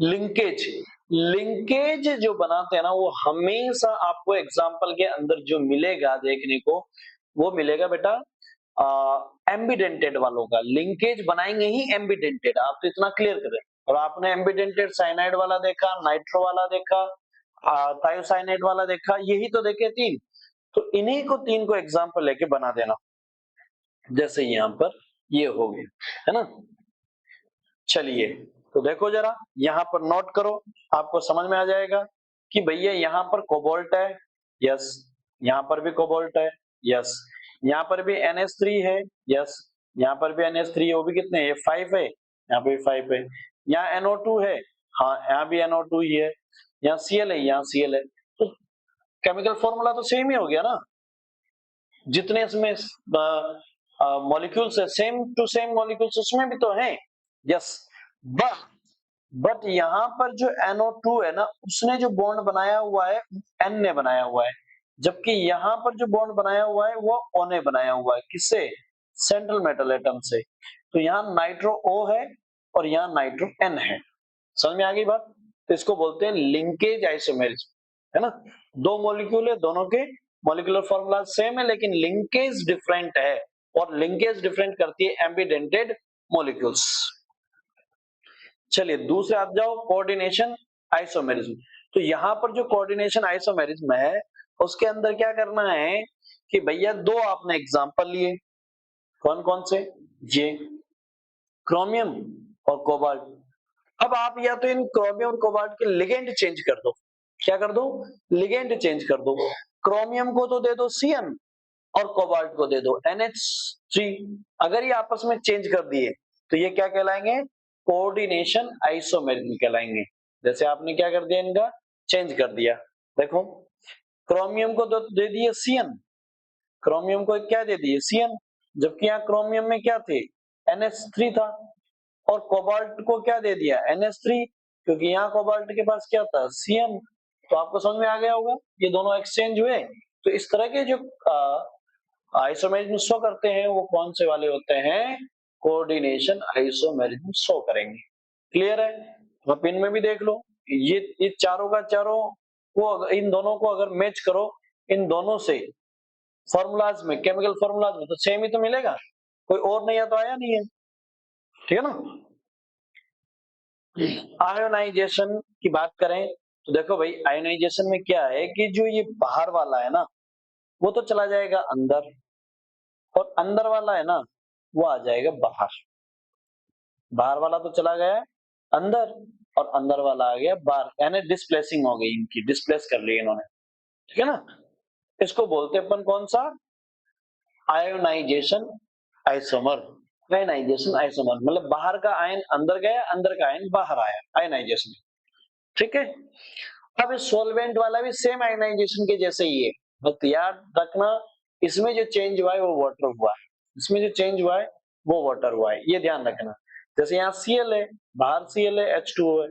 लिंकेज, लिंकेज जो बनाते हैं ना वो हमेशा आपको एग्जाम्पल के अंदर जो मिलेगा देखने को, वो मिलेगा बेटा एम्बिडेंटेड वालों का। लिंकेज बनाएंगे ही एम्बिडेंटेड, आप तो इतना क्लियर करें। और आपने एम्बिडेंटेड साइनाइड वाला देखा, नाइट्रो वाला देखा, थायोसाइनाइड वाला देखा, यही तो देखे तीन। तो इन्हीं को तीन को एग्जाम्पल लेके बना देना, जैसे यहाँ पर ये हो गए, है ना? चलिए तो देखो जरा यहाँ पर नोट करो, आपको समझ में आ जाएगा कि भैया यहाँ पर कोबाल्ट है, यस। यहाँ पर भी कोबाल्ट है, यस। यहाँ पर भी NH3 है, यस। यहाँ पर भी NH3 है, वो भी कितने? ये 5 है, यहाँ पे भी 5 है। यहाँ NO2 है, हाँ यहाँ भी NO2 ही है। यहाँ Cl है, यहाँ Cl है, तो केमिकल फॉर्मूला तो सेम ही हो गया ना, जितने इसमें मॉलिक्यूल्स है सेम टू सेम मॉलिक्यूल्स उसमें भी तो हैं। यस, बट यहाँ पर जो NO2 है ना, उसने जो बॉन्ड बनाया हुआ है N ने बनाया हुआ है, जबकि यहाँ पर जो बॉन्ड बनाया हुआ है वो O ने बनाया हुआ है। किससे? सेंट्रल मेटल एटम से। तो यहाँ नाइट्रो O है और यहाँ नाइट्रो N है। समझ में आ गई बात? तो इसको बोलते हैं लिंकेज आइसोमेरिज्म, है ना। दो मॉलिक्यूल है, दोनों के मॉलिक्यूलर फॉर्मूला सेम है लेकिन लिंकेज डिफरेंट है, और लिंकेज डिफरेंट करती है एम्बिडेंटेड मॉलिक्यूल्स। चलिए दूसरे आप जाओ, कोऑर्डिनेशन आइसोमेरिज्म। तो यहाँ पर जो कोऑर्डिनेशन आइसोमेरिज्म है उसके अंदर क्या करना है कि भैया दो आपने एग्जांपल लिए, कौन कौन से? ये क्रोमियम और कोबाल्ट। अब आप या तो इन क्रोमियम और कोबाल्ट के लिगेंड चेंज कर दो। क्या कर दो? लिगेंड चेंज कर दो। क्रोमियम को तो दे दो Cn और कोबाल्ट को दे दो NH3। अगर ये आपस में चेंज कर दिए तो ये क्या कहलाएंगे? कोऑर्डिनेशन आइसोमेरिज्म कहलाएंगे। जैसे आपने क्या कर दिया, इनका चेंज कर दिया। देखो क्रोमियम को दे दिए Cn, क्रोमियम को क्या दे दिए? Cn, जबकि यहाँ क्रोमियम में क्या थे? NH3 था। और कोबाल्ट को क्या दे दिया? NH3, क्योंकि यहाँ कोबाल्ट के पास क्या था? Cn। तो आपको समझ में आ गया होगा, ये दोनों एक्सचेंज हुए। तो इस तरह के जो आइसोमेरिज्म शो करते हैं वो कौन से वाले होते हैं? कोऑर्डिनेशन आइसोमेरिज्म शो करेंगे। क्लियर है? आप इनमें भी देख लो, ये चारों का चारों को, इन दोनों को अगर मैच करो, इन दोनों से फॉर्मूलाज में, केमिकल फॉर्मूलाज में तो सेम ही तो मिलेगा, कोई और नहीं है तो आया नहीं है। ठीक है ना। आयोनाइजेशन की बात करें तो देखो भाई, आयोनाइजेशन में क्या है कि जो ये बाहर वाला है ना वो तो चला जाएगा अंदर, और अंदर वाला है ना वो आ जाएगा बाहर। बाहर वाला तो चला गया अंदर और अंदर वाला आ गया बाहर, यानी डिस्प्लेसिंग हो गई, इनकी डिस्प्लेस कर ली इन्होंने। ठीक है ना। इसको बोलते हैं अपन कौन सा? Ionisation isomer. आयोनाइजेशन आइसोमर मतलब बाहर का आयन अंदर गया, अंदर का आयन बाहर आया, आयोनाइजेशन। ठीक है। अब इस सॉल्वेंट वाला भी सेम आयोनाइजेशन के जैसे ही है, बस याद रखना इसमें जो चेंज हुआ है वो वाटर हुआ है, इसमें जो चेंज हुआ है वो वाटर हुआ है, ये ध्यान रखना। जैसे यहाँ Cl है, बाहर Cl है, H2O है।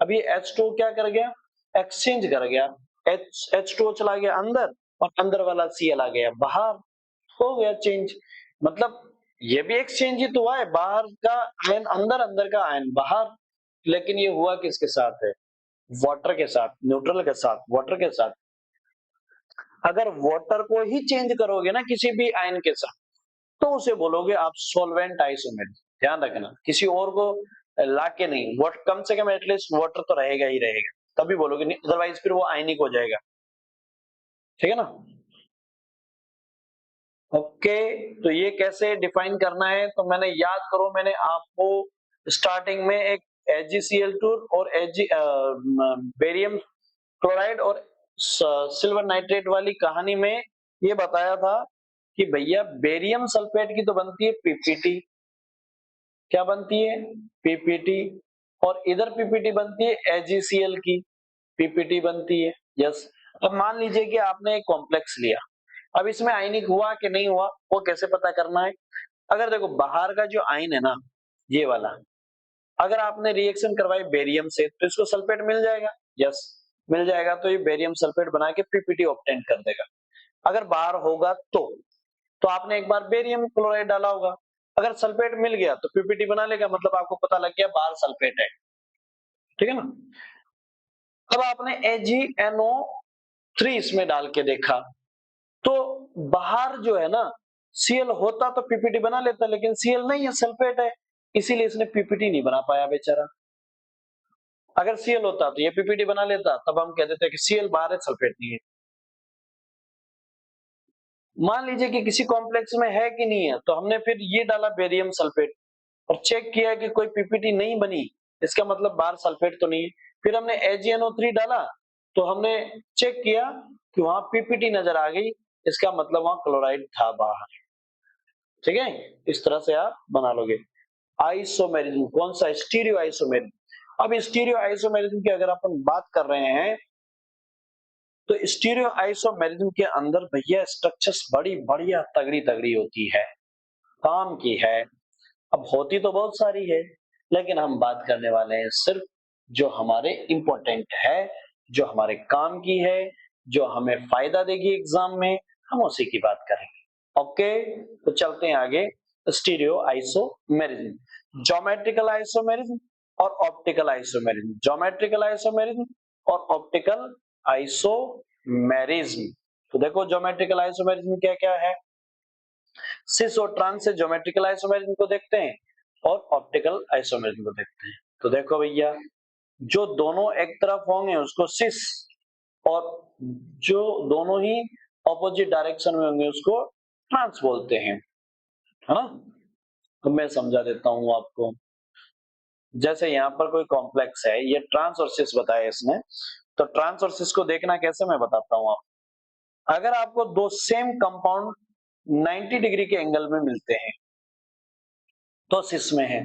अब ये H2O क्या कर गया? एक्सचेंज कर गया, H2O चला गया अंदर और अंदर वाला Cl आ गया बाहर, हो गया चेंज। मतलब ये भी एक्सचेंज ही तो हुआ है, बाहर का आयन अंदर, अंदर का आयन बाहर। लेकिन ये हुआ किसके साथ है? वाटर के साथ, न्यूट्रल के साथ, वाटर के साथ। अगर वाटर को ही चेंज करोगे ना किसी भी आयन के साथ तो उसे बोलोगे आप सॉल्वेंट आइसोमेरिज्म। ध्यान रखना, किसी और को लाके नहीं, वाटर कम से कम एटलीस्ट वाटर तो रहेगा ही रहेगा, तभी बोलोगे, नहीं अदरवाइज फिर वो आयनिक हो जाएगा। ठीक है ना। ओके, तो ये कैसे डिफाइन करना है? तो मैंने याद करो, मैंने आपको स्टार्टिंग में एक AgCl2 और बेरियम क्लोराइड और सिल्वर नाइट्रेट वाली कहानी में ये बताया था कि भैया बेरियम सल्फेट की तो बनती है पीपीटी। क्या बनती है? पीपीटी। और इधर पीपीटी बनती है AgCl की, पीपीटी बनती है। यस। अब मान लीजिए कि आपने एक कॉम्प्लेक्स लिया, अब इसमें आयनिक हुआ कि नहीं हुआ वो कैसे पता करना है? अगर देखो बाहर का जो आयन है ना, ये वाला, अगर आपने रिएक्शन करवाई बेरियम से तो इसको सल्फेट मिल जाएगा। यस, मिल जाएगा। तो ये बेरियम सल्फेट बना के पीपीटी ऑब्टेन कर देगा। अगर बाहर होगा तो आपने एक बार बेरियम क्लोराइड डाला होगा, अगर सल्फेट मिल गया तो पीपीटी बना लेगा, मतलब आपको पता लग गया बाहर सल्फेट है। ठीक है ना। अब आपने AgNO3 इसमें डाल के देखा तो बाहर जो है ना Cl होता तो पीपीटी बना लेता, लेकिन Cl नहीं है, सल्फेट है, इसीलिए इसने पीपीटी नहीं बना पाया बेचारा। अगर Cl होता तो ये पीपीटी बना लेता, तब हम कह देते कि Cl बाहर है, सल्फेट नहीं है। मान लीजिए कि किसी कॉम्प्लेक्स में है कि नहीं है, तो हमने फिर ये डाला बेरियम सल्फेट और चेक किया कि कोई पीपीटी नहीं बनी, इसका मतलब बाहर सल्फेट तो नहीं है। फिर हमने AgNO3 डाला तो हमने चेक किया कि वहां पीपीटी नजर आ गई, इसका मतलब वहां क्लोराइड था बाहर। ठीक है, इस तरह से आप बना लोगे। आइसोमेरिज्म कौन सा? Stereo isomerism. अब स्टीरियो आइसोमेरिज्म की अगर अपन बात कर रहे हैं तो स्टीरियो आइसोमेरिज्म के अंदर भैया स्ट्रक्चर्स बड़ी बढ़िया तगड़ी तगड़ी होती है, काम की है। अब होती तो बहुत सारी है, लेकिन हम बात करने वाले हैं सिर्फ जो हमारे इंपॉर्टेंट है, जो हमारे काम की है, जो हमें फायदा देगी एग्जाम में, हम उसी की बात करेंगे। ओके, तो चलते हैं आगे। स्टीरियो आइसोमेरिज्म, ज्योमेट्रिकल आइसोमेरिज्म और ऑप्टिकल आइसोमेरिज्म, ज्योमेट्रिकल आइसोमेरिज्म और ऑप्टिकल आइसोमेरिज्म। तो देखो ज्योमेट्रिकल आइसोमेरिज्म क्या क्या है, सिस और ट्रांस से ज्योमेट्रिकल आइसोमेरिज्म को देखते हैं और ऑप्टिकल आइसोमेरिज्म को देखते हैं। तो देखो भैया, जो दोनों एक तरफ होंगे उसको सिस, और जो दोनों ही ऑपोजिट डायरेक्शन में होंगे उसको ट्रांस बोलते हैं, है ना। तो मैं समझा देता हूं आपको। जैसे यहाँ पर कोई कॉम्प्लेक्स है, ये ट्रांस और सिस बताया इसने, तो ट्रांस और सिस को देखना कैसे मैं बताता हूँ आप। अगर आपको दो सेम कंपाउंड 90 डिग्री के एंगल में मिलते हैं तो सिस में है।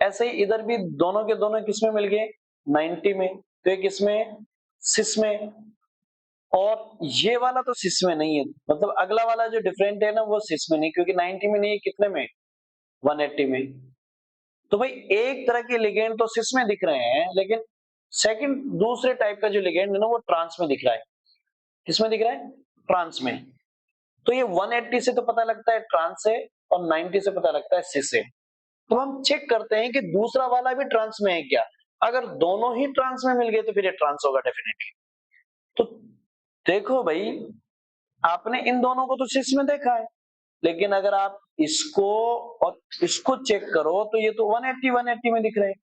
ऐसे ही इधर भी दोनों के दोनों किस में मिल गए, 90 में, तो एक इसमें सिस में, और ये वाला तो सिस में नहीं है, मतलब अगला वाला जो डिफरेंट है ना वो सिस में नहीं, क्योंकि 90 में नहीं है, कितने में, 180 में। तो भाई एक तरह के लिगेंड तो सिस में दिख रहे हैं, लेकिन सेकंड दूसरे टाइप का जो लिगेंड है ना वो ट्रांस में दिख रहा है। किसमें दिख रहा है, ट्रांस में। तो ये 180 से तो पता लगता है ट्रांस है, और 90 से पता लगता है सिस है। तो हम चेक करते हैं कि दूसरा वाला भी ट्रांस में है क्या। अगर दोनों ही ट्रांस में मिल गए तो फिर ये ट्रांस होगा डेफिनेटली। तो देखो भाई, आपने इन दोनों को तो सिस में देखा है, लेकिन अगर आप इसको और इसको चेक करो तो ये तो 180 180 में दिख रहे हैं।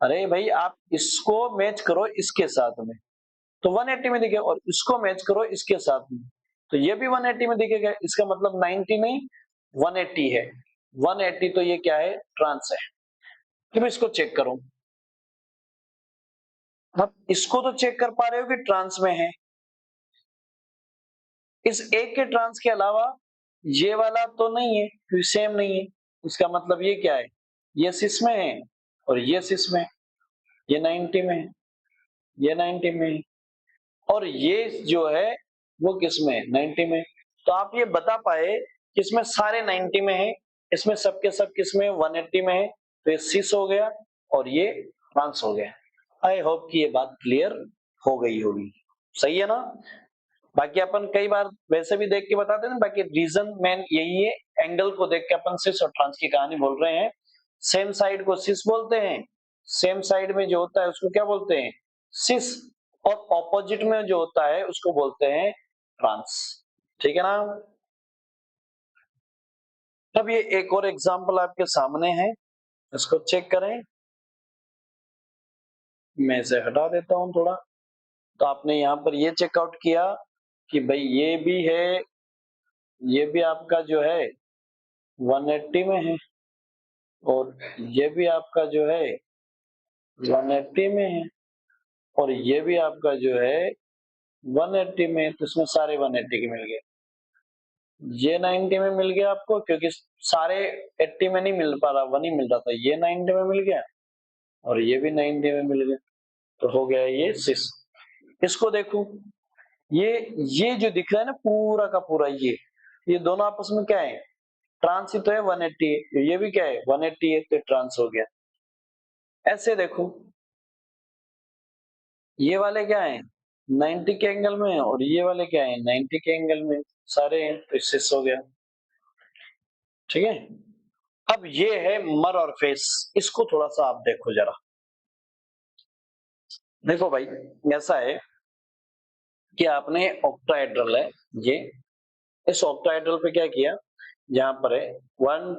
अरे भाई, आप इसको मैच करो इसके साथ में तो 180 में दिखेगा, और इसको मैच करो इसके साथ में तो ये भी 180 में दिखेगा। इसका मतलब 90 नहीं 180 है। 180 तो ये क्या है, ट्रांस है। फिर इसको चेक करो, आप इसको तो चेक कर पा रहे हो कि ट्रांस में है। इस एक के ट्रांस के अलावा ये वाला तो नहीं है, क्योंकि सेम नहीं है। इसका मतलब ये क्या है, ये सिस में है और ये सिस में, ये 90 में है, ये 90 में है, और ये जो है वो किस में है, 90 में। तो आप ये बता पाए कि इसमें सारे 90 में है, इसमें सब के सब किस में 180 में है, तो ये सिस हो गया और ये ट्रांस हो गया। आई होप कि ये बात क्लियर हो गई होगी, सही है ना। बाकी अपन कई बार वैसे भी देख के बताते हैं, बाकी रीजन मेन यही है, एंगल को देख के अपन सिस और ट्रांस की कहानी बोल रहे हैं। सेम साइड को सिस बोलते हैं, सेम साइड में जो होता है उसको क्या बोलते हैं, सिस, और ऑपोजिट में जो होता है उसको बोलते हैं ट्रांस। ठीक है ना। अब ये एक और एग्जांपल आपके सामने है, इसको चेक करें। मैं इसे हटा देता हूं थोड़ा। तो आपने यहाँ पर ये चेकआउट किया कि भाई ये भी है, ये भी आपका जो है 180 में है, और ये भी आपका जो है 180 में है, और ये भी आपका जो है 180 में, तो इसमें सारे 180 के मिल गए। ये 90 में मिल गया आपको, क्योंकि सारे 80 में नहीं मिल पा रहा, 1 ही मिल रहा था, ये 90 में मिल गया और ये भी 90 में मिल गया, तो हो गया ये सिस। इसको देखो, ये जो दिख रहा है ना पूरा का पूरा, ये दोनों आपस में क्या है, ट्रांस ही तो है, 180 है, ये भी क्या है 180 है, तो ट्रांस हो गया। ऐसे देखो, ये वाले क्या है 90 के एंगल में, और ये वाले क्या है 90 के एंगल में, सारे हैं, तो इससे हो गया। ठीक है। अब ये है मर और फेस, इसको थोड़ा सा आप देखो जरा। देखो भाई, ऐसा है कि आपने ऑक्टाहेड्रल है ये, इस ऑक्टाहेड्रल पे क्या किया, यहाँ पर है 1